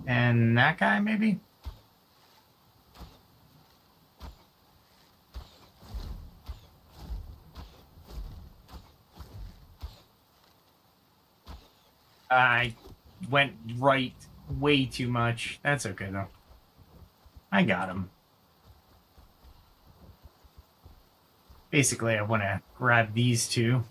And that guy, maybe? I went right way too much. That's okay, though. I got him. Basically, I want to grab these two.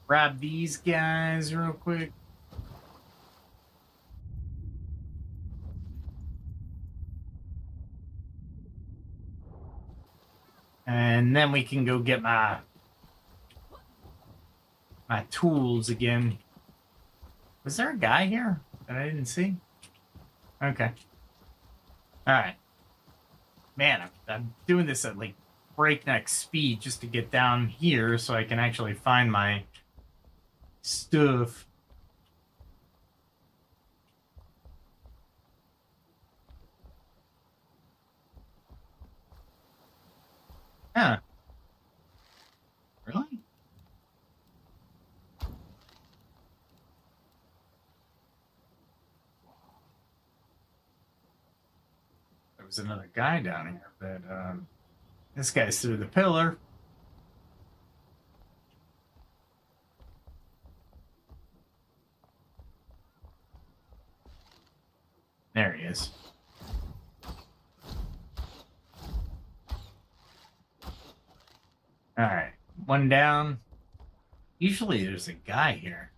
Grab these guys real quick. And then we can go get my tools again. Was there a guy here that I didn't see? Okay. All right. Man, I'm doing this at like breakneck speed just to get down here so I can actually find my stuff. Huh. Really? There was another guy down here, but this guy's through the pillar. There he is. All right, one down. Usually there's a guy here.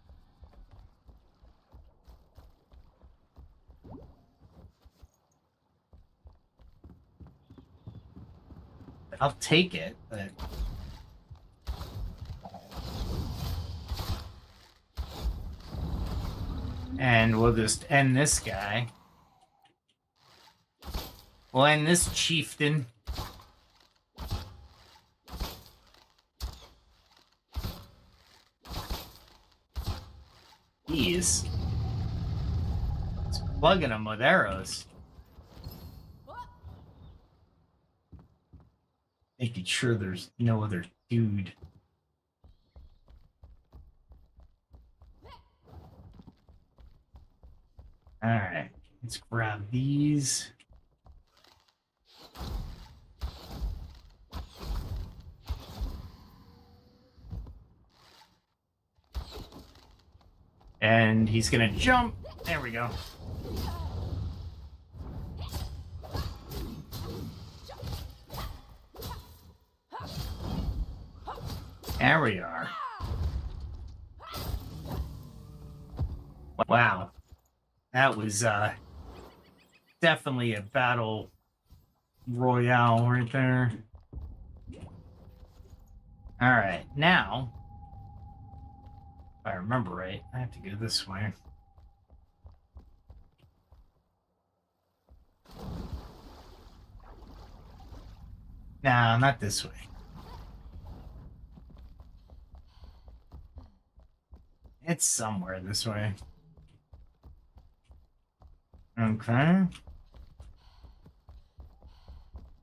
I'll take it, but and we'll just end this guy. We'll end this chieftain. Jeez. It's plugging them with arrows. Making sure there's no other dude. Alright, let's grab these. And he's gonna jump. There we go. There we are. Wow. That was definitely a battle royale right there. All right, now, if I remember right, I have to go this way. Nah, not this way. It's somewhere this way. Okay.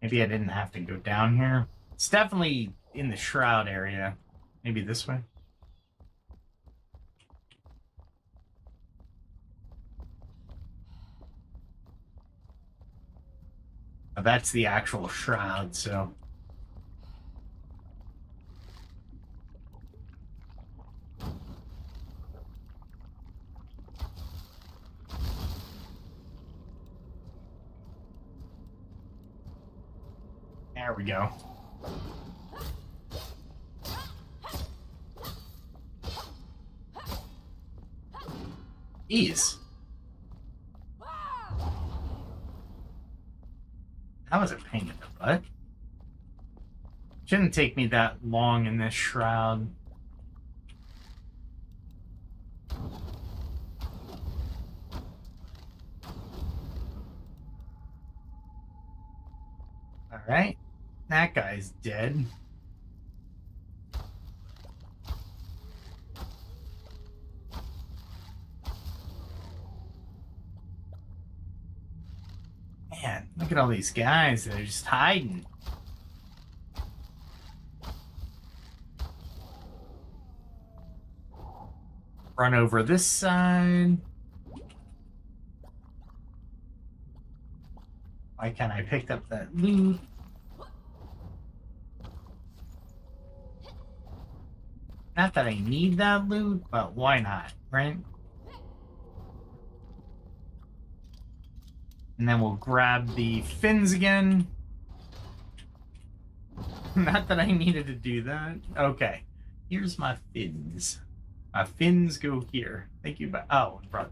Maybe I didn't have to go down here. It's definitely in the shroud area. Maybe this way. Oh, that's the actual shroud, so. There we go. Jeez. That was a pain in the butt. Shouldn't take me that long in this shroud. All right. That guy's dead. Man, look at all these guys that are just hiding. Run over this side. Why can't I pick up that loot? Not that I need that loot, but why not, right? And then we'll grab the fins again. Not that I needed to do that. Okay, here's my fins. My fins go here. Thank you, but oh, brought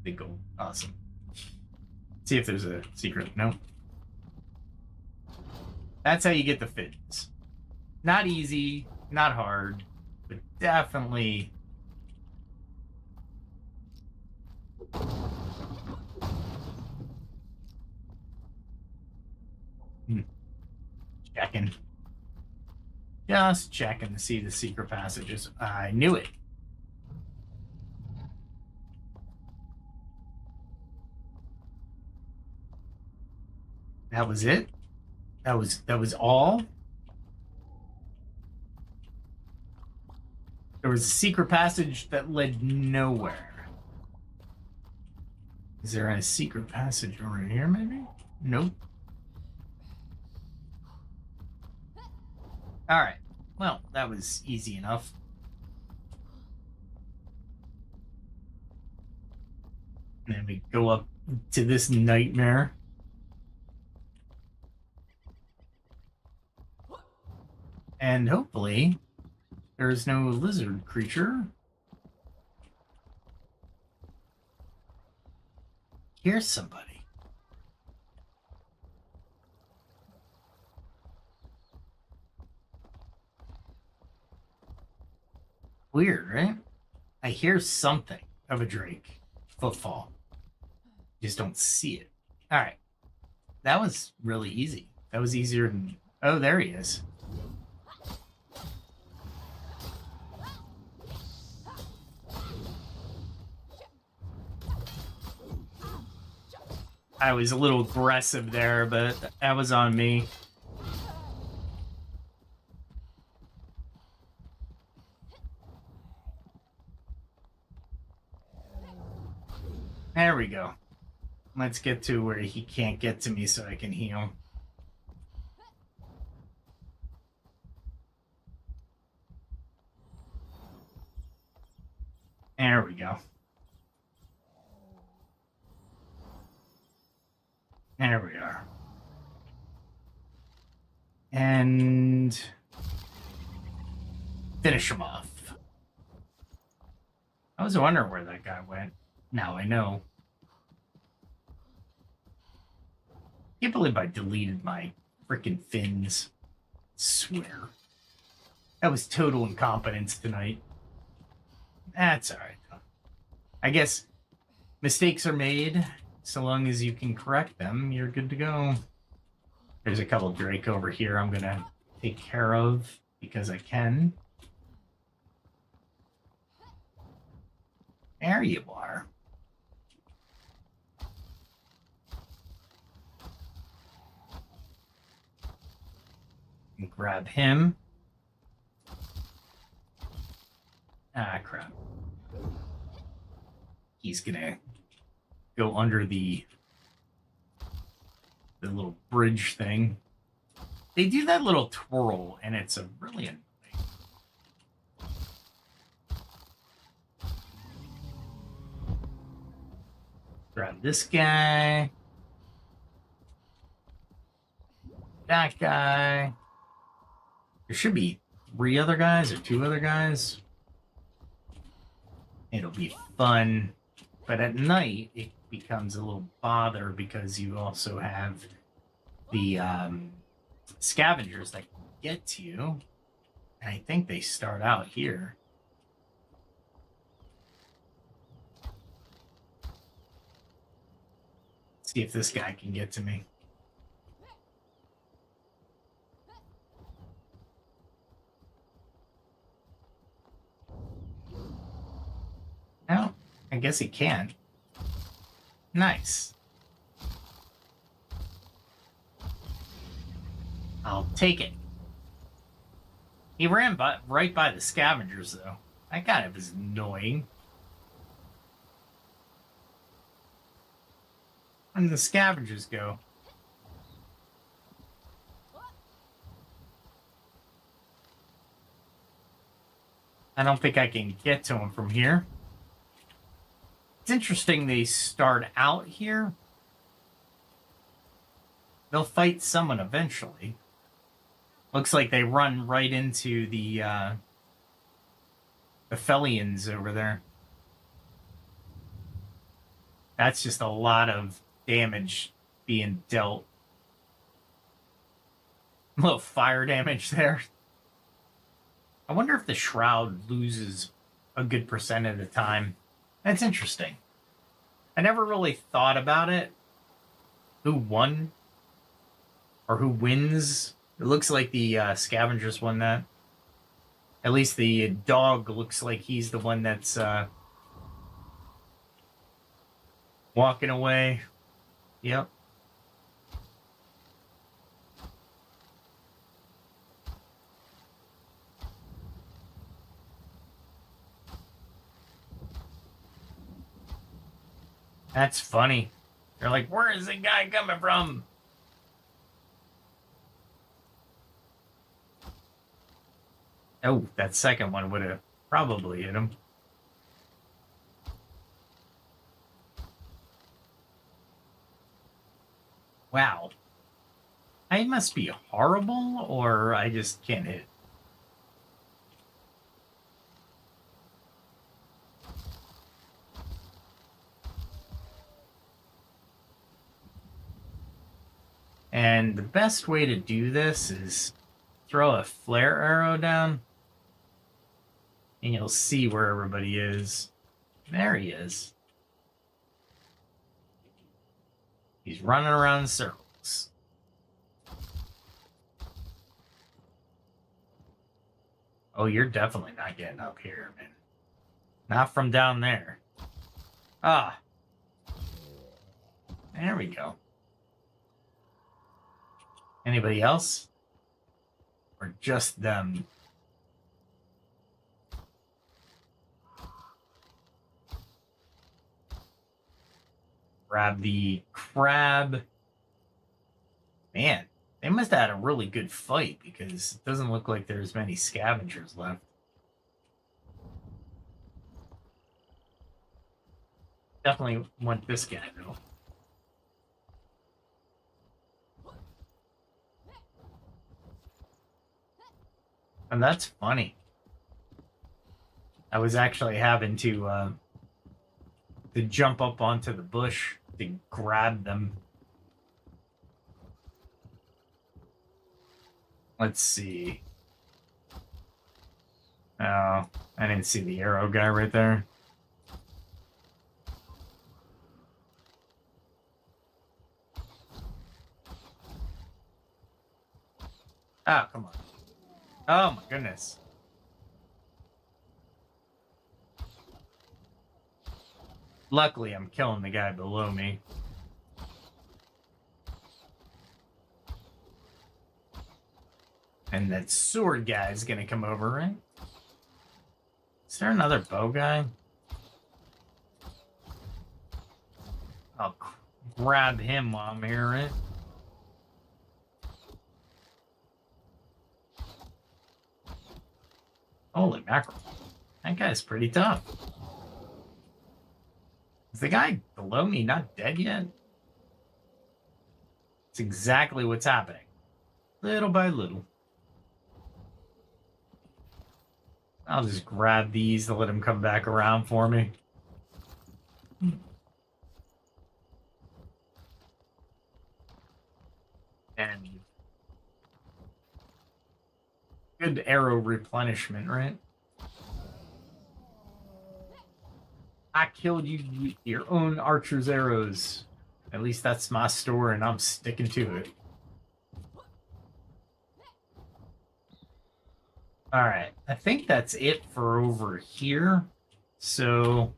the gold. Awesome. See if there's a secret. No. That's how you get the fins. Not easy, not hard, but definitely. Checking. Just checking to see the secret passages. I knew it. That was it? That was all? There was a secret passage that led nowhere. Is there a secret passage over here, maybe? Nope. Alright. Well, that was easy enough. And then we go up to this nightmare. And hopefully there's no lizard creature. Here's somebody. Weird, right? I hear something of a drake footfall. Just don't see it. All right. That was really easy. That was easier than... Oh, there he is. I was a little aggressive there, but that was on me. There we go. Let's get to where he can't get to me so I can heal. There we go. There we are. And finish him off. I was wondering where that guy went. Now I know. Can't believe I deleted my freaking fins. I swear. That was total incompetence tonight. That's alright though. I guess mistakes are made. So long as you can correct them, you're good to go. There's a couple drake over here I'm gonna take care of because I can. There you are. And grab him. Ah, crap. He's gonna go under the little bridge thing. They do that little twirl, and it's a really annoying. Grab this guy. That guy. There should be 3 other guys or 2 other guys. It'll be fun. But at night, it becomes a little bother because you also have the scavengers that get to you. And I think they start out here. Let's see if this guy can get to me. No, I guess he can. Nice. I'll take it. He ran right by the scavengers, though. That kind of is annoying. Where did the scavengers go? I don't think I can get to him from here. It's interesting they start out here. They'll fight someone eventually. Looks like they run right into the Felians over there. That's just a lot of damage being dealt. A little fire damage there. I wonder if the Shroud loses a good percent of the time. That's interesting. I never really thought about it. Who won? Or who wins? It looks like the scavengers won that. At least the dog looks like he's the one that's walking away. Yep. That's funny. They're like, where is the guy coming from? Oh, that second one would have probably hit him. Wow. I must be horrible, or I just can't hit. And the best way to do this is throw a flare arrow down, and you'll see where everybody is. There he is. He's running around in circles. Oh, you're definitely not getting up here, man. Not from down there. Ah. There we go. Anybody else? Or just them? Grab the crab. Man, they must have had a really good fight because it doesn't look like there's many scavengers left. Definitely want this guy, though. And that's funny. I was actually having to jump up onto the bush to grab them. Let's see. Oh, I didn't see the arrow guy right there. Oh, come on. Oh my goodness. Luckily, I'm killing the guy below me. And that sword guy is gonna come over, right? Is there another bow guy? I'll grab him while I'm here, right? Holy mackerel. That guy's pretty tough. Is the guy below me not dead yet? It's exactly what's happening. Little by little. I'll just grab these to let him come back around for me. And good arrow replenishment, right? I killed you with your own archer's arrows. At least that's my story, and I'm sticking to it. Alright, I think that's it for over here. So,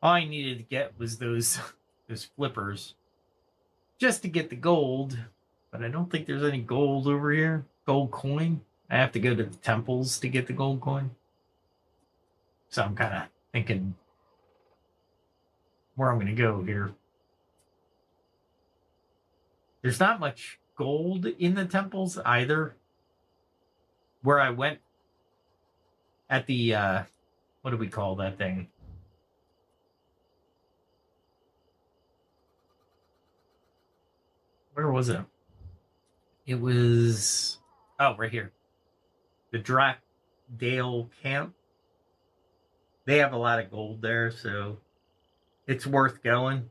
all I needed to get was those flippers. Just to get the gold. But I don't think there's any gold over here. Gold coin. I have to go to the temples to get the gold coin. So I'm kind of thinking where I'm going to go here. There's not much gold in the temples either. Where I went at the, what do we call that thing? Where was it? It was, oh, right here. The Drakdale camp. They have a lot of gold there, so it's worth going.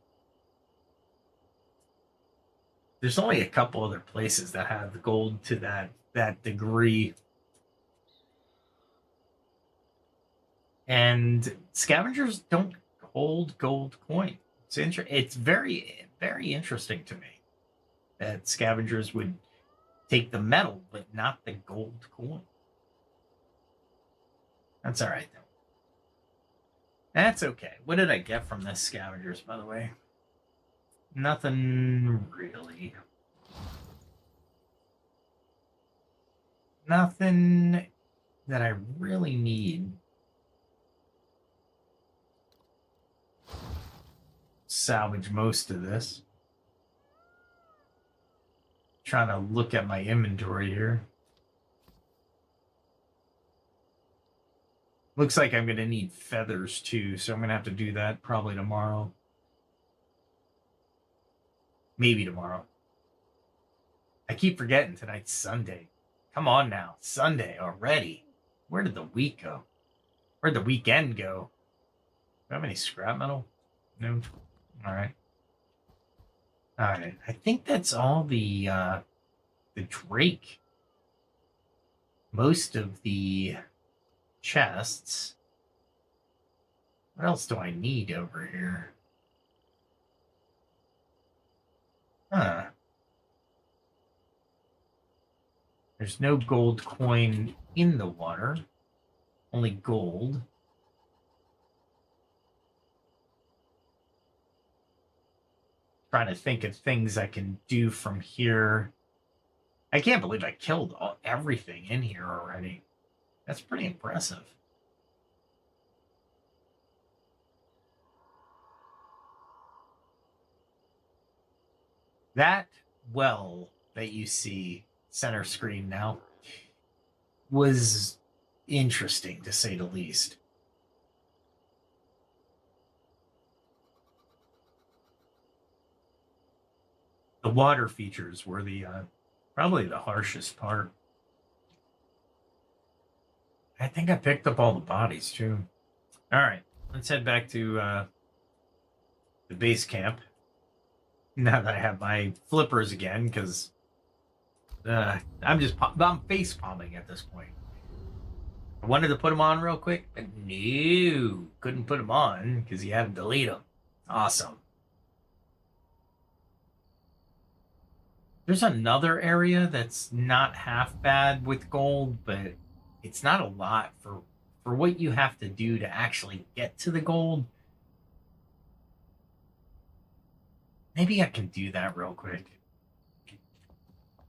There's only a couple other places that have the gold to that degree. And scavengers don't hold gold coin. It's very, very interesting to me that scavengers would take the metal, but not the gold coin. That's all right, though. That's okay. What did I get from this scavengers, by the way? Nothing really. Nothing that I really need. Salvage most of this. Trying to look at my inventory here. Looks like I'm going to need feathers too, so I'm going to have to do that probably tomorrow. Maybe tomorrow. I keep forgetting tonight's Sunday. Come on now. Sunday already. Where did the week go? Where'd the weekend go? Do I have any scrap metal? No. All right. Alright, I think that's all the Drake. Most of the chests. What else do I need over here? Huh. There's no gold coin in the water. Only gold. Trying to think of things I can do from here. I can't believe I killed everything in here already. That's pretty impressive. That well that you see center screen now was interesting, to say the least. The water features were the probably the harshest part. I think I picked up all the bodies too. All right, let's head back to the base camp. Now that I have my flippers again, because I'm face palming at this point. I wanted to put them on real quick, but no, couldn't put them on because you had to delete them. Awesome. There's another area that's not half bad with gold, but it's not a lot for what you have to do to actually get to the gold. Maybe I can do that real quick.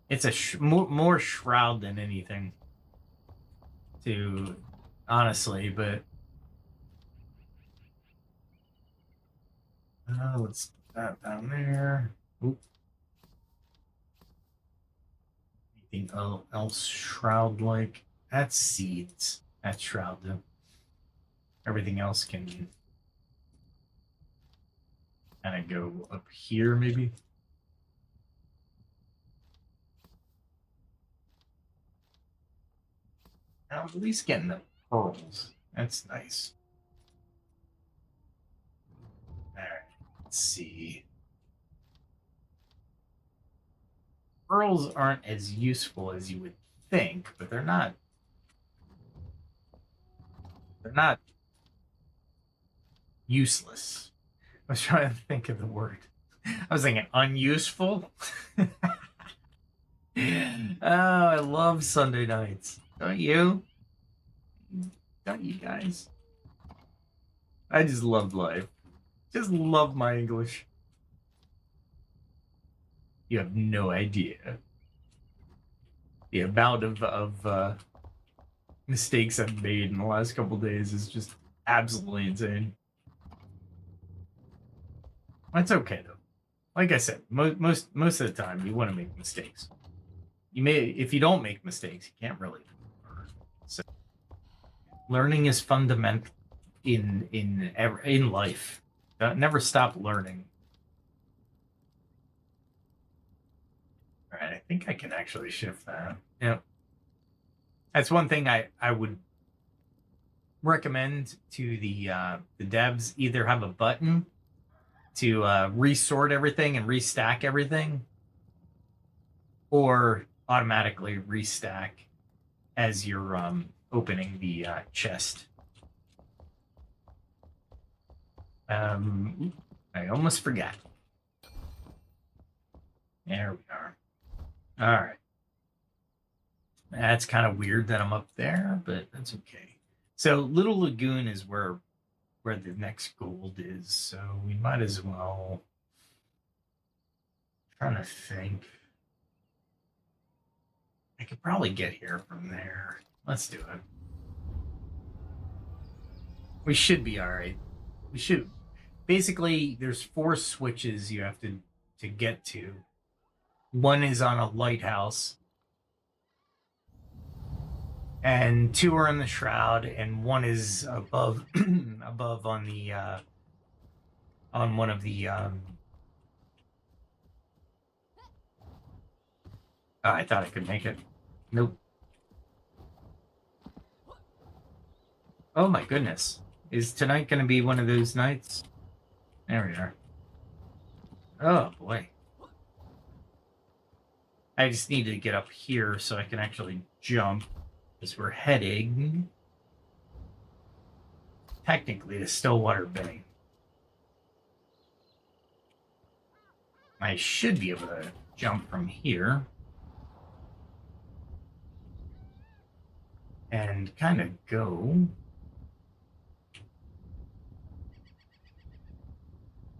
It's a more shroud than anything, honestly, but let's put that down there. Oop. Anything else shroud-like? That's seeds. That's shroud, though. Everything else can kind of go up here, maybe. I'm at least getting the pearls. That's nice. All right, let's see. Pearls aren't as useful as you would think, but they're not. They're not useless. I was trying to think of the word. I was thinking unuseful. Oh, I love Sunday nights. Don't you? Don't you guys? I just love life. Just love my English. You have no idea. The amount of mistakes I've made in the last couple days is just absolutely insane. That's okay though. Like I said, most of the time you want to make mistakes. If you don't make mistakes, you can't really learn. So learning is fundamental in life. Never stop learning. All right, I think I can actually shift that. Yeah, that's one thing I would recommend to the devs. Either have a button to resort everything and restack everything, or automatically restack as you're opening the chest. I almost forgot. There we are. All right. That's kind of weird that I'm up there, but that's okay. So Little Lagoon is where the next gold is, so we might as well. I'm trying to think. I could probably get here from there. Let's do it. We should be all right. We should. Basically, there's 4 switches you have to get to. One is on a lighthouse, and 2 are in the shroud, and 1 is above above on the on one of the oh, I thought I could make it. Nope. Oh my goodness. Is tonight going to be one of those nights? There we are. Oh boy. I just need to get up here so I can actually jump, because we're heading technically to Stillwater Bay. I should be able to jump from here and kind of go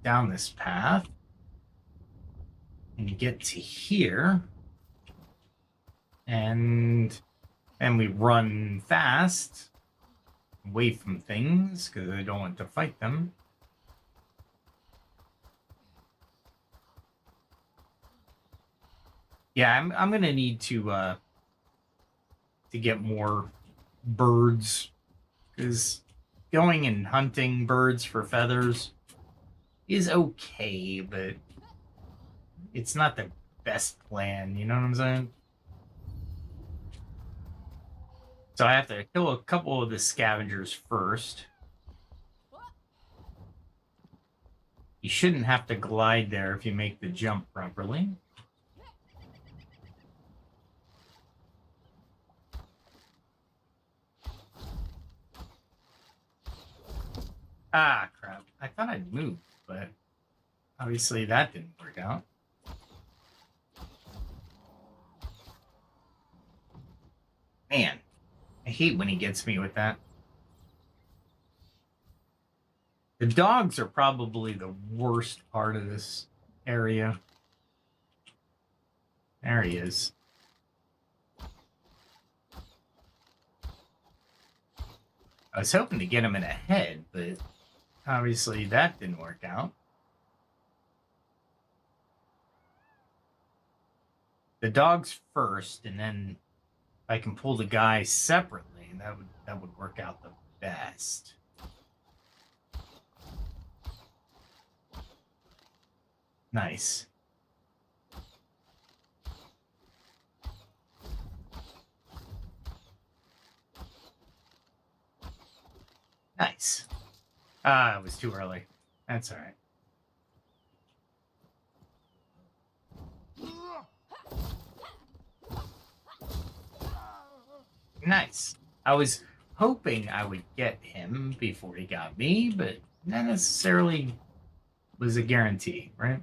down this path and get to here, and we run fast away from things because I don't want to fight them. Yeah, I'm gonna need to get more birds, because going and hunting birds for feathers is okay, but it's not the best plan, you know what I'm saying? So I have to kill a couple of the scavengers first. You shouldn't have to glide there if you make the jump properly. Ah, crap. I thought I'd move, but obviously that didn't work out. Man, I hate when he gets me with that. The dogs are probably the worst part of this area. There he is. I was hoping to get him in a head, but obviously that didn't work out. The dogs first, and then if I can pull the guy separately, that would work out the best. Nice. Nice. Ah, it was too early. That's all right. Nice. I was hoping I would get him before he got me, but not necessarily was a guarantee, right?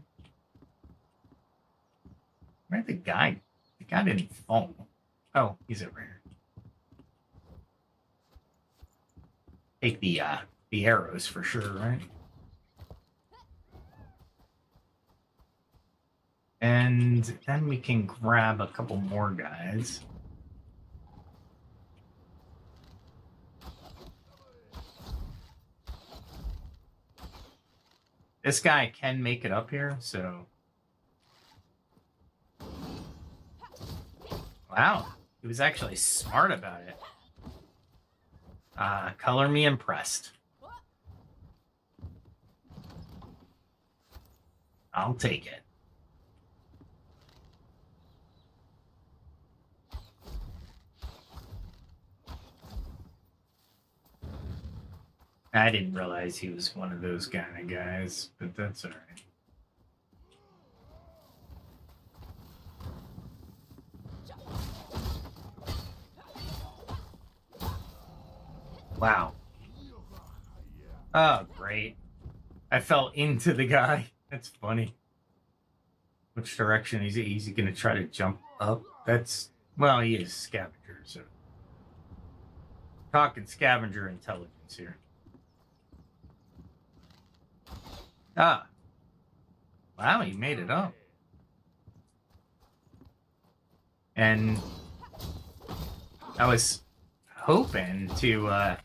Where'd the guy? The guy didn't fall. Oh, he's over here. Take the arrows for sure, right? And then we can grab a couple more guys. This guy can make it up here, so... Wow, he was actually smart about it. Color me impressed. I'll take it. I didn't realize he was one of those kind of guys, but that's all right. Wow. Oh, great. I fell into the guy. That's funny. Which direction is he going to try to jump up? That's, well, he is scavenger, so. Talking scavenger intelligence here. Ah. Wow, he made it up. And I was hoping to,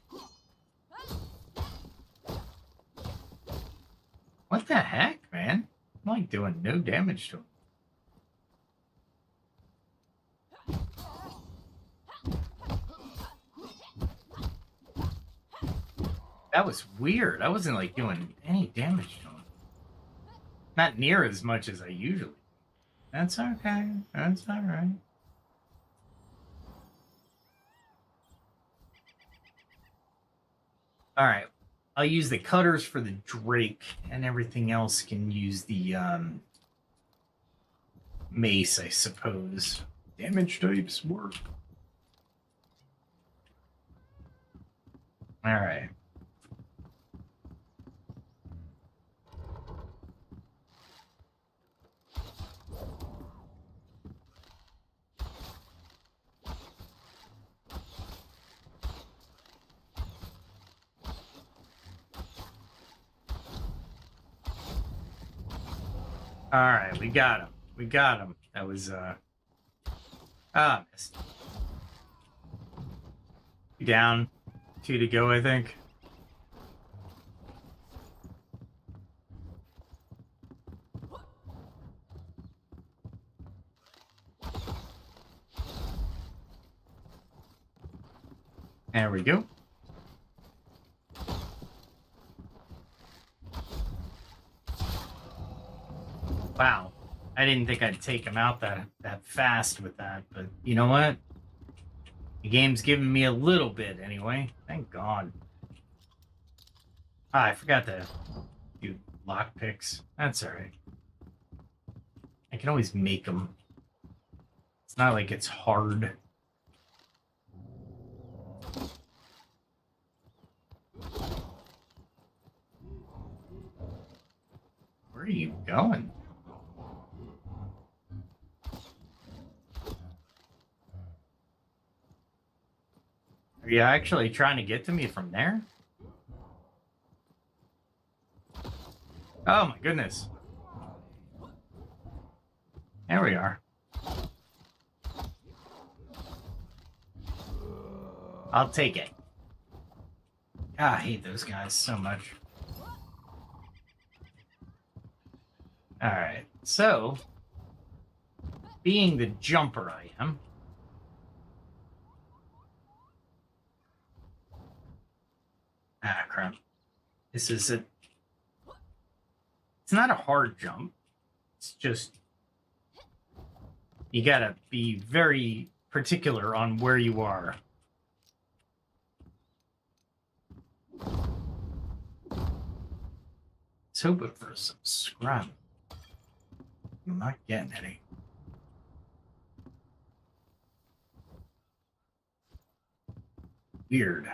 what the heck, man? I'm like doing no damage to him. That was weird. I wasn't like doing any damage to him. Not near as much as I usually do. That's okay. That's all right. All right. I'll use the cutters for the Drake, and everything else can use the mace, I suppose. Damage types work. All right. All right, we got him. We got him. That was missed. Down. 2 to go, I think. There we go. Wow. I didn't think I'd take him out that fast with that, but you know what? The game's giving me a little bit anyway. Thank God. Ah, I forgot to do lockpicks. That's alright. I can always make them. It's not like it's hard. Where are you going? Are you actually trying to get to me from there? Oh my goodness. There we are. I'll take it. God, I hate those guys so much. Alright, so being the jumper I am, crap. This is a... It's not a hard jump. It's just... You gotta be very particular on where you are. Let's hope it for some scrap. I'm not getting any. Weird.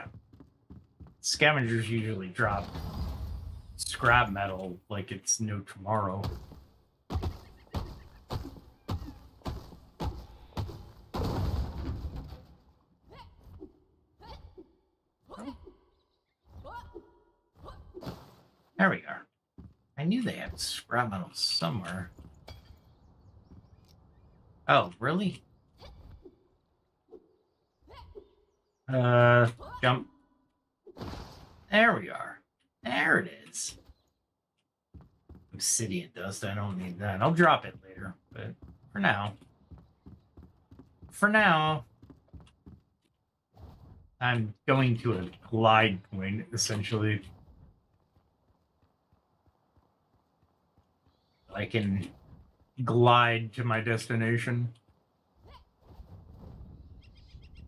Scavengers usually drop scrap metal like it's no tomorrow. There we are. I knew they had scrap metal somewhere. Oh, really? Jump. There we are. There it is. Obsidian dust, I don't need that. I'll drop it later, but for now, I'm going to a glide point, essentially. I can glide to my destination.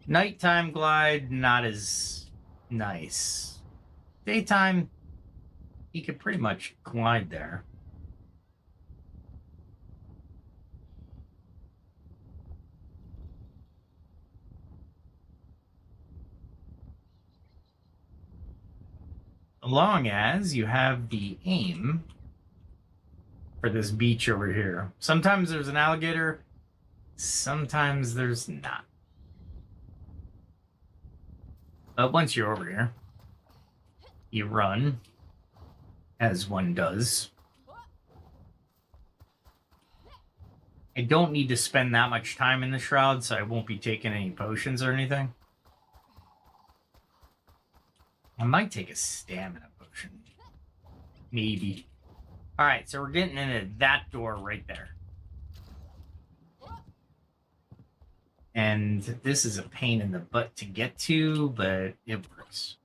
Nighttime glide, not as nice. Daytime, you could pretty much glide there. As long as you have the aim for this beach over here. Sometimes there's an alligator, sometimes there's not. But once you're over here, you run, as one does. I don't need to spend that much time in the shroud, so I won't be taking any potions or anything. I might take a stamina potion. Maybe. Alright, so we're getting into that door right there. And this is a pain in the butt to get to, but it works.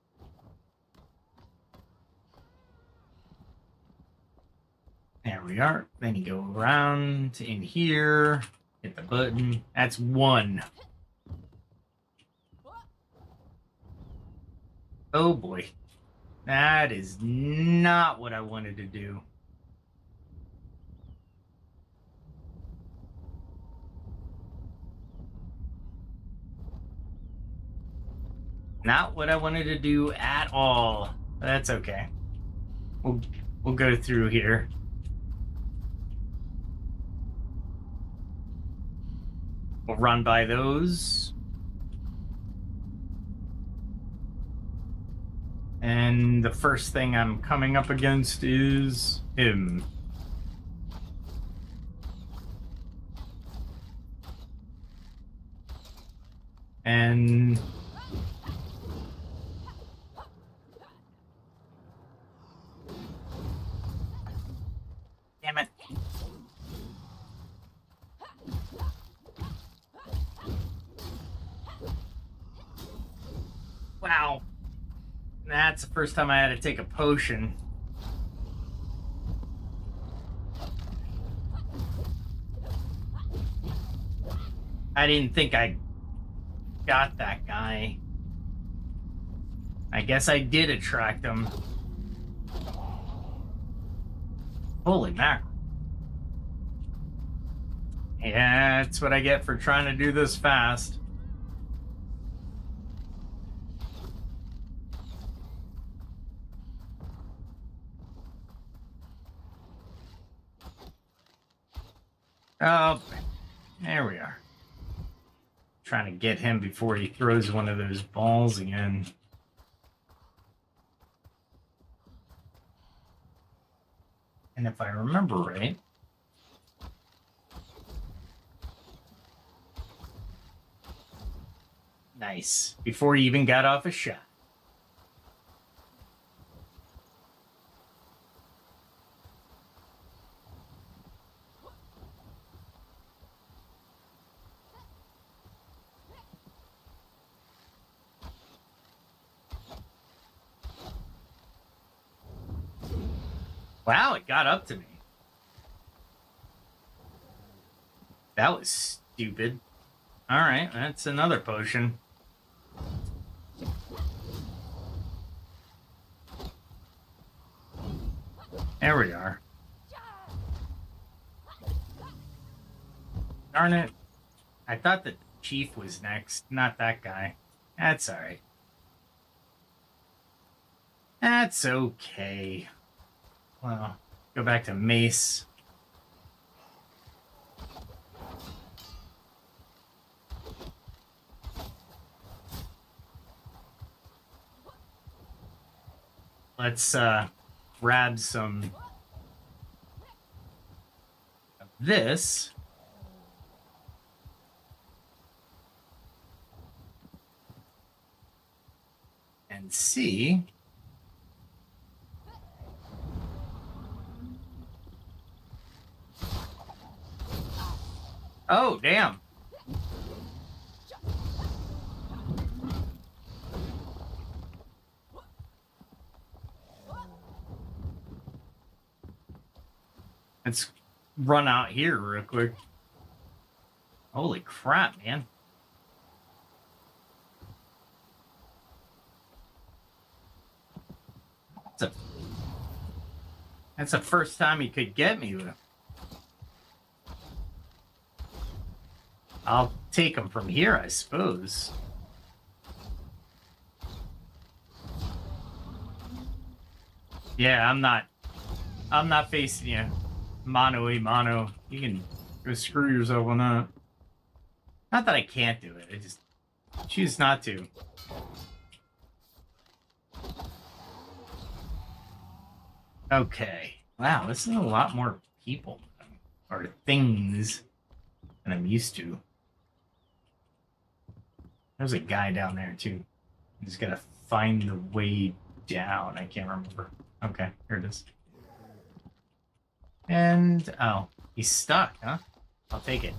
There we are. Then you go around in here, hit the button. That's one. Oh boy. That is not what I wanted to do. Not what I wanted to do at all. That's okay. We'll go through here. We'll run by those. And the first thing I'm coming up against is him. And damn it. Wow. That's the first time I had to take a potion. I didn't think I got that guy. I guess I did attract him. Holy mackerel. Yeah, that's what I get for trying to do this fast. Oh, there we are. Trying to get him before he throws one of those balls again. And if I remember right, nice. Before he even got off a shot. Wow, it got up to me. That was stupid. All right, that's another potion. There we are. Darn it. I thought the chief was next, not that guy. That's all right. That's okay. Well, go back to Mace. Let's grab some of this. And see. Oh, damn. Let's run out here real quick. Holy crap, man. That's the first time he could get me with. I'll take him from here, I suppose. Yeah, I'm not facing you mano a mano. You can go screw yourself on that. Not that I can't do it, I just choose not to. Okay. Wow, this is a lot more people or things than I'm used to. There's a guy down there too. I just gotta find the way down. I can't remember. Okay, here it is. And oh, he's stuck, huh? I'll take it.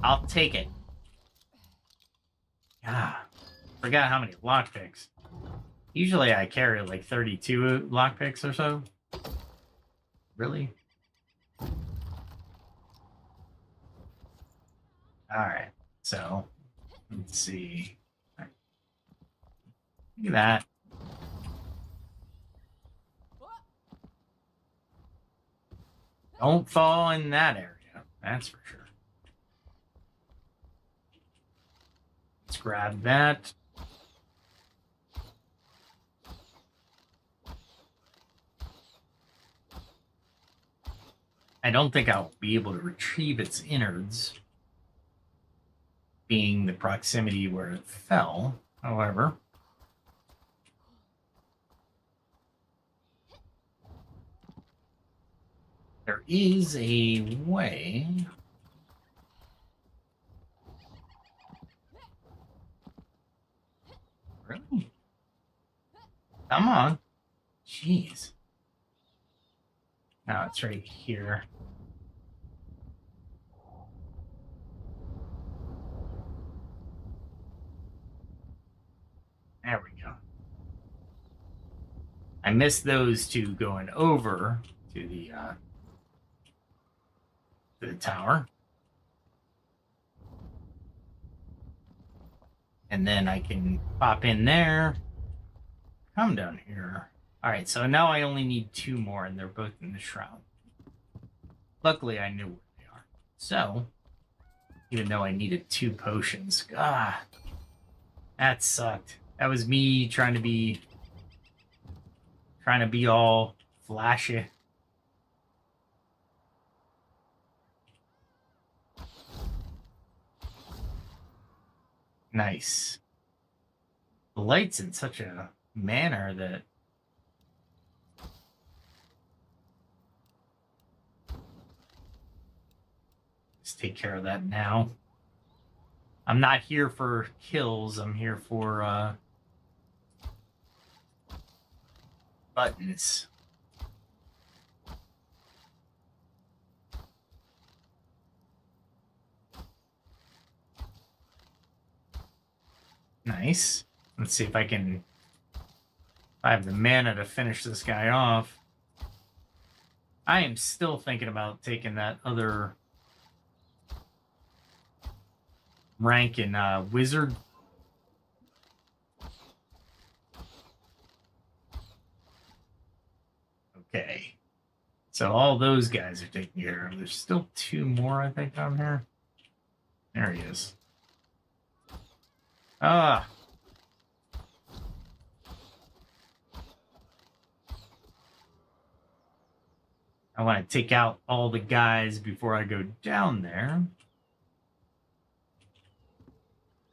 I'll take it. Ah, forgot how many lockpicks. Usually I carry like 32 lockpicks or so. Really? Alright, so let's see. Right. Look at that. Don't fall in that area, that's for sure. Let's grab that. I don't think I'll be able to retrieve its innards, being the proximity where it fell. However, there is a way. Really? Come on. Jeez. Now it's right here. There we go. I missed those two going over to the tower. And then I can pop in there, come down here. All right, so now I only need 2 more, and they're both in the shroud. Luckily, I knew where they are. So, even though I needed 2 potions, that sucked. That was me trying to be all flashy. Nice. The light's in such a manner that let's take care of that now. I'm not here for kills. I'm here for buttons. Nice. Let's see if I have the mana to finish this guy off. I am still thinking about taking that other rank in Wizard. Okay. So all those guys are taken care of. There's still 2 more, I think, on here. There he is. Ah. I want to take out all the guys before I go down there.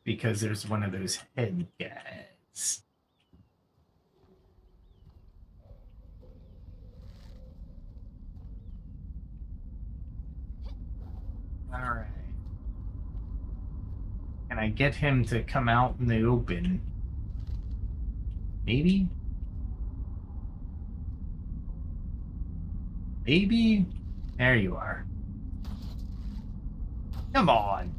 Because there's one of those head guys. All right. Can I get him to come out in the open? Maybe? Maybe? There you are. Come on.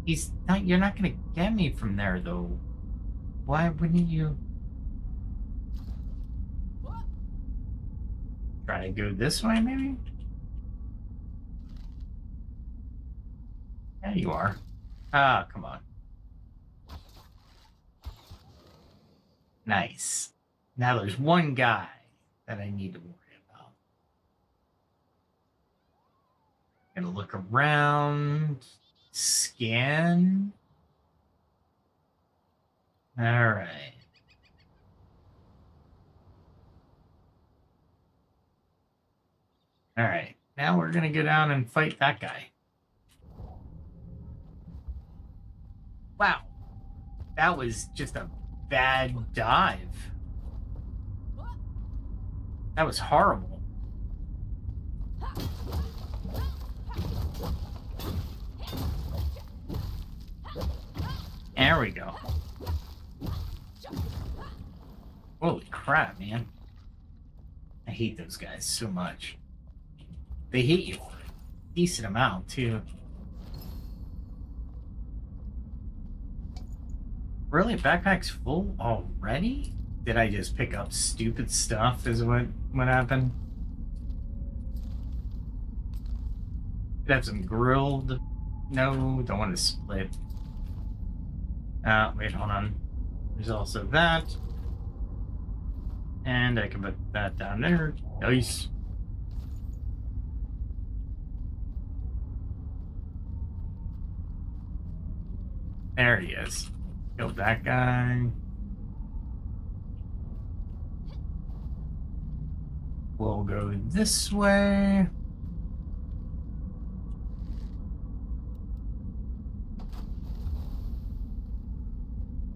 He's not, you're not gonna get me from there though. Why wouldn't you? Try to go this way maybe? There you are. Ah, come on. Nice. Now there's one guy that I need to worry about. Gonna look around. Scan. All right. All right. Now we're gonna go down and fight that guy. Wow. That was just a bad dive. That was horrible. There we go. Holy crap, man. I hate those guys so much. They hit you for a decent amount, too. Really? Backpack's full already? Did I just pick up stupid stuff is what happened? Could have some grilled. No, don't want to split. Wait, hold on. There's also that. And I can put that down there. Nice. There he is. Killed that guy. We'll go this way.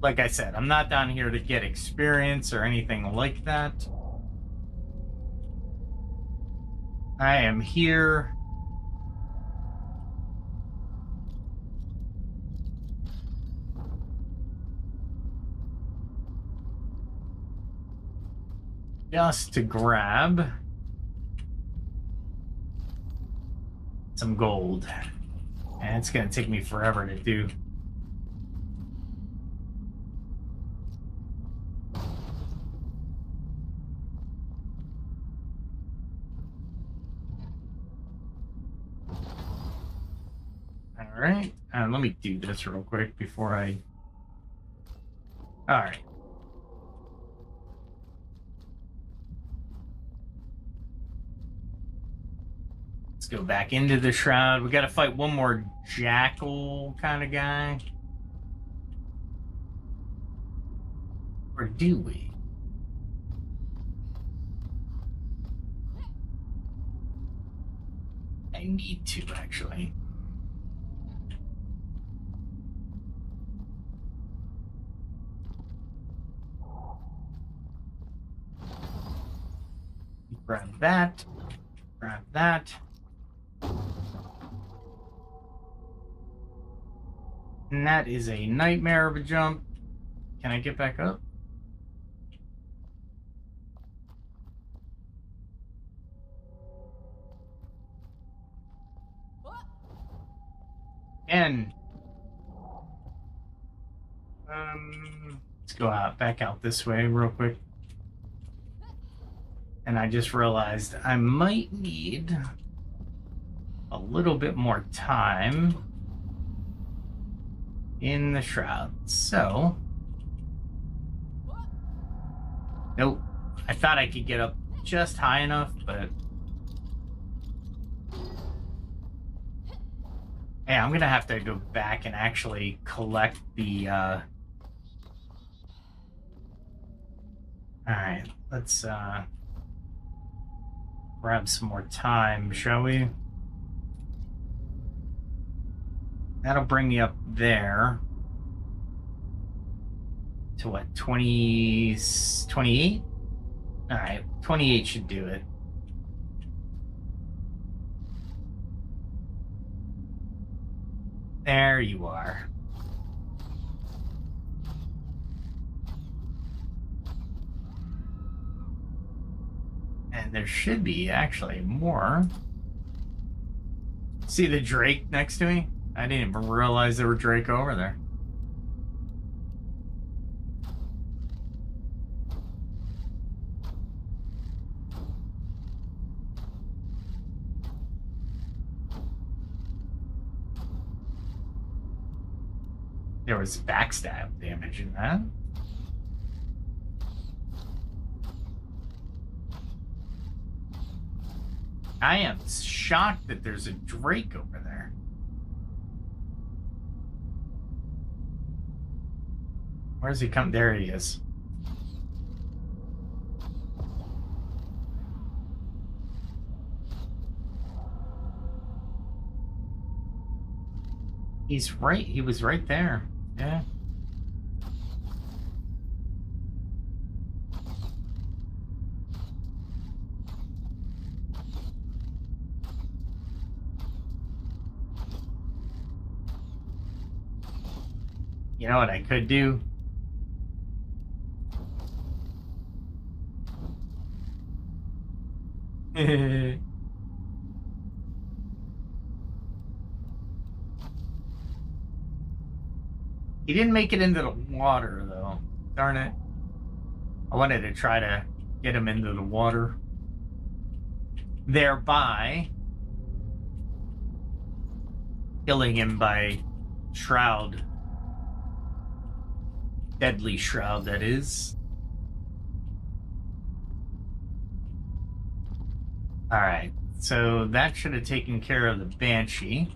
Like I said, I'm not down here to get experience or anything like that. I am here just to grab some gold. And it's going to take me forever to do. All right. Let me do this real quick before I... All right. Let's go back into the shroud. We got to fight one more jackal kind of guy. Or do we? I need to, actually. Grab that. Grab that. And that is a nightmare of a jump. Can I get back up? And let's go out, back out this way real quick. And I just realized I might need a little bit more time in the shroud. So, nope. I thought I could get up just high enough, but hey, I'm gonna have to go back and actually collect the Alright, let's grab some more time, shall we? That'll bring me up there to what, 28? All right, 28 should do it. There you are. And there should be actually more. See the Drake next to me? I didn't even realize there were Drake over there. There was backstab damage in that. I am shocked that there's a Drake over there. Where's he come? There he is. He's right. He was right there. Yeah. You know what I could do? He didn't make it into the water, though. Darn it. I wanted to try to get him into the water. Thereby killing him by shroud. Deadly shroud, that is. Alright, so that should have taken care of the Banshee.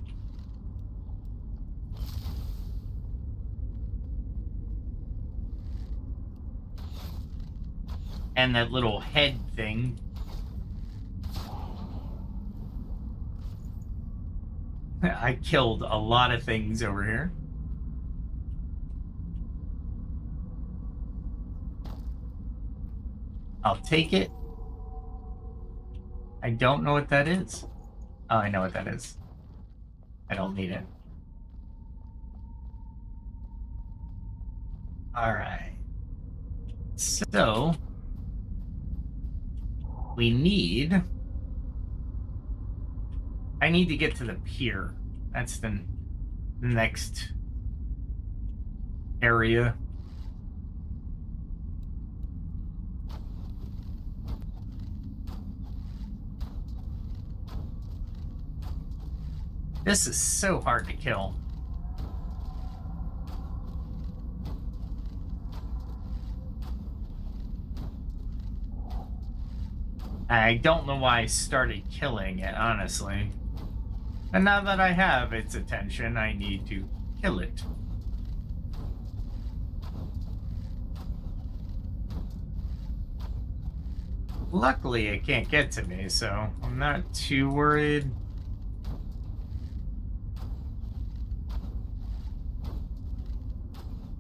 And that little head thing. I killed a lot of things over here. I'll take it. I don't know what that is. Oh, I know what that is. I don't need it. All right. So we need... I need to get to the pier. That's the next area. This is so hard to kill. I don't know why I started killing it, honestly. And now that I have its attention, I need to kill it. Luckily, it can't get to me, so I'm not too worried.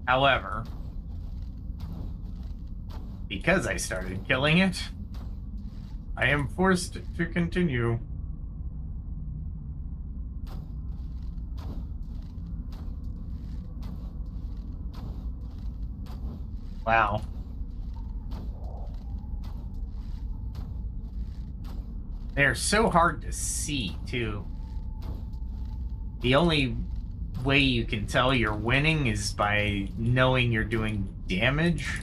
However, because I started killing it, I am forced to continue. Wow. They're so hard to see, too. The only way you can tell you're winning is by knowing you're doing damage.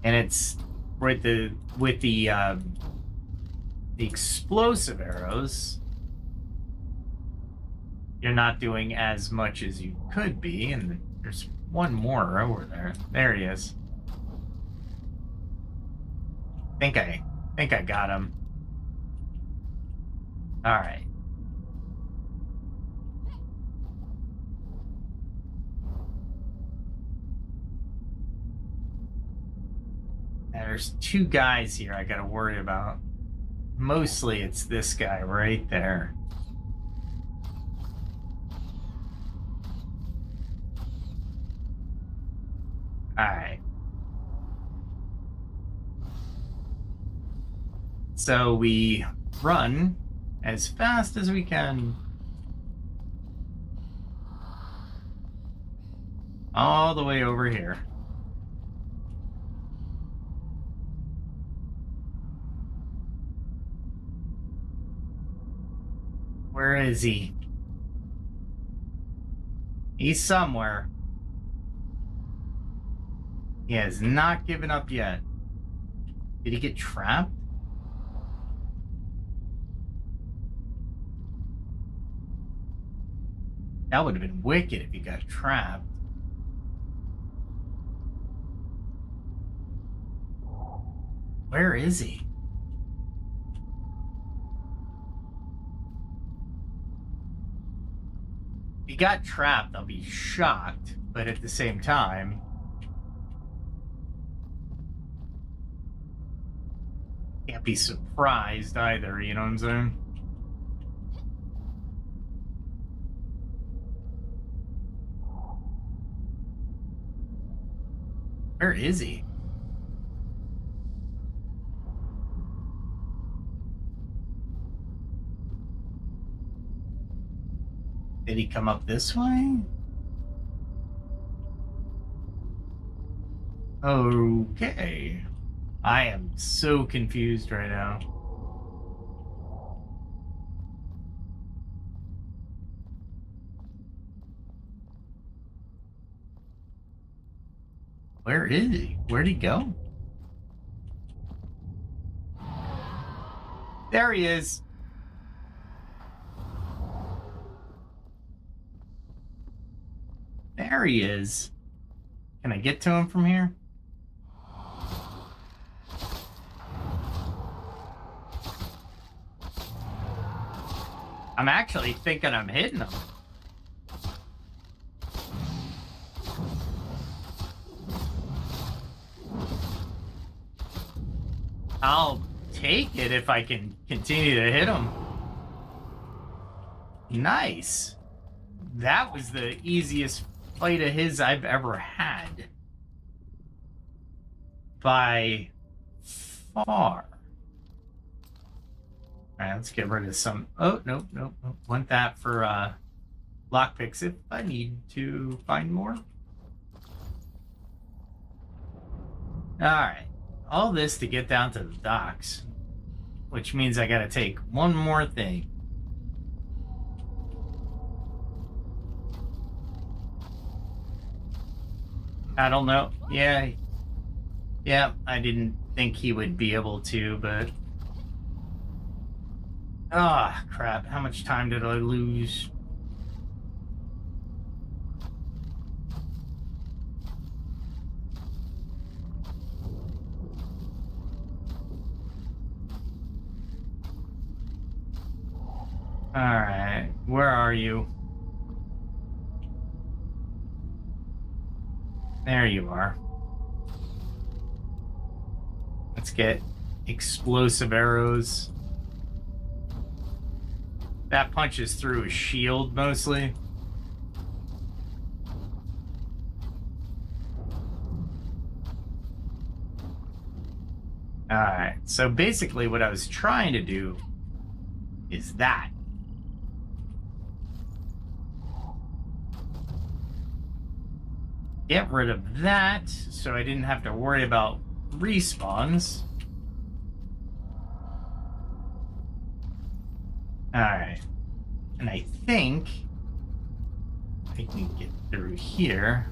And it's with the explosive arrows, you're not doing as much as you could be. And there's one more over there. There he is. I think I got him. All right. There's two guys here I gotta worry about. Mostly it's this guy right there. Alright. So we run as fast as we can. All the way over here. Where is he? He's somewhere. He has not given up yet. Did he get trapped? That would have been wicked if he got trapped. Where is he? If he got trapped, I'll be shocked, but at the same time, can't be surprised either, you know what I'm saying? Where is he? Did he come up this way? Okay. I am so confused right now. Where is he? Where'd he go? There he is. There he is. Can I get to him from here? I'm actually thinking I'm hitting him. I'll take it if I can continue to hit him. Nice. That was the easiest fight of his I've ever had. By far. Alright, let's get rid of some... Oh, nope. Want that for lockpicks if I need to find more. Alright. All this to get down to the docks. Which means I gotta take one more thing. I don't know. Yeah, I didn't think he would be able to, but... Ah, crap. How much time did I lose? Alright, where are you? There you are. Let's get explosive arrows. That punches through a shield mostly. Alright, so basically what I was trying to do is that. Get rid of that so I didn't have to worry about respawns. Alright. And I think I can get through here.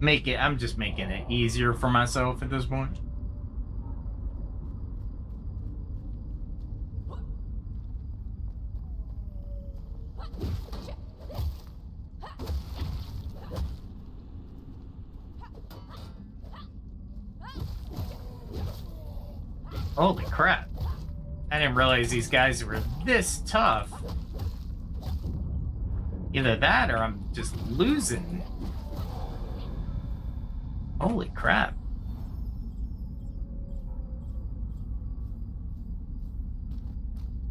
I'm just making it easier for myself at this point. Holy crap. I didn't realize these guys were this tough. Either that or I'm just losing. Holy crap.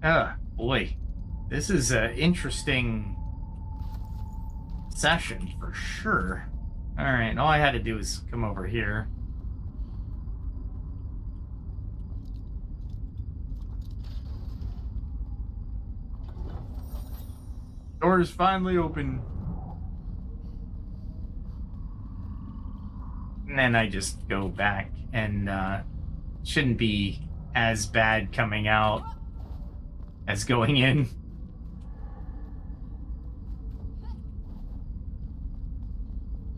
Oh, boy. This is an interesting session for sure. Alright, all I had to do is come over here. Door's finally open. And then I just go back and shouldn't be as bad coming out as going in.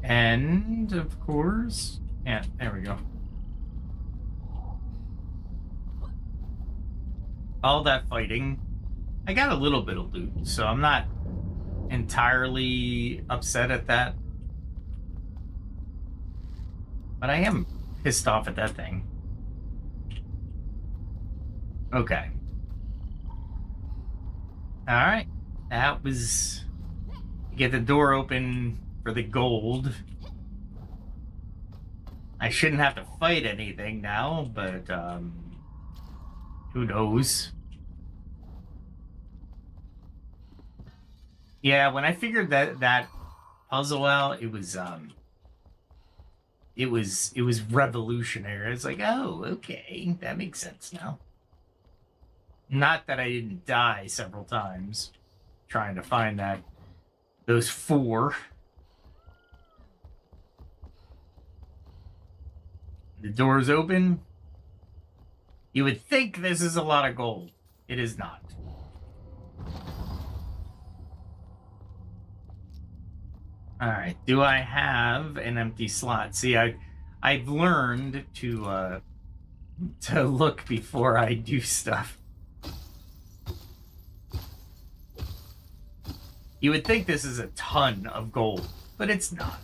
And of course, yeah, there we go. All that fighting. I got a little bit of loot, so I'm not entirely upset at that. But I am pissed off at that thing. Okay. Alright. That was... Get the door open for the gold. I shouldn't have to fight anything now, but who knows? Yeah, when I figured that puzzle out, it was revolutionary. It's like, oh, okay, that makes sense now. Not that I didn't die several times trying to find those 4. The door's open. You would think this is a lot of gold. It is not. Alright, do I have an empty slot? See, I've learned to look before I do stuff. You would think this is a ton of gold, but it's not.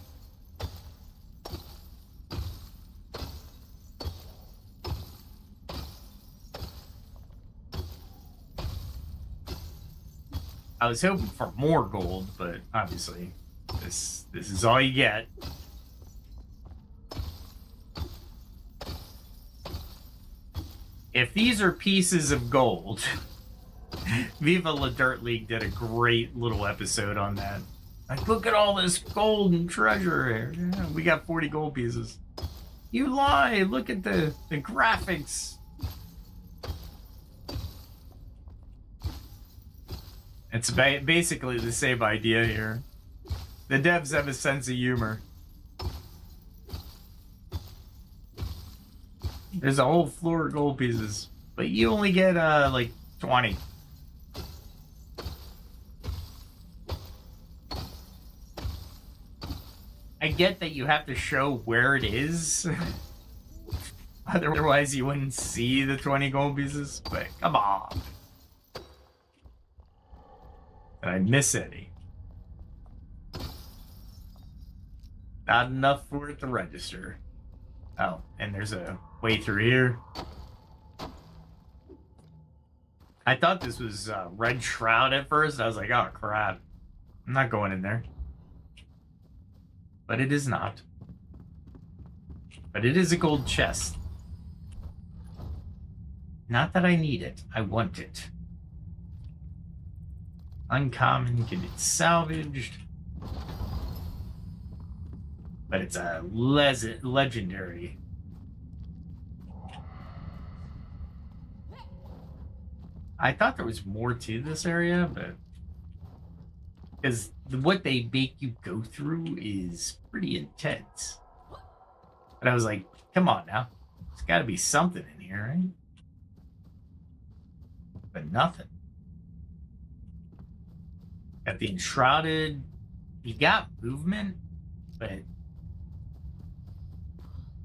I was hoping for more gold, but obviously this is all you get. If these are pieces of gold, Viva La Dirt League did a great little episode on that. Like, look at all this gold and treasure here. Yeah, we got 40 gold pieces. You lie. Look at the graphics. It's basically the same idea here. The devs have a sense of humor. There's a whole floor of gold pieces, but you only get like 20. I get that you have to show where it is. Otherwise you wouldn't see the 20 gold pieces, but come on. Did I miss any? Not enough for it to register. Oh, and there's a way through here. I thought this was Red Shroud at first. I was like, oh crap. I'm not going in there. But it is not. But it is a gold chest. Not that I need it. I want it. Uncommon can be salvaged. But it's a legendary. I thought there was more to this area, but because what they make you go through is pretty intense. But I was like, come on now. There's got to be something in here, right? But nothing. Got the Enshrouded. You got movement, but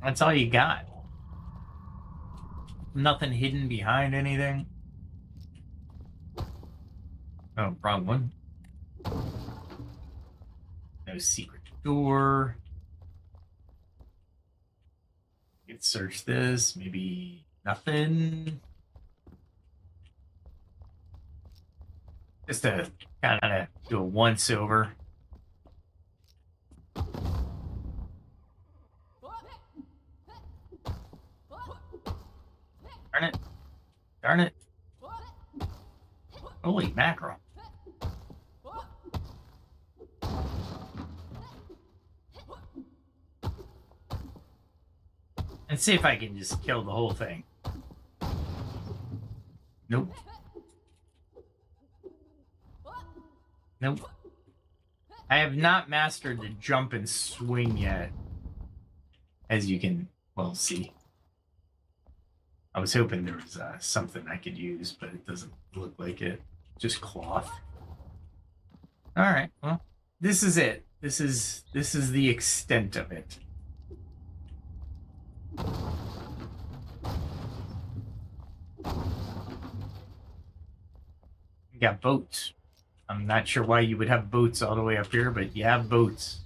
that's all you got. Nothing hidden behind anything. Oh, wrong one. No secret door. You can search this. Maybe nothing. Just to kind of do a once over. Darn it. Darn it. Holy mackerel. Let's see if I can just kill the whole thing. Nope. Nope. I have not mastered the jump and swing yet. As you can, well, see. I was hoping there was something I could use, but it doesn't look like it. Just cloth. Alright, well, this is it. This is the extent of it. You got boats. I'm not sure why you would have boats all the way up here, but you have boats.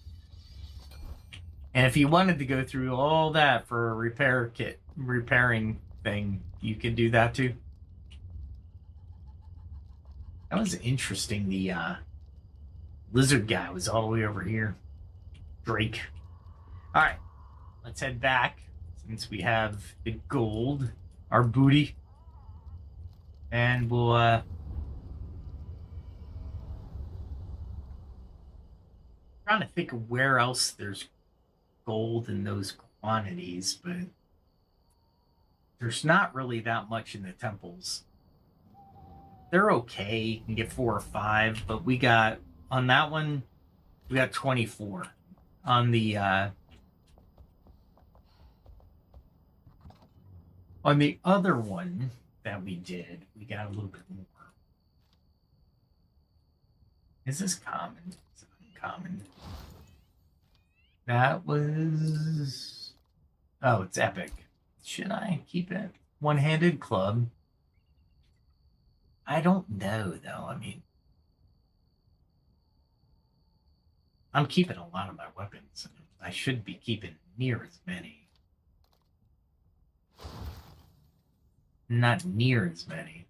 And if you wanted to go through all that for a repair kit, repairing thing, you can do that too. That was interesting. The lizard guy was all the way over here. Drake. All right, let's head back since we have the gold, our booty, and we'll trying to think of where else there's gold in those quantities, but there's not really that much in the temples. They're okay. You can get 4 or 5, but we got on that one, we got 24. On the other one that we did, we got a little bit more. Is this common? Is it uncommon? That was... Oh, it's epic. Should I keep it? One-handed club. I don't know, though. I mean, I'm keeping a lot of my weapons. I should be keeping near as many. Not near as many.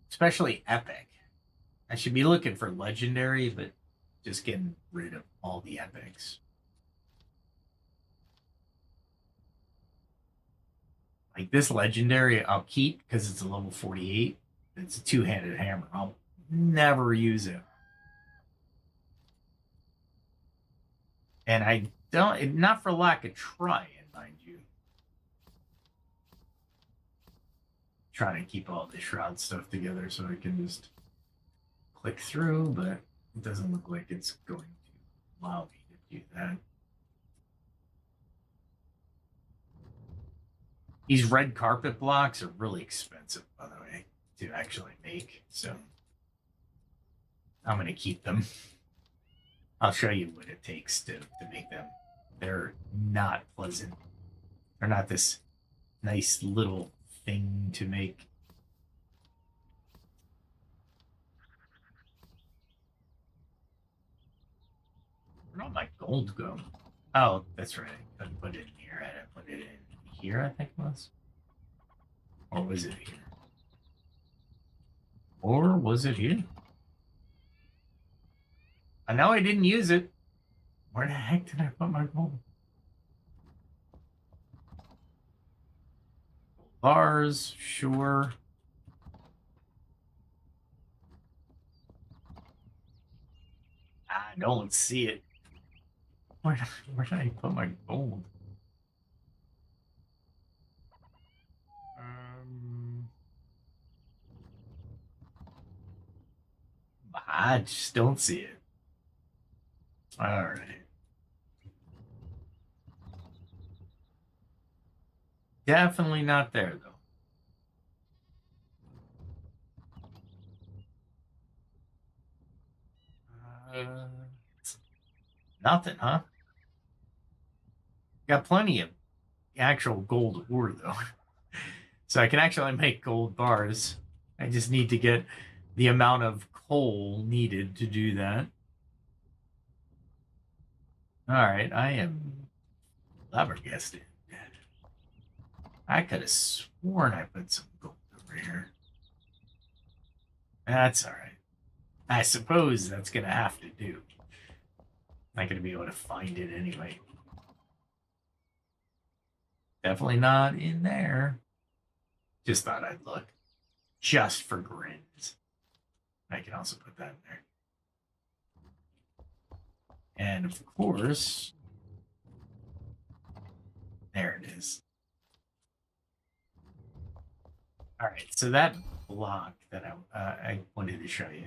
Especially epic. I should be looking for legendary, but just getting rid of all the epics. Like this legendary, I'll keep because it's a level 48. It's a two-handed hammer. I'll never use it. And I don't, not for lack of trying, mind you. Trying to keep all the shroud stuff together so I can just click through, but it doesn't look like it's going to allow me to do that. These red carpet blocks are really expensive, by the way, to actually make. So I'm going to keep them. I'll show you what it takes to make them. They're not pleasant. They're not this nice little thing to make. Where'd all my gold go? Oh, that's right. I couldn't put it in here. I had to put it in here, I think it was. Or was it here? Or was it here? I know I didn't use it. Where the heck did I put my gold? Bars, sure. I don't see it. Where did I put my gold? I just don't see it. All right. Definitely not there, though. Nothing, huh? Got plenty of actual gold ore, though. So I can actually make gold bars. I just need to get the amount of coal needed to do that. All right, I am flabbergasted. I could have sworn I put some gold over here. That's all right. I suppose that's going to have to do. I'm not going to be able to find it anyway. Definitely not in there. Just thought I'd look. Just for grins. I can also put that in there. And of course, there it is. All right, so that block that I wanted to show you,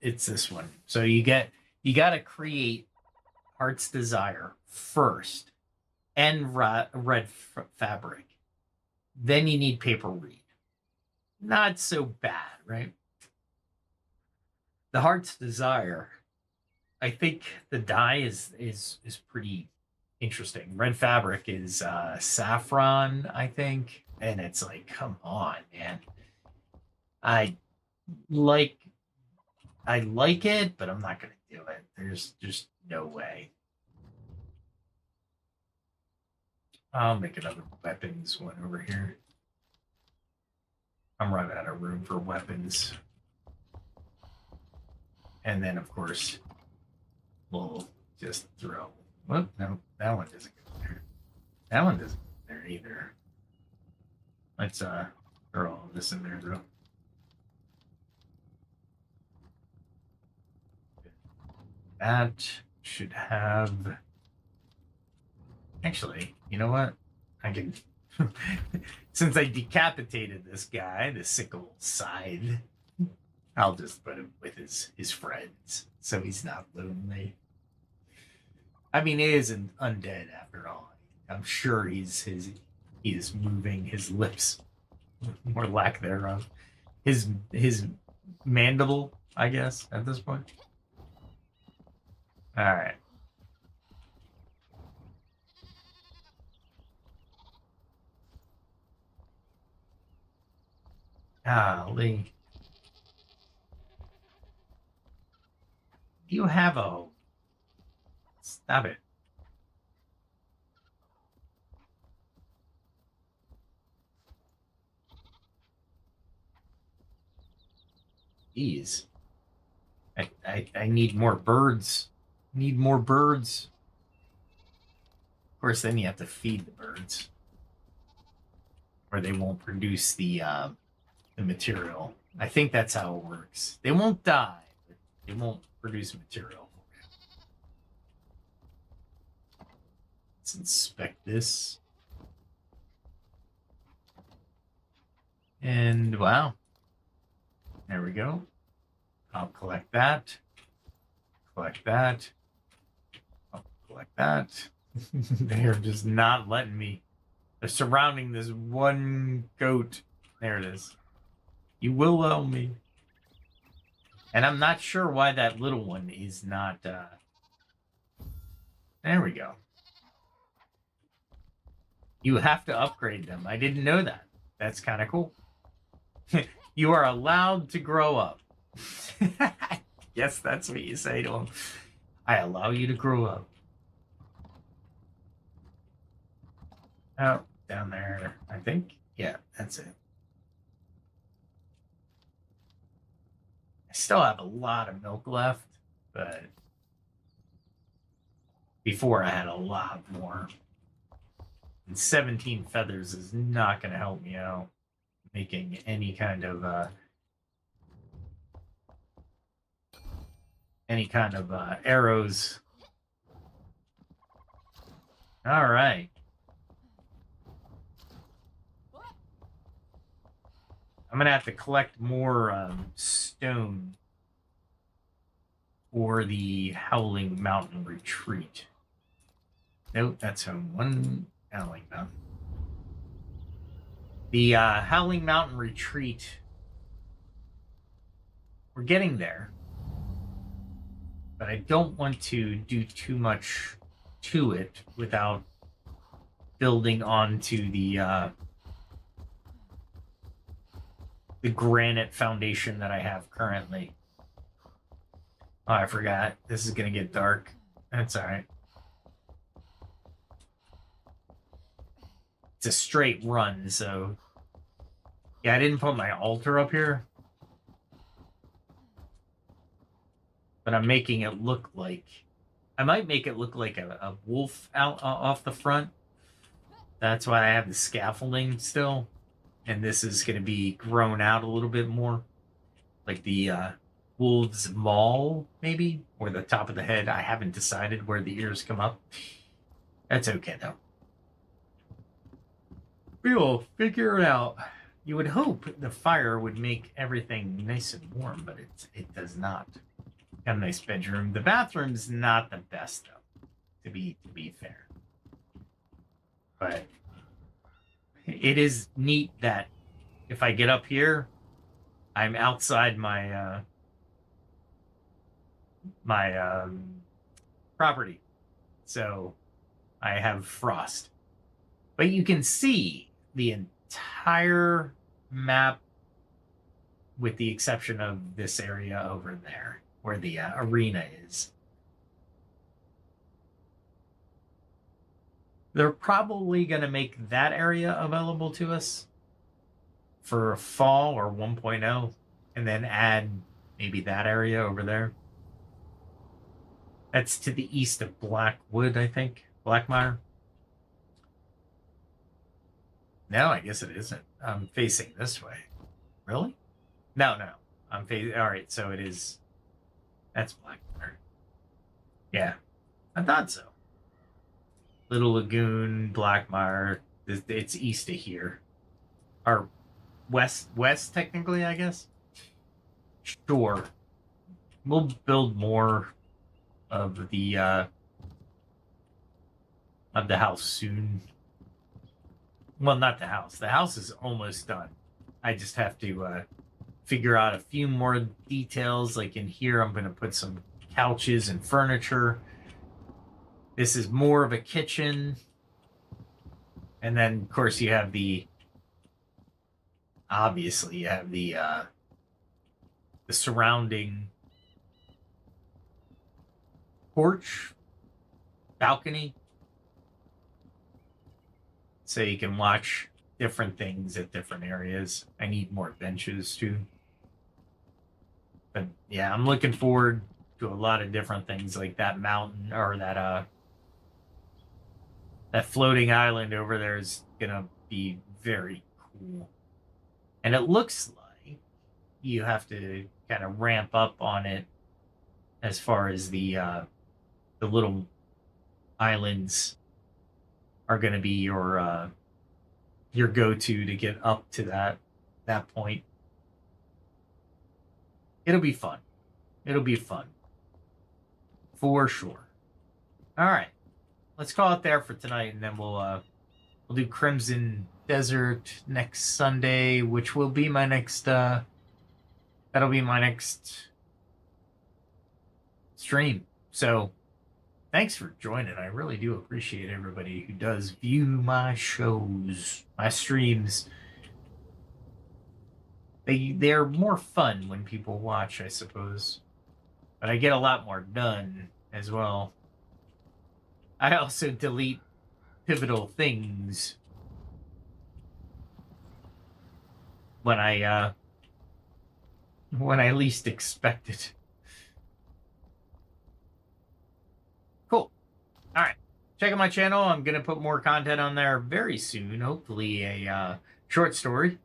it's this one. So you got to create Heart's Desire first, and red fabric. Then you need paper reed. Not so bad, right? The Heart's Desire, I think the dye is pretty interesting. Red fabric is saffron, I think, and it's like, come on, man. I like it, but I'm not gonna do it. There's just no way. I'll make another weapons one over here. I'm running out of room for weapons. And then, of course, we'll just throw. Whoop, no, that one doesn't go there. That one doesn't go there either. Let's throw all this in there, though. That should have... Actually, you know what? I can... Since I decapitated this guy, the sickle scythe, I'll just put him with his friends, so he's not lonely. I mean, he is an undead after all. I'm sure he is moving his lips, or lack thereof. His mandible, I guess, at this point. All right. Golly. You have a... Stop it. Jeez. I need more birds. Need more birds. Of course, then you have to feed the birds. or they won't produce the material. I think that's how it works. They won't die, but they won't produce material. Let's inspect this. And wow. There we go. I'll collect that. Collect that. I'll collect that. They're just not letting me. They're surrounding this one goat. There it is. You will allow me. And I'm not sure why that little one is not... There we go. You have to upgrade them. I didn't know that. That's kind of cool. You are allowed to grow up. Yes, that's what you say to them. I allow you to grow up. Oh, down there, I think. Yeah, that's it. I still have a lot of milk left, but before I had a lot more. And 17 feathers is not going to help me out making any kind of arrows. All right. I'm going to have to collect more stone for the Howling Mountain Retreat. Nope, that's home. One Howling Mountain. The Howling Mountain Retreat. We're getting there. But I don't want to do too much to it without building onto the granite foundation that I have currently. Oh, I forgot. This is going to get dark. That's all right. It's a straight run, so... Yeah, I didn't put my altar up here. But I'm making it look like... I might make it look like a wolf out off the front. That's why I have the scaffolding still. And this is going to be grown out a little bit more. Like the wolf's maw, maybe? Or the top of the head. I haven't decided where the ears come up. That's okay, though. We will figure it out. You would hope the fire would make everything nice and warm, but it does not. Got a nice bedroom. The bathroom's not the best, though, to be fair. But it is neat that if I get up here, I'm outside my property. So I have frost. But you can see the entire map with the exception of this area over there where the arena is. They're probably going to make that area available to us for fall or 1.0 and then add maybe that area over there. That's to the east of Blackwood, I think. Blackmire. No, I guess it isn't. I'm facing this way. Really? No. I'm facing... All right, so it is... That's Blackmire. Yeah, I thought so. Little Lagoon, Blackmire. It's east of here. Or west, technically, I guess. Sure. We'll build more of the house soon. Well, not the house. The house is almost done. I just have to figure out a few more details. Like in here, I'm going to put some couches and furniture. This is more of a kitchen. And then, of course, you have the... Obviously, you have the surrounding porch, balcony. So you can watch different things at different areas. I need more benches too. But yeah, I'm looking forward to a lot of different things like that mountain or that floating island over there is gonna be very And it looks like you have to kind of ramp up on it as far as the little islands are going to be your go-to to get up to that point. It'll be fun. It'll be fun. For sure. All right. Let's call it there for tonight, and then we'll do Crimson Desert next Sunday, which will be my next that'll be my next stream. So thanks for joining. I really do appreciate everybody who does view my shows, my streams. They're more fun when people watch, I suppose. But I get a lot more done as well. I also delete pivotal things when I least expect it. Cool. All right. Check out my channel. I'm going to put more content on there very soon. Hopefully a short story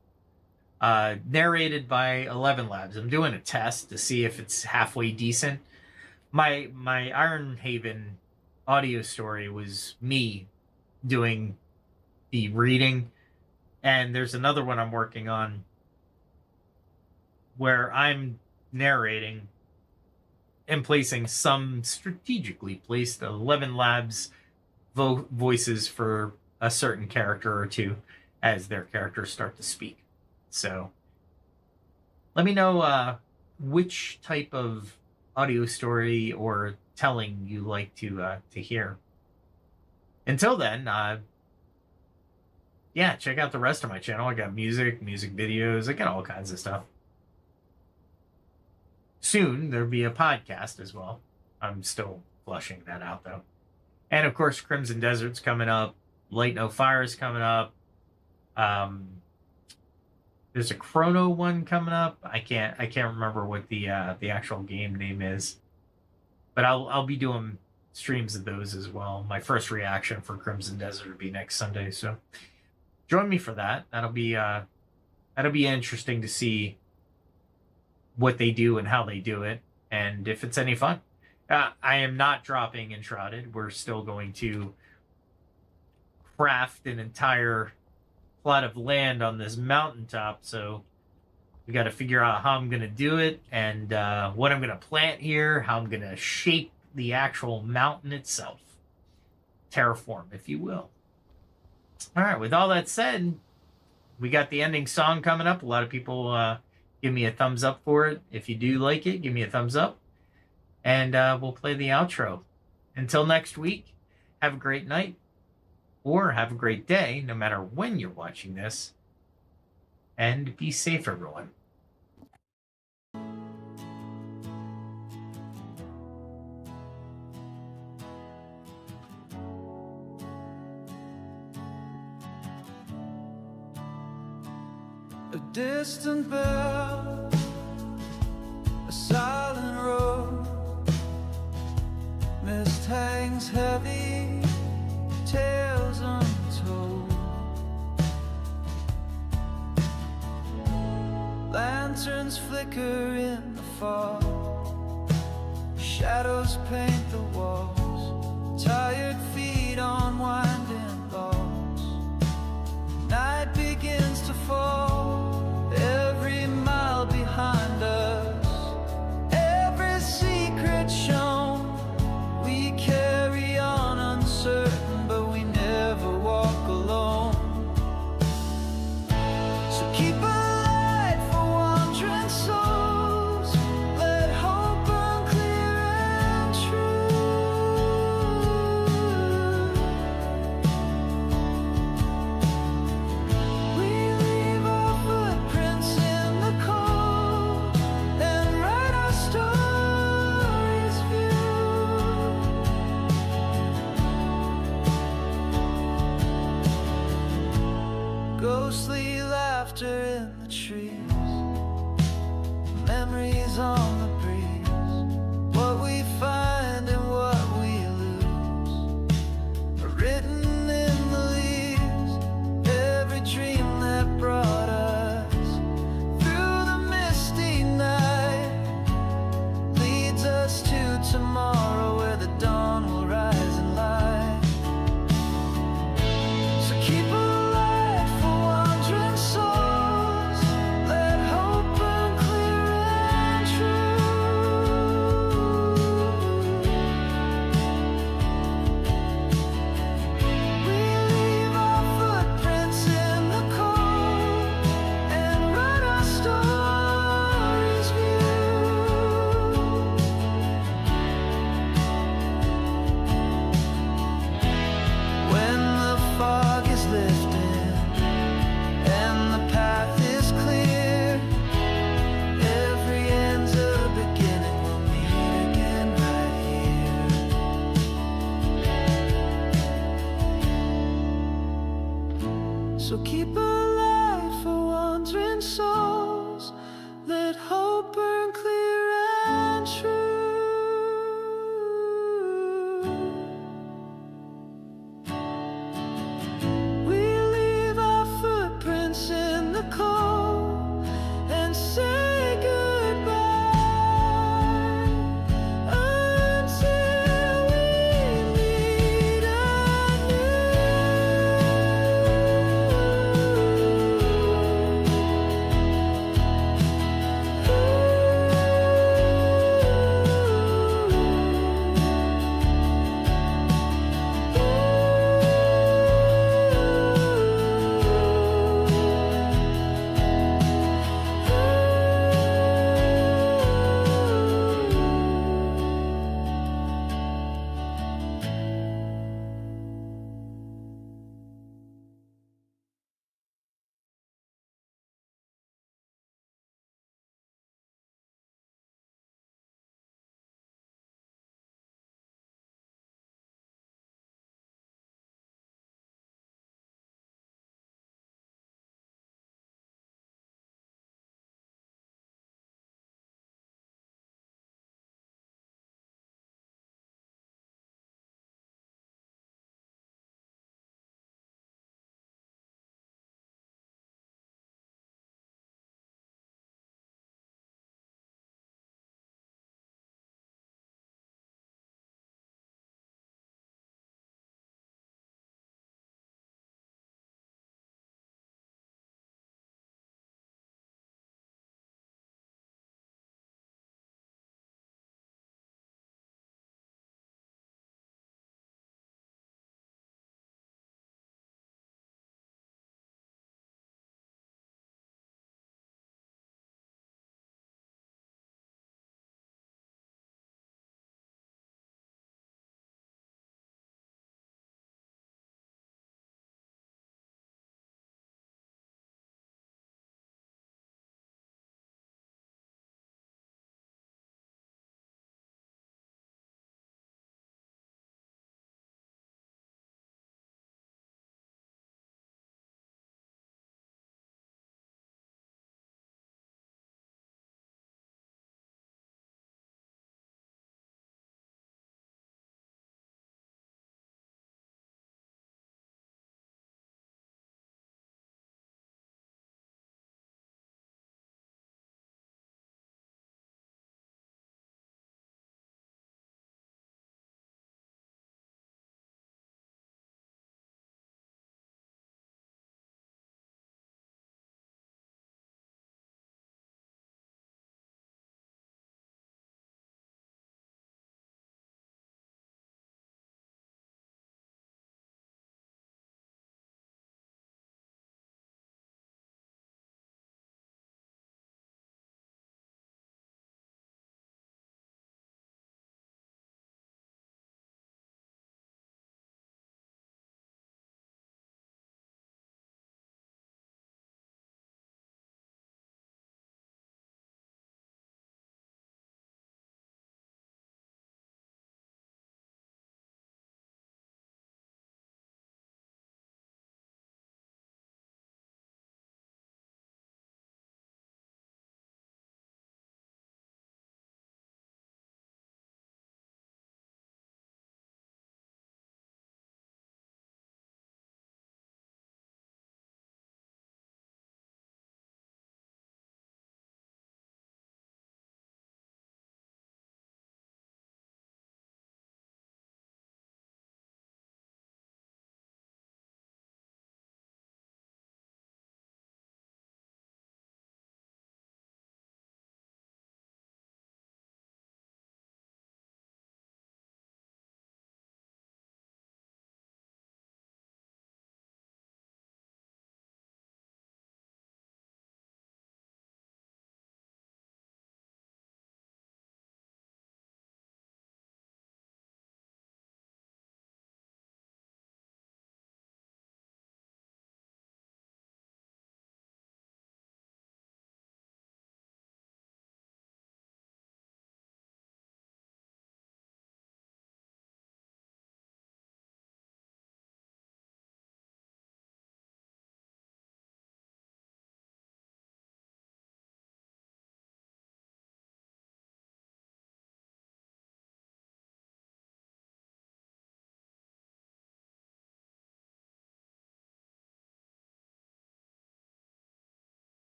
narrated by 11 Labs. I'm doing a test to see if it's halfway decent. My Ironhaven audio story was me doing the reading, and there's another one I'm working on where I'm narrating and placing some strategically placed 11 Labs voices for a certain character or two as their characters start to speak. So let me know which type of audio story or telling you like to hear. Until then, yeah, check out the rest of my channel. I got music videos. I got all kinds of stuff. Soon there'll be a podcast as well. I'm still flushing that out though. And of course, Crimson Desert's coming up. Light No Fire is coming up. There's a Chrono one coming up. I can't remember what the actual game name is, but I'll be doing streams of those as well. My first reaction for Crimson Desert will be next Sunday, so join me for that. That'll be interesting to see what they do and how they do it, and if it's any fun. I am not dropping Enshrouded. We're still going to craft an entire plot of land on this mountaintop, so we got to figure out how I'm going to do it and what I'm going to plant here, how I'm going to shape the actual mountain itself. Terraform, if you will. All right, with all that said, we got the ending song coming up. A lot of people give me a thumbs up for it. If you do like it, give me a thumbs up. And we'll play the outro. Until next week, have a great night. Or have a great day, no matter when you're watching this. And be safe, everyone. A distant bell, a silent road, mist hangs heavy, tales untold. Lanterns flicker in the fog, shadows paint the walls, tired feet on winding logs. Night begins to fall, every mile behind us, every secret shown. We carry on uncertain, but we never walk alone. So keep a light for wandering souls, let hope burn clear and true. We leave our footprints in the cold and write our stories view. Ghostly laughter in the trees, memories on the breeze. What we find and what we lose are written in the leaves. Every dream that brought So keep